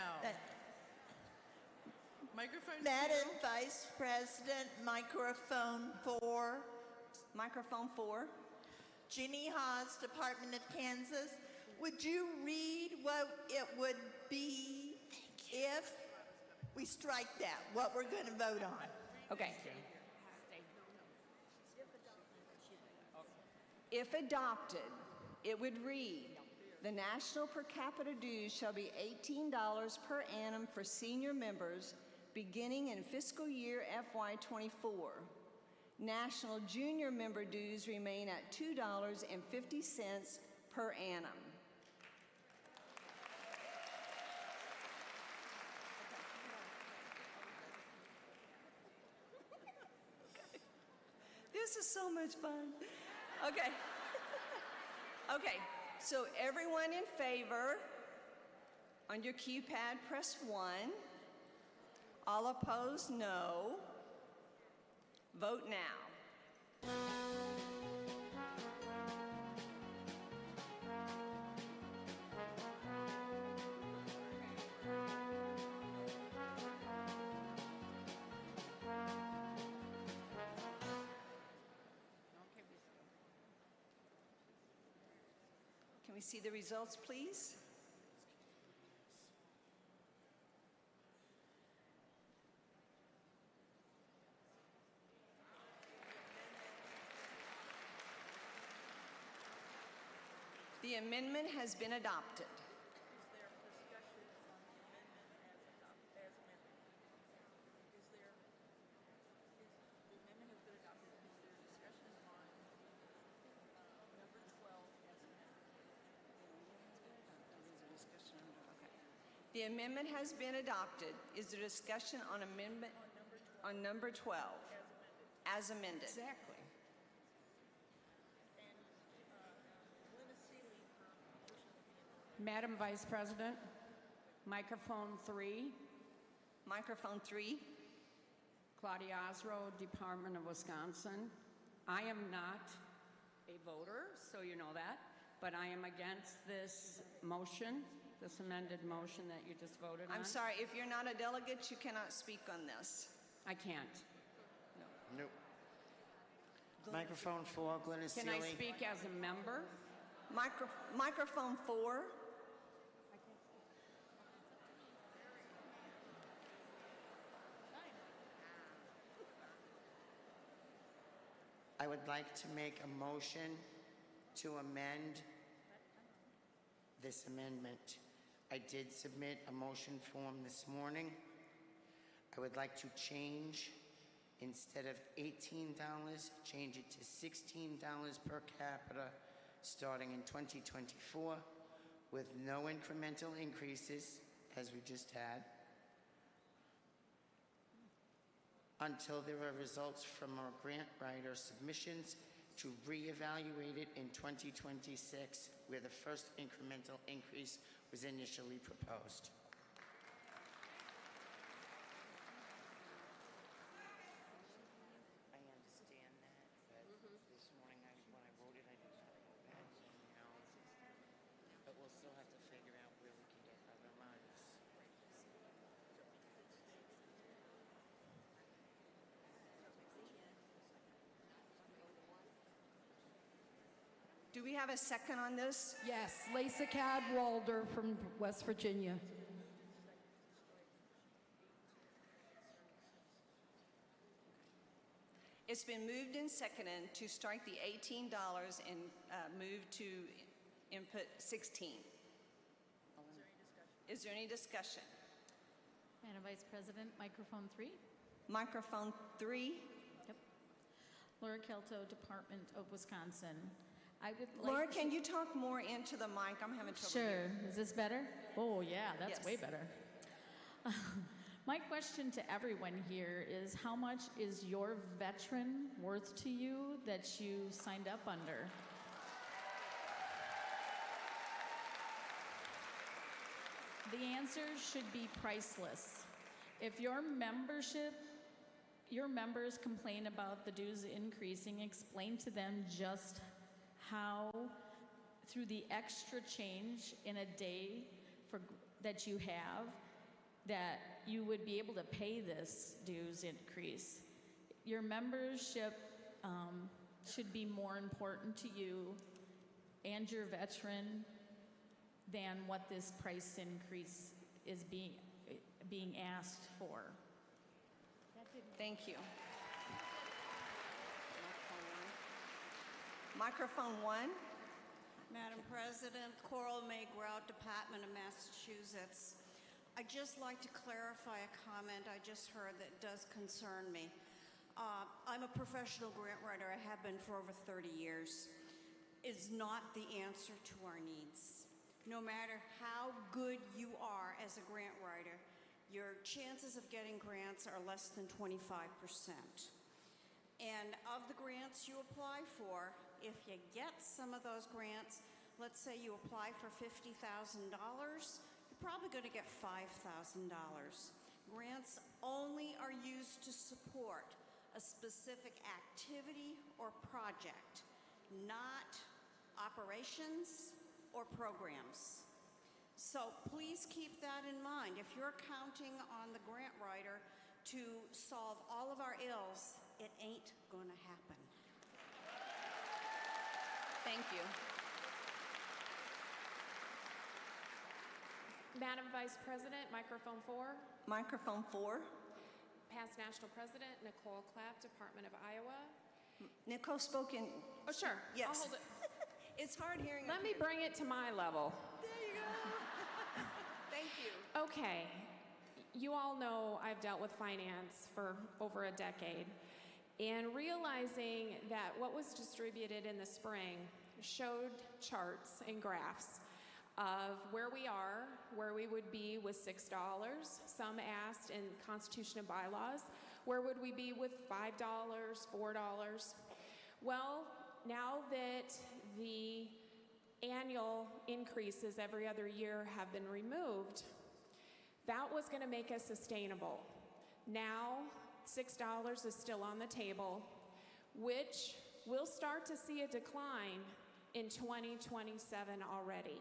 Microphone Madam 2. Vice President, microphone 4. Microphone 4. Ginny Haas, Department of Kansas. Would you read what it would be if we strike that, what we're going to vote on? Okay. If adopted, it would read, the national per capita dues shall be $18 per annum for senior members beginning in fiscal year FY 24. National junior member dues remain at $2.50 per annum. This is so much fun. Okay. Okay, so everyone in favor, on your keypad, press 1. All opposed, no. Vote now. Can we see the results, please? The amendment has been adopted. The amendment has been adopted. Is there discussion on amendment on number 12 as amended? Exactly. Madam Vice President, microphone 3. Microphone 3. Claudia Osro, Department of Wisconsin. I am not a voter, so you know that, but I am against this motion this amended motion that you just voted on? I'm sorry, if you're not a delegate, you cannot speak on this. I can't. Nope. Microphone 4, Glennis Can I speak as a member? Microphone 4. I would like to make a motion to amend this amendment. I did submit a motion form this morning. I would like to change, instead of $18, change it to $16 per capita starting in 2024 with no incremental increases, as we just had, until there are results from our grant writer submissions to reevaluate it in 2026, where the first incremental increase was initially proposed. I understand that, but this morning when I wrote it, I did not know that, but we'll still have to figure out where we can get other monies. Do we have a second on this? Yes, Lisa Cadwalder from West Virginia. It's been moved and seconded to strike the $18 and move to input 16. Is there any discussion? Madam Vice President, microphone 3. Microphone 3. Yep. Laura Kelto, Department of Wisconsin. I would Laura, like can you talk more into the mic? I'm having trouble Sure. hearing. Is this better? Oh, yeah, that's Yes. way better. My question to everyone here is, how much is your veteran worth to you that you signed up under? The answer should be priceless. If your members complain about the dues increasing, explain to them just how, through the extra change in a day that you have, that you would be able to pay this dues increase. Your membership should be more important to you and your veteran than what this price increase is being asked for. Thank you. Microphone 1. Madam President, Coral May Grout, Department of Massachusetts. I'd just like to clarify a comment I just heard that does concern me. I'm a professional grant writer. I have been for over 30 years. It's not the answer to our needs. No matter how good you are as a grant writer, your chances of getting grants are less than 25%. And of the grants you apply for, if you get some of those grants, let's say you apply for $50,000, you're probably going to get $5,000. Grants only are used to support a specific activity or project, not operations or programs. So please keep that in mind. If you're counting on the grant writer to solve all of our ills, it ain't going to happen. Thank you. Madam Vice President, microphone 4. Microphone 4. Past National President Nicole Clapp, Department of Iowa. Nicole spoke in... Oh, sure. Yes. I'll hold it. It's hard hearing. Let me bring it to my level. There you go. Thank you. Okay. You all know I've dealt with finance for over a decade. And realizing that what was distributed in the spring showed charts and graphs of where we are, where we would be with $6. Some asked in Constitution and bylaws, where would we be with $5, $4? Well, now that the annual increases every other year have been removed, that was going to make us sustainable. Now, $6 is still on the table, which we'll start to see a decline in 2027 already.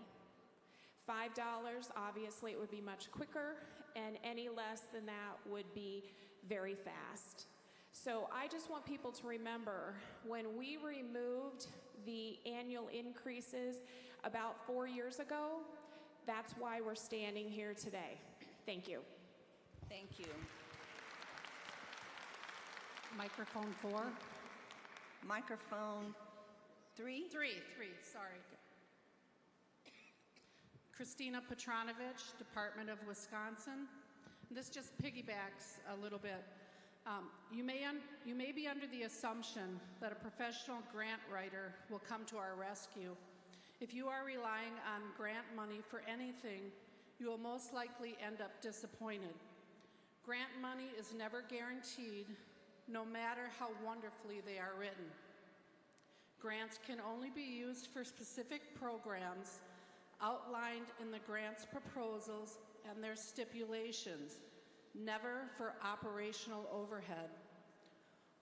$5, obviously it would be much quicker, and any less than that would be very fast. So I just want people to remember, when we removed the annual increases about 4 years ago, that's why we're standing here today. Thank you. Thank you. Microphone 4. Microphone 3. Three, sorry. Christina Petronovich, Department of Wisconsin. This just piggybacks a little bit. You may be under the assumption that a professional grant writer will come to our rescue. If you are relying on grant money for anything, you will most likely end up disappointed. Grant money is never guaranteed, no matter how wonderfully they are written. Grants can only be used for specific programs outlined in the grant's proposals and their stipulations, never for operational overhead.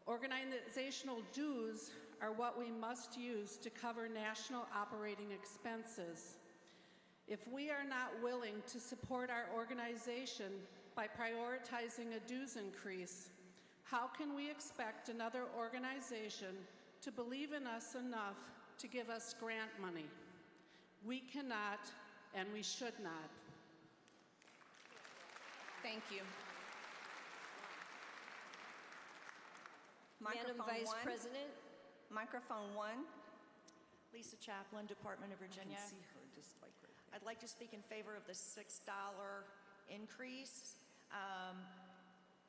Organizational dues are what we must use to cover national operating expenses. If we are not willing to support our organization by prioritizing a dues increase, how can we expect another organization to believe in us enough to give us grant money? We cannot, and we should not. Thank you. Madam Microphone Vice 1. President. Microphone 1. Lisa Chaplin, Department of Virginia. I can see her just like right there. I'd like to speak in favor of the $6 increase.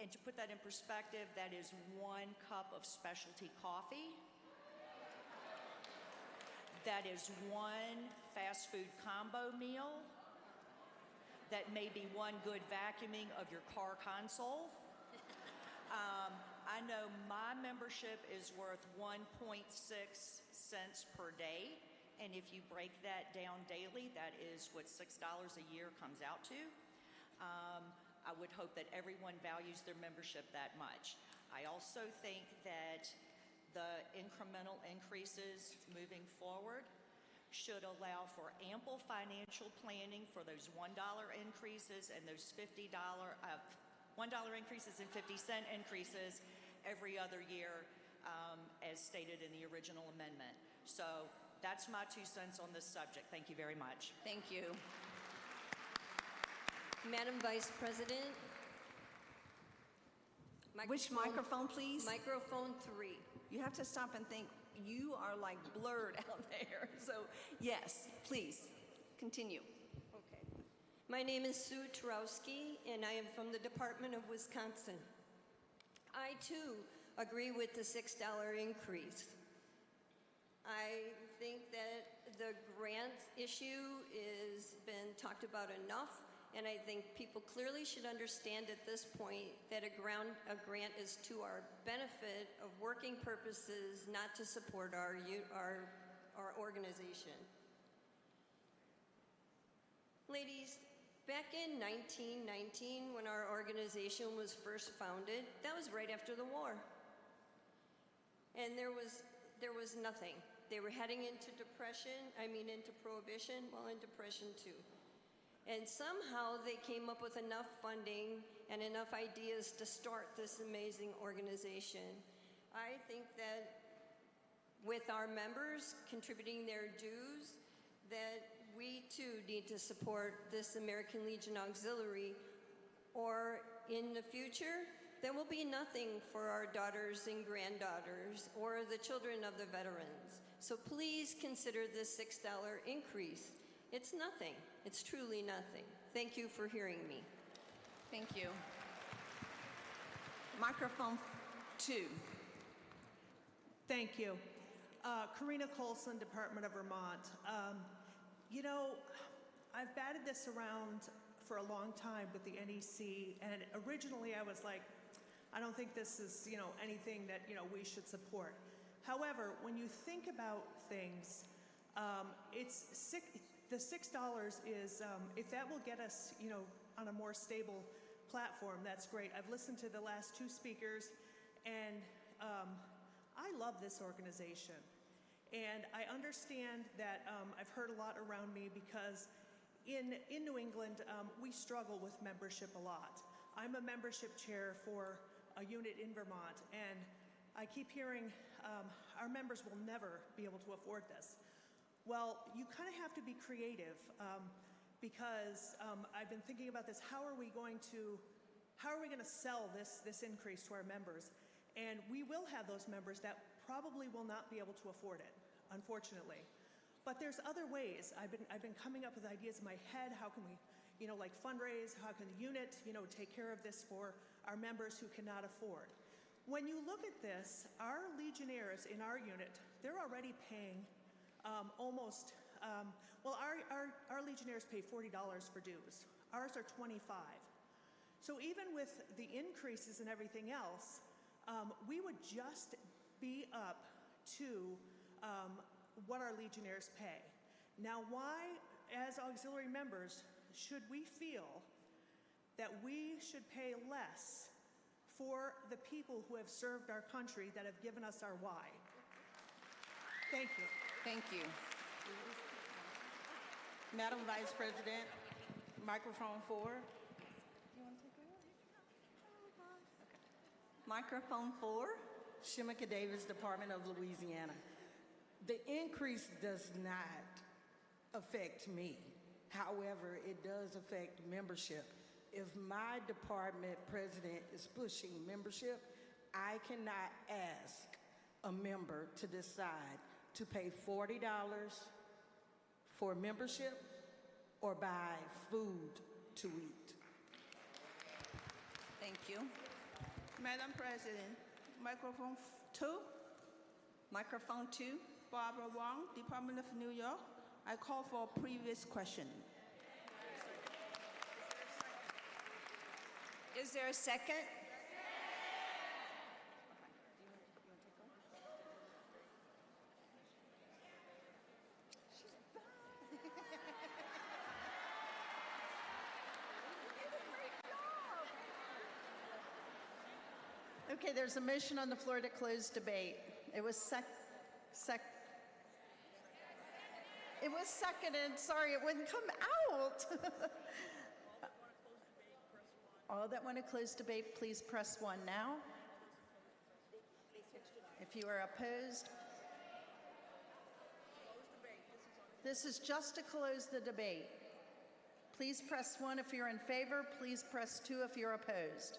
And to put that in perspective, that is 1 cup of specialty coffee. That is 1 fast food combo meal. That may be 1 good vacuuming of your car console. I know my membership is worth 1.6 cents per day, and if you break that down daily, that is what $6 a year comes out to. I would hope that everyone values their membership that much. I also think that the incremental increases moving forward should allow for ample financial planning for those $1 increases and those $1 increases and 50-cent increases every other year, as stated in the original amendment. So that's my 2 cents on this subject. Thank you very much. Thank you. Madam Vice President. Which microphone, please? Microphone 3. You have to stop and think. You are like blurred out there. So, yes, please, continue. Okay. My name is Sue Turowski, and I am from the Department of Wisconsin. I, too, agree with the $6 increase. I think that the grant issue has been talked about enough, and I think people clearly should understand at this point that a grant is to our benefit of working purposes, not to support our organization. Ladies, back in 1919, when our organization was first founded, that was right after the war. And there was nothing. They were heading into into prohibition, well, in depression too. And somehow they came up with enough funding and enough ideas to start this amazing organization. I think that with our members contributing their dues, that we too need to support this American Legion Auxiliary, or in the future, there will be nothing for our daughters and granddaughters or the children of the veterans. So please consider this $6 increase. It's nothing. It's truly nothing. Thank you for hearing me. Thank you. Microphone 2. Thank you. Karina Colson, Department of Vermont. You know, I've batted this around for a long time with the NEC, and originally I was like, I don't think this is, anything that, we should support. However, when you think about things, the $6 is, if that will get us, on a more stable platform, that's great. I've listened to the last 2 speakers, and I love this organization. And I understand that I've heard a lot around me because, In New England, we struggle with membership a lot. I'm a membership chair for a unit in Vermont, and I keep hearing our members will never be able to afford this. Well, you kind of have to be creative because I've been thinking about this. How are we going to sell this increase to our members? And we will have those members that probably will not be able to afford it, unfortunately. But there's other ways. I've been coming up with ideas in my head. How can we, like fundraise? How can the unit, take care of this for our members who cannot afford? When you look at this, our Legionnaires in our unit, they're already paying almost, our Legionnaires pay $40 for dues. Ours are $25. So even with the increases and everything else, we would just be up to what our Legionnaires pay. Now, why, as auxiliary members, should we feel that we should pay less for the people who have served our country, that have given us our why? Thank you. Thank you. Madam Vice President, microphone 4. Microphone 4. Shimika Davis, Department of Louisiana. The increase does not affect me. However, it does affect membership. If my department president is pushing membership, I cannot ask a member to decide to pay $40 for membership or buy food to eat. Thank you. Madam President, microphone 2. Microphone 2. Barbara Wong, Department of New York. I call for a previous question. Is there a second? Okay, there's a motion on the floor to close debate. It was It was seconded. Sorry, it wouldn't come out. All that want to close debate, please press 1 now. If you are opposed, this is just to close the debate. Please press 1 if you're in favor. Please press 2 if you're opposed.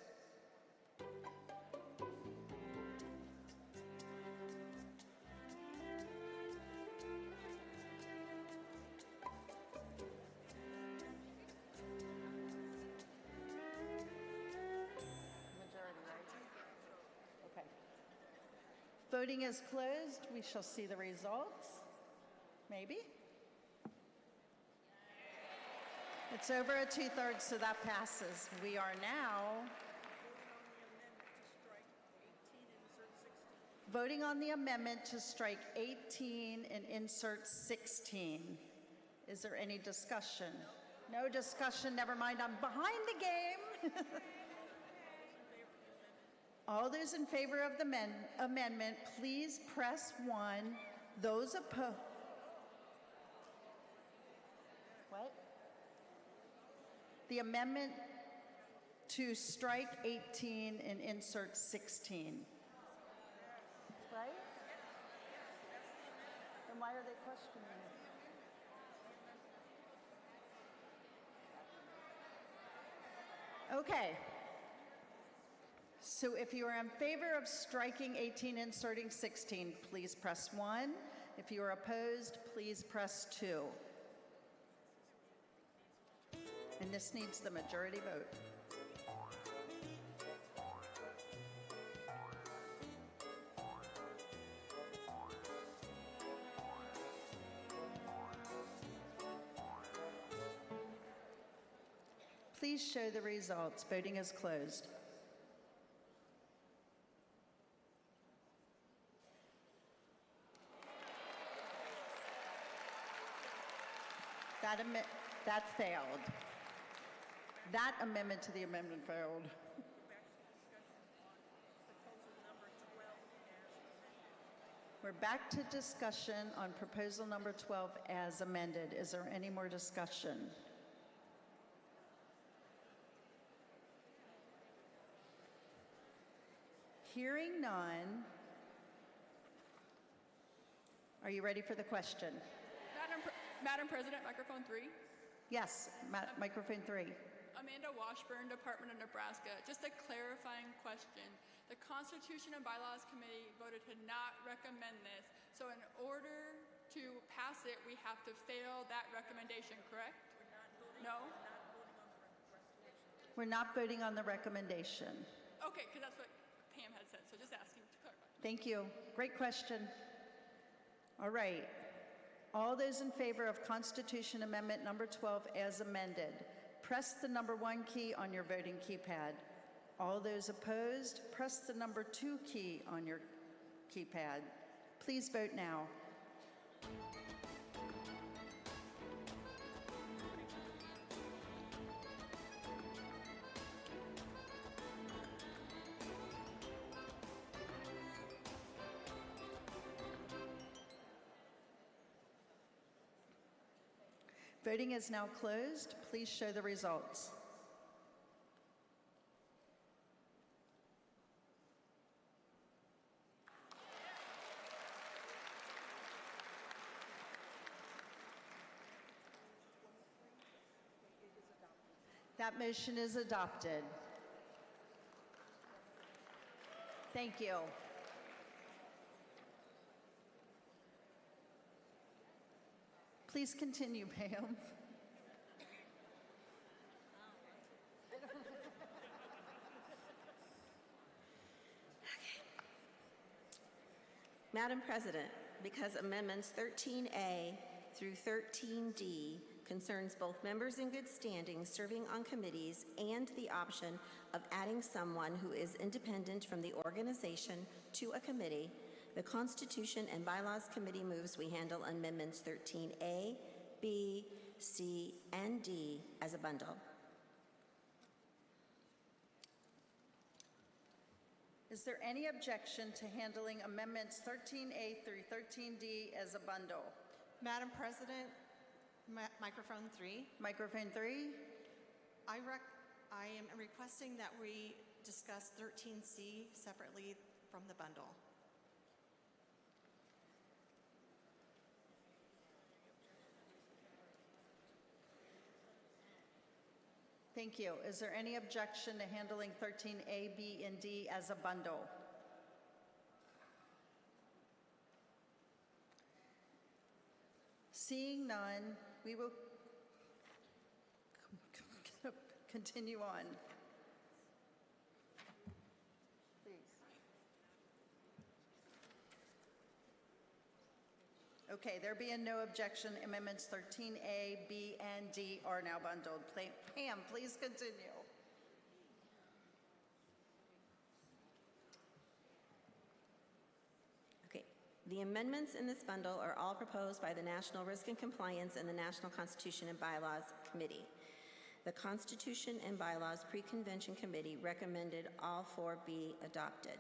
Voting is closed. We shall see the results. Maybe. It's over a 2/3, so that passes. We are now voting on the amendment to strike 18 and insert 16. Is there any discussion? No discussion. Never mind. I'm behind the game. All those in favor of the amendment, please press 1. Those opposed. What? The amendment to strike 18 and insert 16. Right? Then why are they questioning it? Okay. So if you are in favor of striking 18, inserting 16, please press 1. If you are opposed, please press 2. And this needs the majority vote. Please show the results. Voting is closed. That failed. That amendment to the amendment failed. We're back to discussion on proposal number 12 as amended. Is there any more discussion? Hearing none. Are you ready for the question? Madam President, microphone 3. Yes, microphone 3. Amanda Washburn, Department of Nebraska. Just a clarifying question. The Constitution and Bylaws Committee voted to not recommend this. So in order to pass it, we have to fail that recommendation, correct? No? We're not voting on the recommendation. Okay, because that's what Pam had said. So just asking to clarify. Thank you. Great question. All right. All those in favor of Constitution Amendment number 12 as amended, press the number 1 key on your voting keypad. All those opposed, press the number 2 key on your keypad. Please vote now. Voting is now closed. Please show the results. That motion is adopted. Thank you. Please continue, Pam. Madam President, because Amendments 13A through 13D concerns both members in good standing serving on committees and the option of adding someone who is independent from the organization to a committee, the Constitution and Bylaws Committee moves we handle Amendments 13A, B, C, and D as a bundle. Is there any objection to handling Amendments 13A through 13D as a bundle? Madam President, microphone 3. Microphone 3. I am requesting that we discuss 13C separately from the bundle. Thank you. Is there any objection to handling 13A, B, and D as a bundle? Seeing none, we will continue on. Please. Okay, there being no objection, amendments 13A, B, and D are now bundled. Pam, please continue. Okay, the amendments in this bundle are all proposed by the National Risk and Compliance and the National Constitution and Bylaws Committee. The Constitution and Bylaws Pre-Convention Committee recommended all 4 be adopted.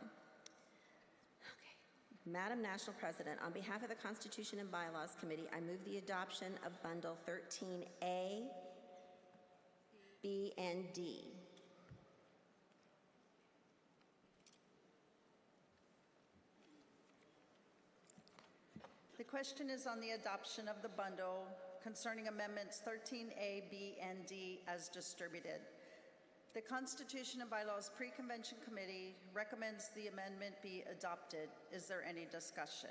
Madam National President, on behalf of the Constitution and Bylaws Committee, I move the adoption of Bundle 13A, B, and D. The question is on the adoption of the bundle concerning amendments 13A, B, and D as distributed. The Constitution and Bylaws Pre-Convention Committee recommends the amendment be adopted. Is there any discussion?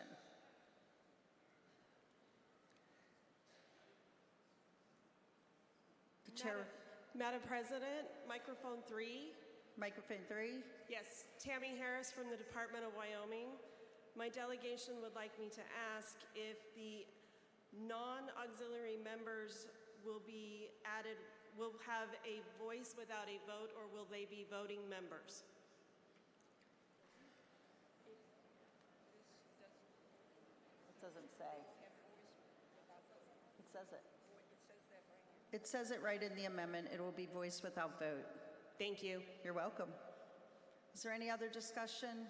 The chair. Madam President, microphone 3. Microphone 3. Yes, Tammy Harris from the Department of Wyoming. My delegation would like me to ask if the non-auxiliary members will be added, will have a voice without a vote, or will they be voting members? It doesn't say. It says it. It says it right in the amendment. It will be voice without vote. Thank you. You're welcome. Is there any other discussion?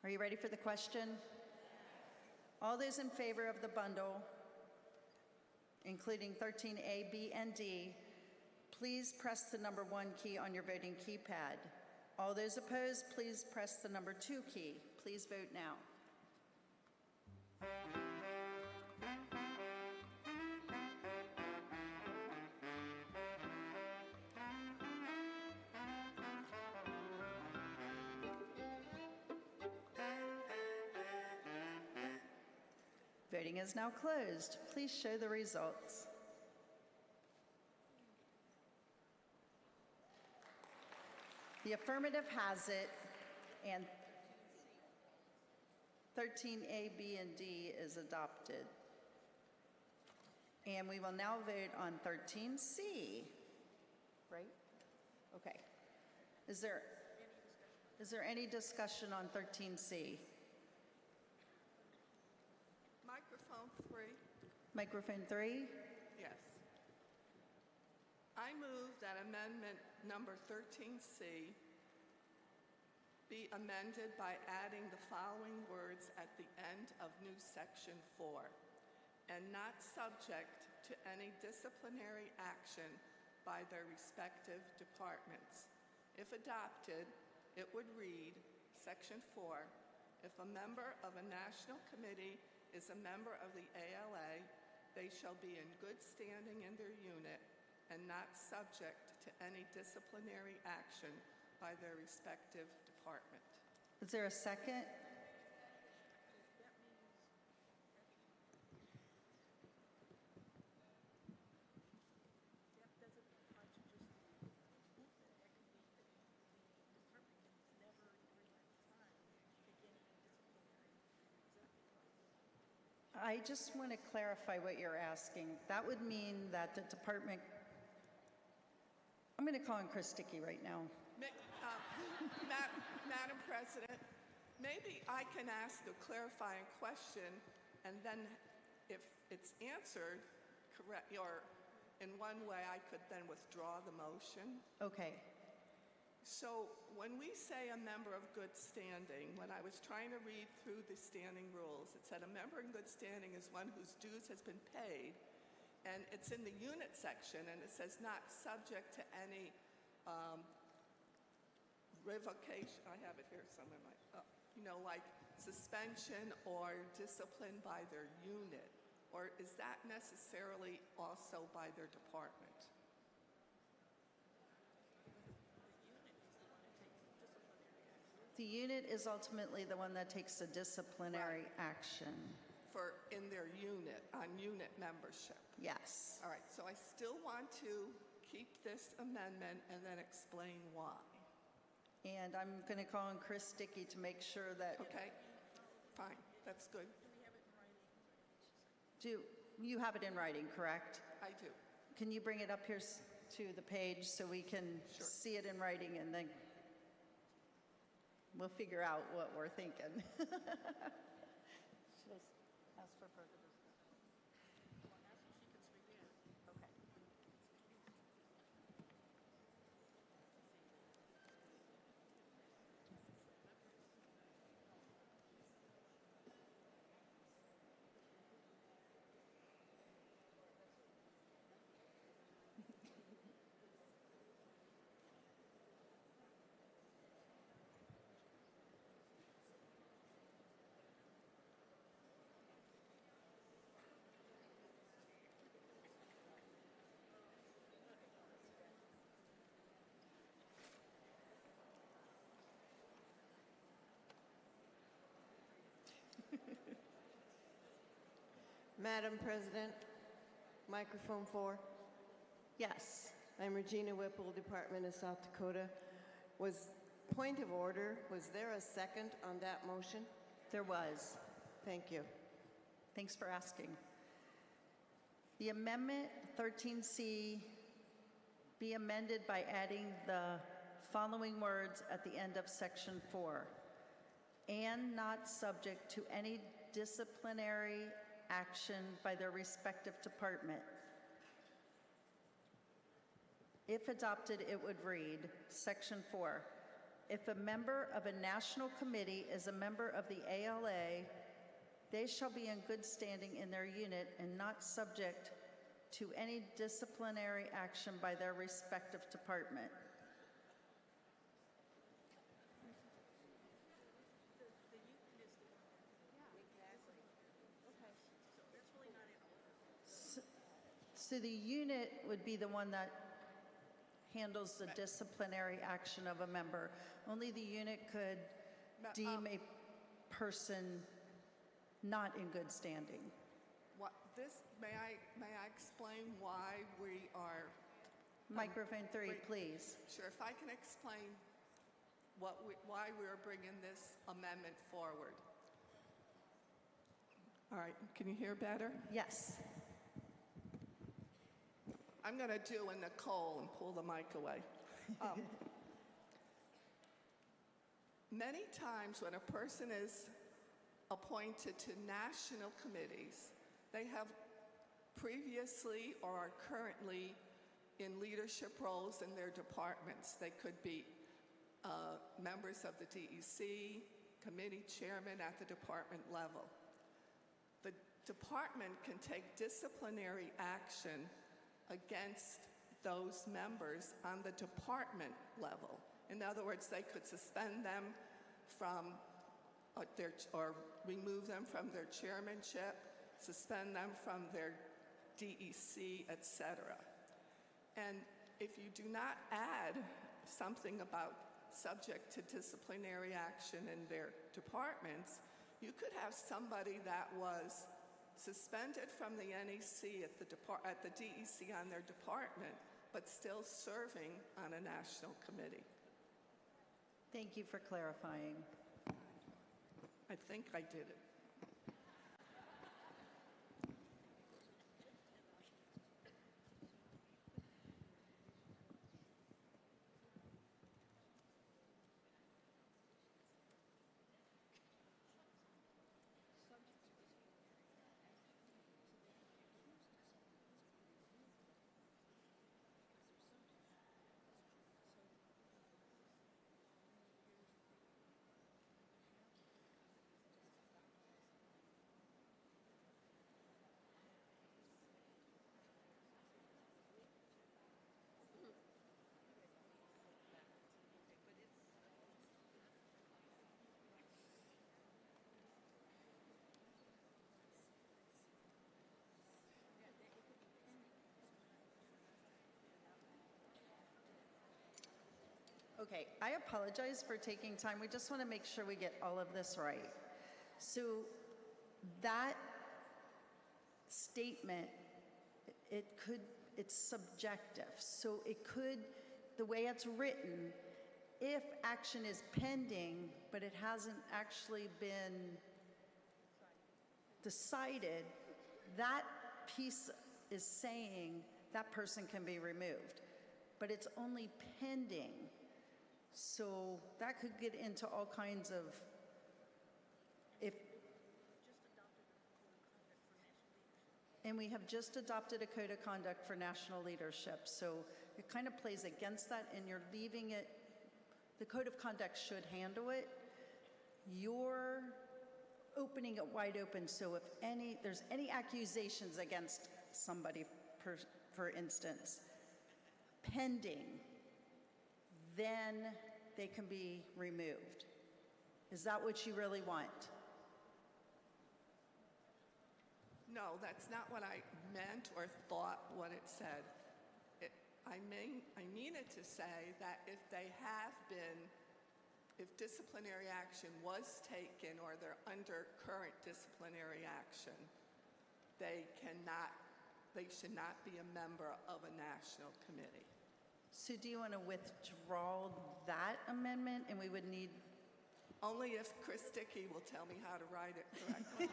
Are you ready for the question? All those in favor of the bundle, including 13A, B, and D, please press the number 1 key on your voting keypad. All those opposed, please press the number 2 key. Please vote now. Voting is now closed. Please show the results. The affirmative has it, and 13A, B, and D is adopted. And we will now vote on 13C, right? Okay. Is there any discussion on 13C? Microphone 3. Microphone 3? Yes. I move that amendment number 13C be amended by adding the following words at the end of new section 4, and not subject to any disciplinary action by their respective departments. If adopted, it would read, section 4, if a member of a national committee is a member of the ALA, they shall be in good standing in their unit and not subject to any disciplinary action by their respective department. Is there a second? I just want to clarify what you're asking. That would mean that the department, I'm going to call on Chris Dickey right now. Madam President, maybe I can ask a clarifying question, and then if it's answered correct, or in one way, I could then withdraw the motion. Okay. So when we say a member of good standing, when I was trying to read through the standing rules, it said a member in good standing is one whose dues has been paid, and it's in the unit section, and it says not subject to any revocation. I have it here somewhere, like suspension or discipline by their unit, or is that necessarily also by their department? The unit is ultimately the one that takes the disciplinary action. In their unit, on unit membership. Yes. All right, so I still want to keep this amendment and then explain why. And I'm going to call on Chris Dickey to make sure that... Okay, fine, that's good. You have it in writing, correct? I do. Can you bring it up here to the page so we can see it in writing, and then we'll figure out what we're thinking. Should I ask for further discussion? Okay. Madam President, microphone 4. Yes. I'm Regina Whipple, Department of South Dakota. Point of order, was there a second on that motion? There was. Thank you. Thanks for asking. The amendment 13C be amended by adding the following words at the end of section 4, and not subject to any disciplinary action by their respective department. If adopted, it would read, section 4, if a member of a national committee is a member of the ALA, they shall be in good standing in their unit and not subject to any disciplinary action by their respective department. So the unit would be the one that handles the disciplinary action of a member. Only the unit could deem a person not in good standing. May I explain why we are... Microphone 3, please. Sure, if I can explain why we're bringing this amendment forward. All right, can you hear better? Yes. I'm going to do a Nicole and pull the mic away. Many times when a person is appointed to national committees, they have previously or are currently in leadership roles in their departments. They could be members of the DEC, committee chairman at the department level. The department can take disciplinary action against those members on the department level. In other words, they could suspend them from or remove them from their chairmanship, suspend them from their DEC, etc. And if you do not add something about subject to disciplinary action in their departments, you could have somebody that was suspended from the NEC at the DEC on their department, but still serving on a national committee. Thank you for clarifying. I think I did it. Okay, I apologize for taking time. We just want to make sure we get all of this right. So that statement, it's subjective. So it could, the way it's written, if action is pending, but it hasn't actually been decided, that piece is saying that person can be removed. But it's only pending. So that could get into all kinds of, and we have just adopted a code of conduct for national leadership. So it kind of plays against that, and you're leaving it, the code of conduct should handle it. You're opening it wide open, so if there's any accusations against somebody, for instance, pending, then they can be removed. Is that what you really want? No, that's not what I meant or thought what it said. I mean it to say that if disciplinary action was taken or they're under current disciplinary action, they should not be a member of a national committee. So do you want to withdraw that amendment, and we would need... Only if Chris Dickey will tell me how to write it correctly.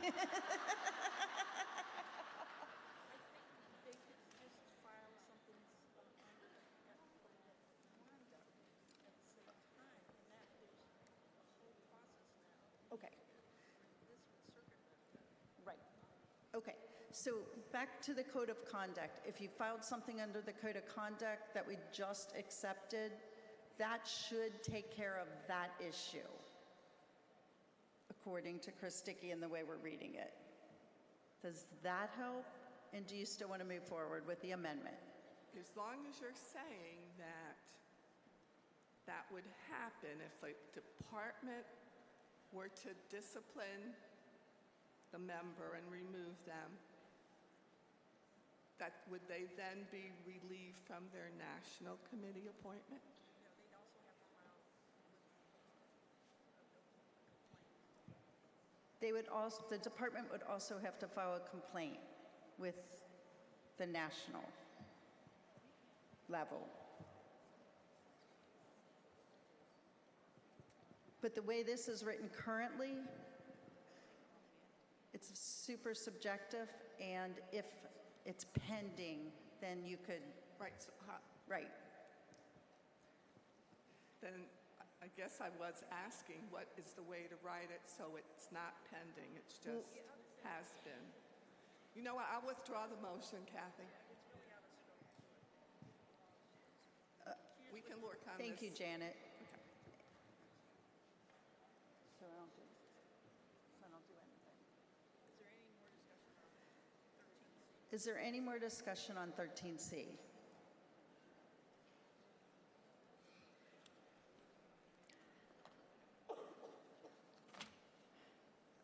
Okay. Right. Okay. So back to the code of conduct. If you filed something under the code of conduct that we just accepted, that should take care of that issue, according to Chris Dickey and the way we're reading it. Does that help And do you still want to move forward with the amendment? As long as you're saying that that would happen if a department were to discipline the member and remove them, that would they then be relieved from their national committee appointment? The department would also have to file a complaint with the national level. But the way this is written currently, it's super subjective, and if it's pending, then you could, Right, so, right. then I guess I was asking what is the way to write it so it's not pending, it's just has been. You know what, I'll withdraw the motion, Kathy. We can work on this. Thank you, Janet. Okay. So I don't do anything. Is there any more discussion on 13C?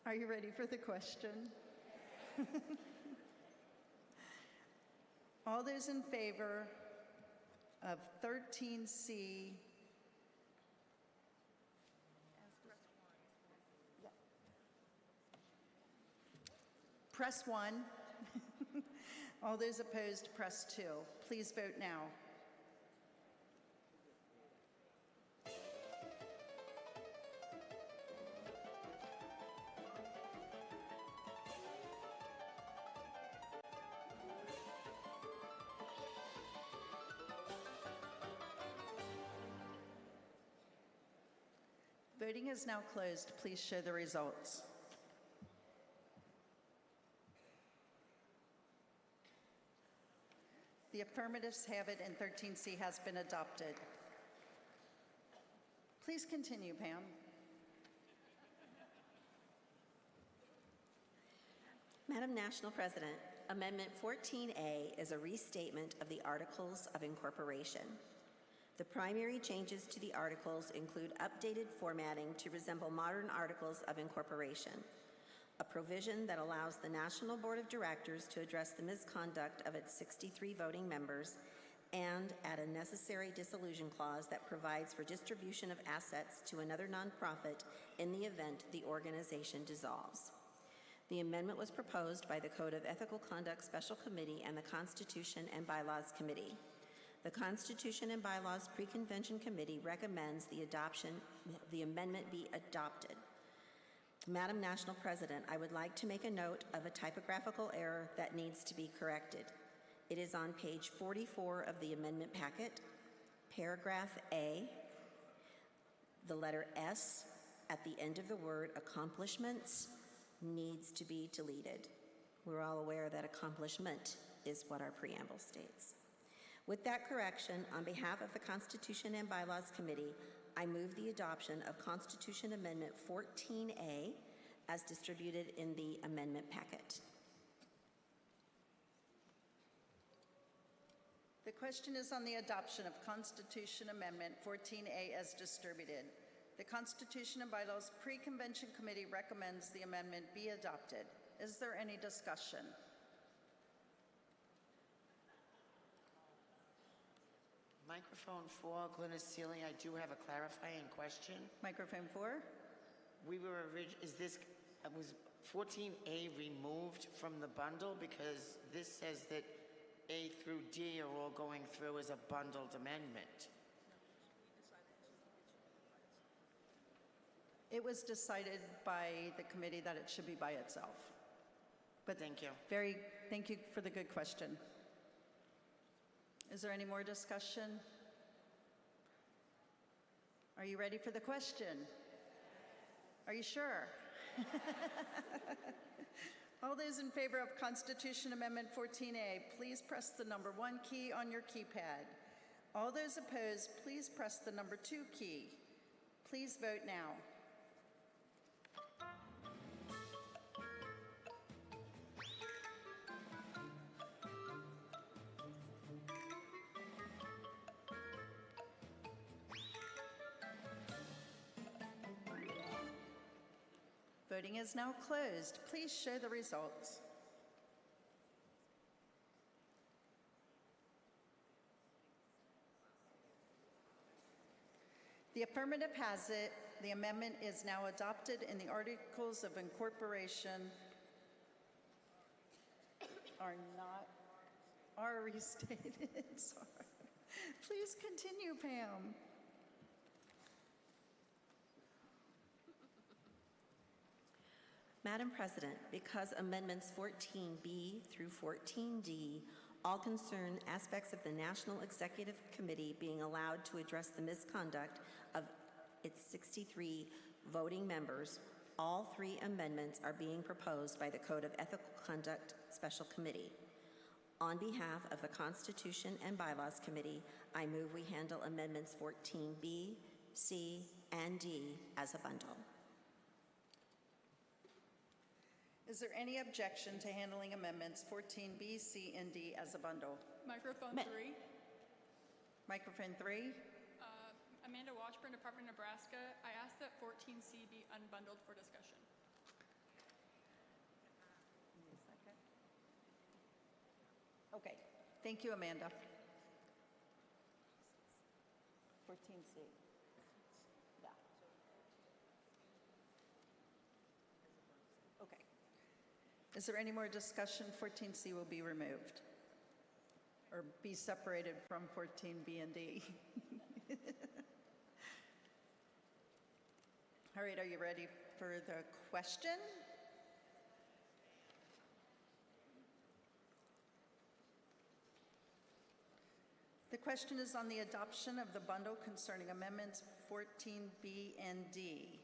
Are you ready for the question? All those in favor of 13C? Press 1. All those opposed, press 2. Please vote now. Voting is now closed. Please show the results. The affirmatives have it, and 13C has been adopted. Please continue, Pam. Madam National President, Amendment 14A is a restatement of the Articles of Incorporation. The primary changes to the articles include updated formatting to resemble modern articles of incorporation, a provision that allows the National Board of Directors to address the misconduct of its 63 voting members, and add a necessary dissolution clause that provides for distribution of assets to another nonprofit in the event the organization dissolves. The amendment was proposed by the Code of Ethical Conduct Special Committee and the Constitution and Bylaws Committee. The Constitution and Bylaws Pre-Convention Committee recommends the amendment be adopted. Madam National President, I would like to make a note of a typographical error that needs to be corrected. It is on page 44 of the amendment packet, paragraph A. The letter S at the end of the word accomplishments needs to be deleted. We're all aware that accomplishment is what our preamble states. With that correction, on behalf of the Constitution and Bylaws Committee, I move the adoption of Constitution Amendment 14A as distributed in the amendment packet. The question is on the adoption of Constitution Amendment 14A as distributed. The Constitution and Bylaws Pre-Convention Committee recommends the amendment be adopted. Is there any discussion? Microphone 4, Glynis Sealy, I do have a clarifying question. Microphone 4. Was 14A removed from the bundle? Because this says that A through D are all going through as a bundled amendment. It was decided by the committee that it should be by itself. But thank you. Thank you for the good question. Is there any more discussion? Are you ready for the question? Are you sure? All those in favor of Constitution Amendment 14A, please press the number 1 key on your keypad. All those opposed, please press the number 2 key. Please vote now. Voting is now closed. Please show the results. The affirmative has it. The amendment is now adopted and the Articles of Incorporation are restated. Sorry. Please continue, Pam. Madam President, because amendments 14B through 14D all concern aspects of the National Executive Committee being allowed to address the misconduct of its 63 voting members, all three amendments are being proposed by the Code of Ethical Conduct Special Committee. On behalf of the Constitution and Bylaws Committee, I move we handle amendments 14B, C, and D as a bundle. Is there any objection to handling amendments 14B, C, and D as a bundle? Microphone 3. Microphone 3. Amanda Washburn, Department of Nebraska. I ask that 14C be unbundled for discussion. Okay. Thank you, Amanda. 14C. Yeah. Okay. Is there any more discussion? 14C will be removed or be separated from 14B and D. All right, are you ready for the question? The question is on the adoption of the bundle concerning amendments 14B and D.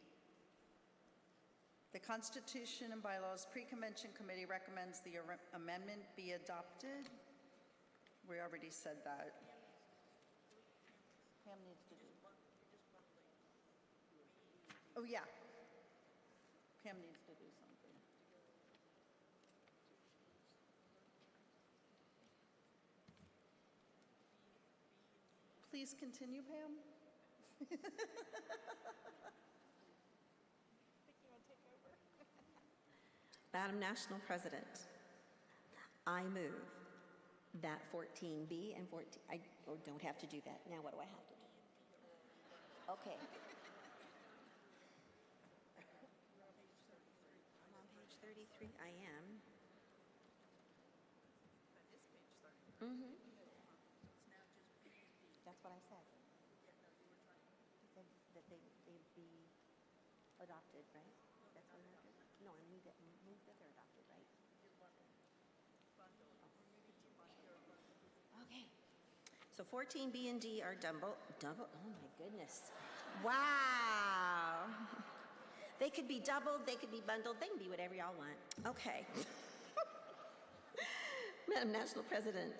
The Constitution and Bylaws Pre-Convention Committee recommends the amendment be adopted. We already said that. Pam needs to do. Oh, yeah. Pam needs to do something. Please continue, Pam. Madam National President, I move that 14B and 14, I don't have to do that. Now what do I have to do? Okay. I'm on page 33. I am. Mm-hmm. That's what I said. I said that they'd be adopted, right? That's what I did. No, I move that they're adopted, right? Okay. So 14B and D are double, oh my goodness. Wow. They could be doubled, they could be bundled, they can be whatever y'all want. Okay. Madam National President,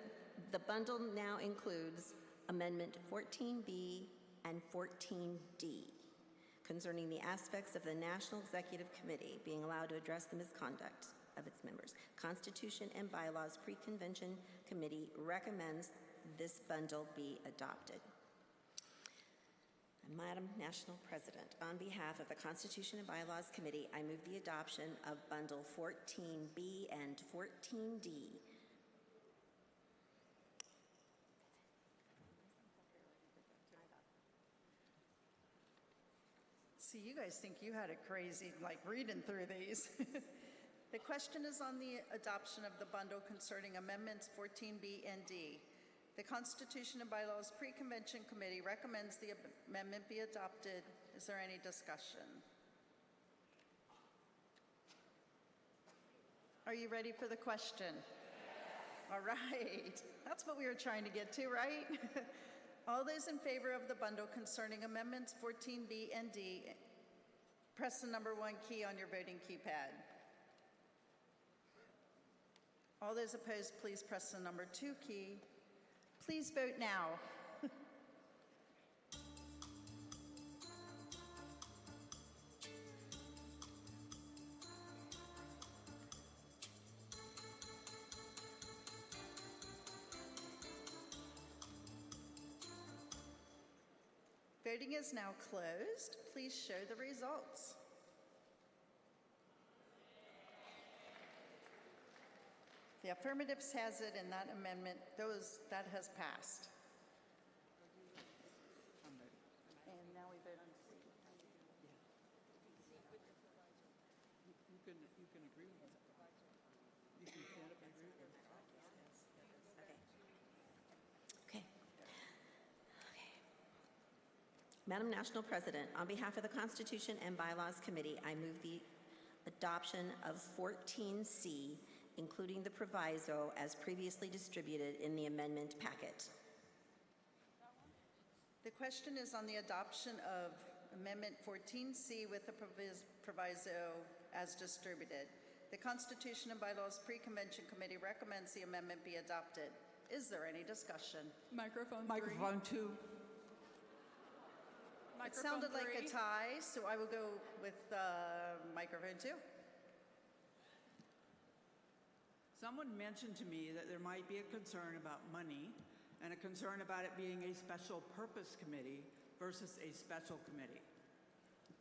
the bundle now includes Amendment 14B and 14D concerning the aspects of the National Executive Committee being allowed to address the misconduct of its members. Constitution and Bylaws Pre-Convention Committee recommends this bundle be adopted. Madam National President, on behalf of the Constitution and Bylaws Committee, I move the adoption of Bundle 14B and 14D. See, you guys think you had it crazy, like reading through these. The question is on the adoption of the bundle concerning amendments 14B and D. The Constitution and Bylaws Pre-Convention Committee recommends the amendment be adopted. Is there any discussion? Are you ready for the question? All right. That's what we were trying to get to, right? All those in favor of the bundle concerning amendments 14B and D, press the number 1 key on your voting keypad. All those opposed, please press the number 2 key. Please vote now. Voting is now closed. Please show the results. The affirmatives has it, and that amendment, that has passed. And now we vote on C. You can agree with it. You can stand up and agree with it. Okay. Madam National President, on behalf of the Constitution and Bylaws Committee, I move the adoption of 14C, including the proviso as previously distributed in the amendment packet. The question is on the adoption of Amendment 14C with the proviso as distributed. The Constitution and Bylaws Pre-Convention Committee recommends the amendment be adopted. Is there any discussion? Microphone 3. Microphone 2. It sounded like a tie, so I will go with microphone 2. Someone mentioned to me that there might be a concern about money and a concern about it being a special purpose committee versus a special committee.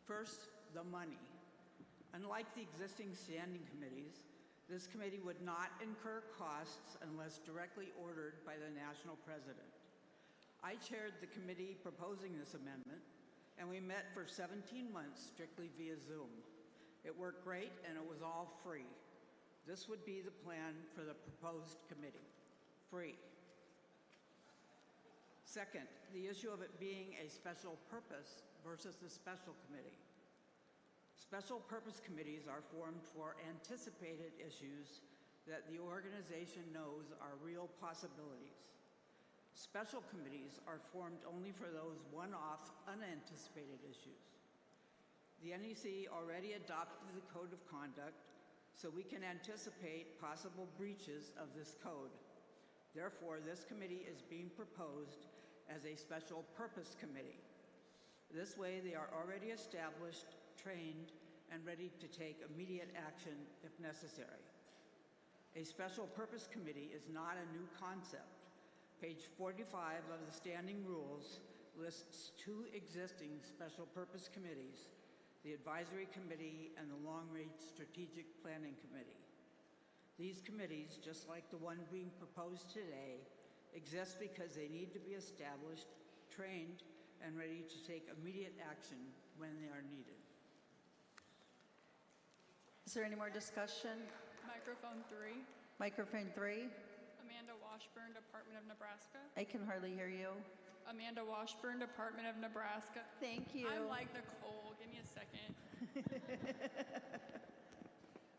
First, the money. Unlike the existing standing committees, this committee would not incur costs unless directly ordered by the national president. I chaired the committee proposing this amendment, and we met for 17 months strictly via Zoom. It worked great, and it was all free. This would be the plan for the proposed committee. Free. Second, the issue of it being a special purpose versus the special committee. Special purpose committees are formed for anticipated issues that the organization knows are real possibilities. Special committees are formed only for those one-off, unanticipated issues. The NEC already adopted the Code of Conduct, so we can anticipate possible breaches of this code. Therefore, this committee is being proposed as a special purpose committee. This way, they are already established, trained, and ready to take immediate action if necessary. A special purpose committee is not a new concept. Page 45 of the standing rules lists 2 existing special purpose committees, the Advisory Committee and the Long Range Strategic Planning Committee. These committees, just like the one being proposed today, exist because they need to be established, trained, and ready to take immediate action when they are needed. Is there any more discussion? Microphone 3. Microphone 3. Amanda Washburn, Department of Nebraska. I can hardly hear you. Amanda Washburn, Department of Nebraska. Thank you. I'm like Nicole. Give me a second.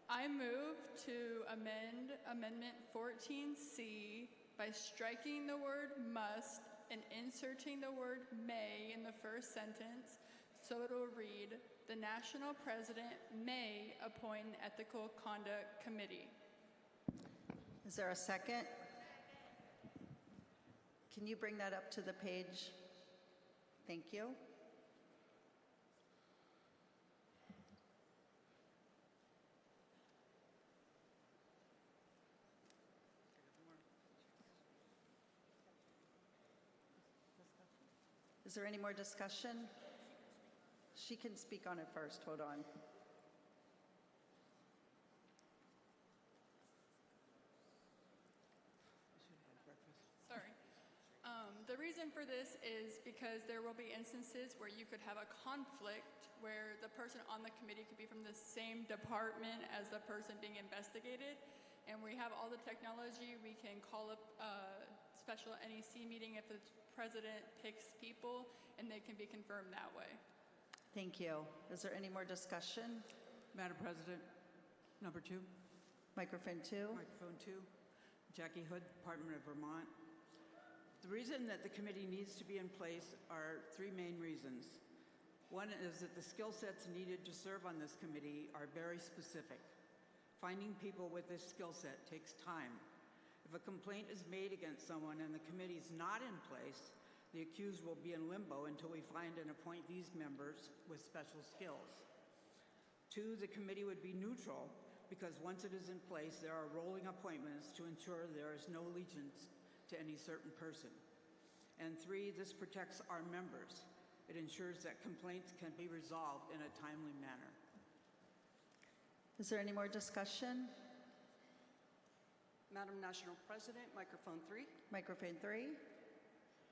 I move to amend Amendment 14C by striking the word must and inserting the word may in the first sentence, so it will read, the National President may appoint an Ethical Conduct Committee. Is there a second? Can you bring that up to the page? Thank you. Is there any more discussion? She can speak on it first. Hold on. Sorry. The reason for this is because there will be instances where you could have a conflict where the person on the committee could be from the same department as the person being investigated. And we have all the technology. We can call up a special NEC meeting if the president picks people, and they can be confirmed that way. Thank you. Is there any more discussion? Madam President, number 2. Microphone 2. Microphone 2. Jackie Hood, Department of Vermont. The reason that the committee needs to be in place are 3 main reasons. One is that the skill sets needed to serve on this committee are very specific. Finding people with this skill set takes time. If a complaint is made against someone and the committee is not in place, the accused will be in limbo until we find and appoint these members with special skills. 2, the committee would be neutral because once it is in place, there are rolling appointments to ensure there is no allegiance to any certain person. And 3, this protects our members. It ensures that complaints can be resolved in a timely manner. Is there any more discussion? Madam National President, microphone 3. Microphone 3.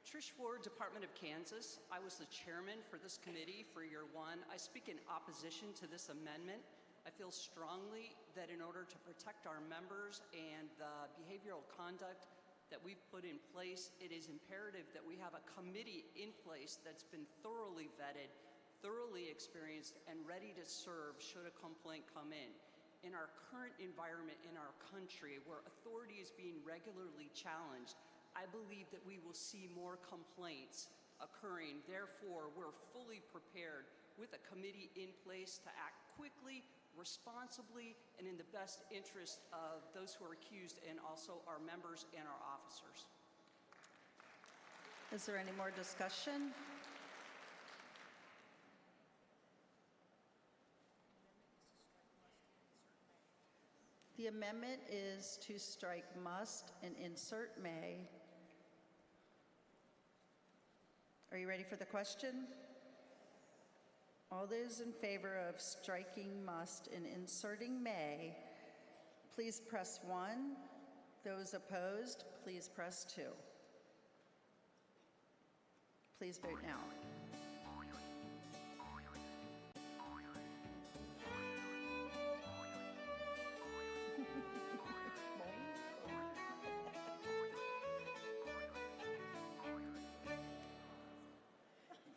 Trish Ward, Department of Kansas. I was the chairman for this committee for year 1. I speak in opposition to this amendment. I feel strongly that in order to protect our members and the behavioral conduct that we've put in place, it is imperative that we have a committee in place that's been thoroughly vetted, thoroughly experienced, and ready to serve should a complaint come in. In our current environment in our country, where authority is being regularly challenged, I believe that we will see more complaints occurring. Therefore, we're fully prepared with a committee in place to act quickly, responsibly, and in the best interest of those who are accused and also our members and our officers. Is there any more discussion? The amendment is to strike must and insert may. Are you ready for the question? All those in favor of striking must and inserting may, please press 1. Those opposed, please press 2. Please vote now.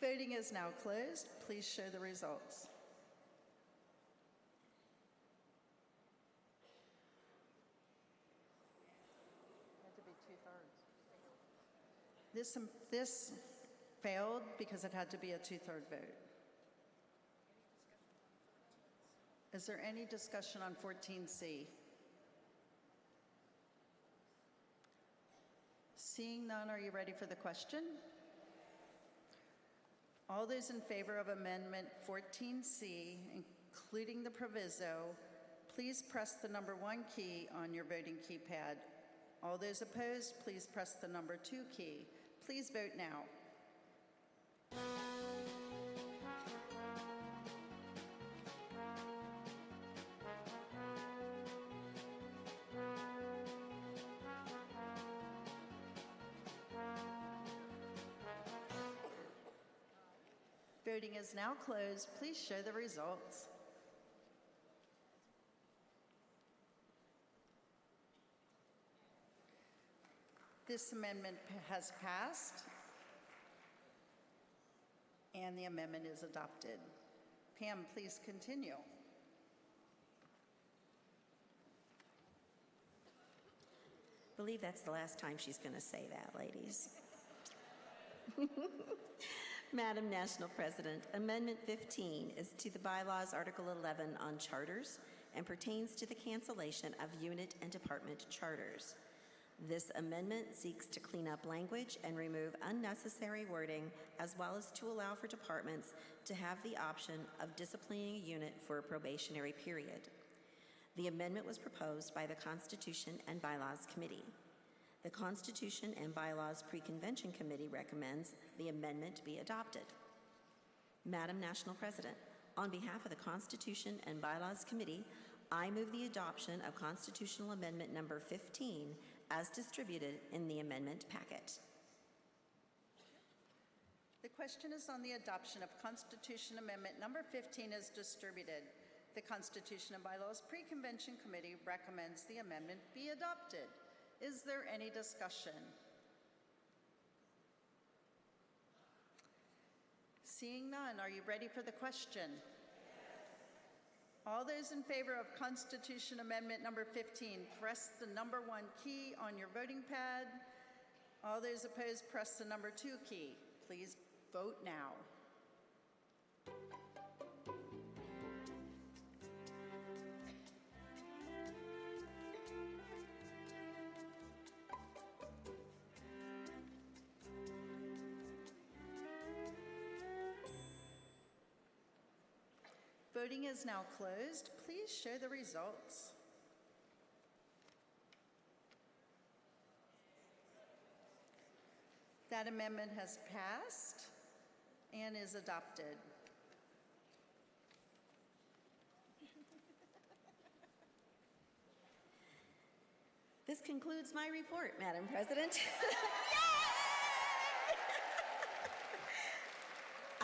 Voting is now closed. Please show the results. This failed because it had to be a 2/3 vote. Is there any discussion on 14C? Seeing none, are you ready for the question? All those in favor of Amendment 14C, including the proviso, please press the number 1 key on your voting keypad. All those opposed, please press the number 2 key. Please vote now. Voting is now closed. Please show the results. This amendment has passed, and the amendment is adopted. Pam, please continue. I believe that's the last time she's going to say that, ladies. Madam National President, Amendment 15 is to the bylaws Article 11 on charters and pertains to the cancellation of unit and department charters. This amendment seeks to clean up language and remove unnecessary wording, as well as to allow for departments to have the option of disciplining a unit for a probationary period. The amendment was proposed by the Constitution and Bylaws Committee. The Constitution and Bylaws Pre-Convention Committee recommends the amendment be adopted. Madam National President, on behalf of the Constitution and Bylaws Committee, I move the adoption of Constitutional Amendment Number 15 as distributed in the amendment packet. The question is on the adoption of Constitution Amendment Number 15 as distributed. The Constitution and Bylaws Pre-Convention Committee recommends the amendment be adopted. Is there any discussion? Seeing none, are you ready for the question? All those in favor of Constitution Amendment Number 15, press the number 1 key on your voting pad. All those opposed, press the number 2 key. Please vote now. Voting is now closed. Please show the results. That amendment has passed and is adopted. This concludes my report, Madam President.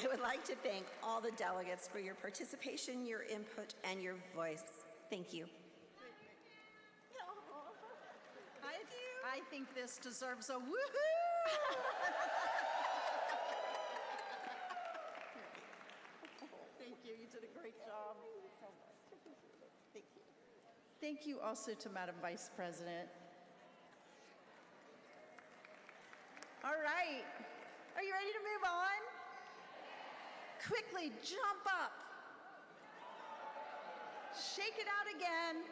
I would like to thank all the delegates for your participation, your input, and your voice. Thank you. I think this deserves a woohoo! Thank you. You did a great job. Thank you. Thank you also to Madam Vice President. All right. Are you ready to move on? Quickly jump up. Shake it out again.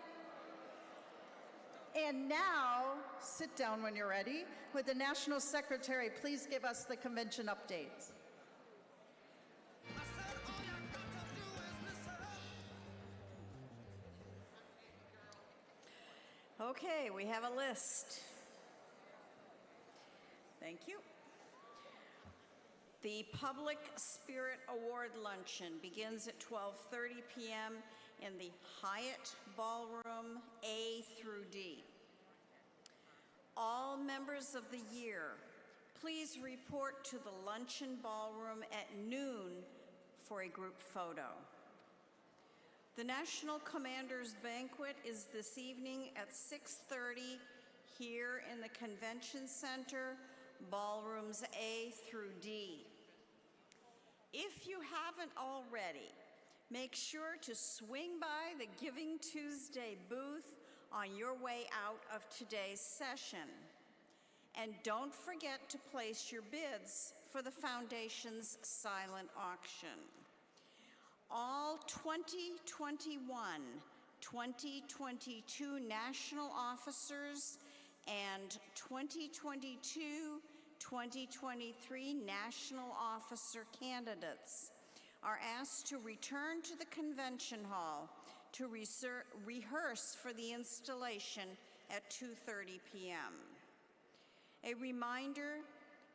And now, sit down when you're ready. Would the National Secretary please give us the convention updates? Okay, we have a list. Thank you. The Public Spirit Award Luncheon begins at 12:30 p.m. in the Hyatt Ballroom A through D. All members of the year, please report to the luncheon ballroom at noon for a group photo. The National Commanders Banquet is this evening at 6:30 here in the Convention Center, ballrooms A through D. If you haven't already, make sure to swing by the Giving Tuesday booth on your way out of today's session. And don't forget to place your bids for the Foundation's silent auction. All 2021-2022 national officers and 2022-2023 national officer candidates are asked to return to the convention hall to rehearse for the installation at 2:30 p.m. A reminder,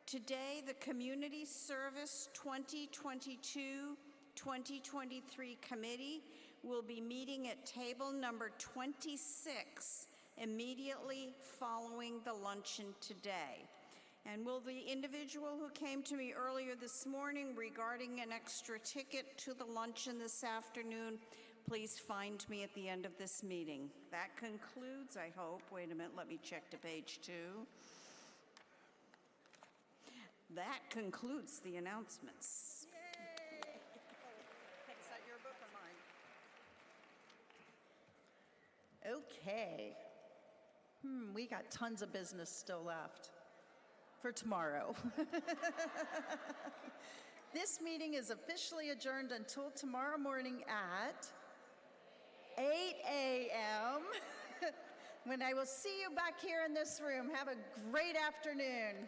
today the Community Service 2022-2023 Committee will be meeting at table number 26 immediately following the luncheon today. And will the individual who came to me earlier this morning regarding an extra ticket to the luncheon this afternoon, please find me at the end of this meeting. That concludes, I hope. Wait a minute, let me check to page 2. That concludes the announcements. Yay! Is that your book or mine? Okay. We got tons of business still left for tomorrow. This meeting is officially adjourned until tomorrow morning at 8 a.m. when I will see you back here in this room. Have a great afternoon.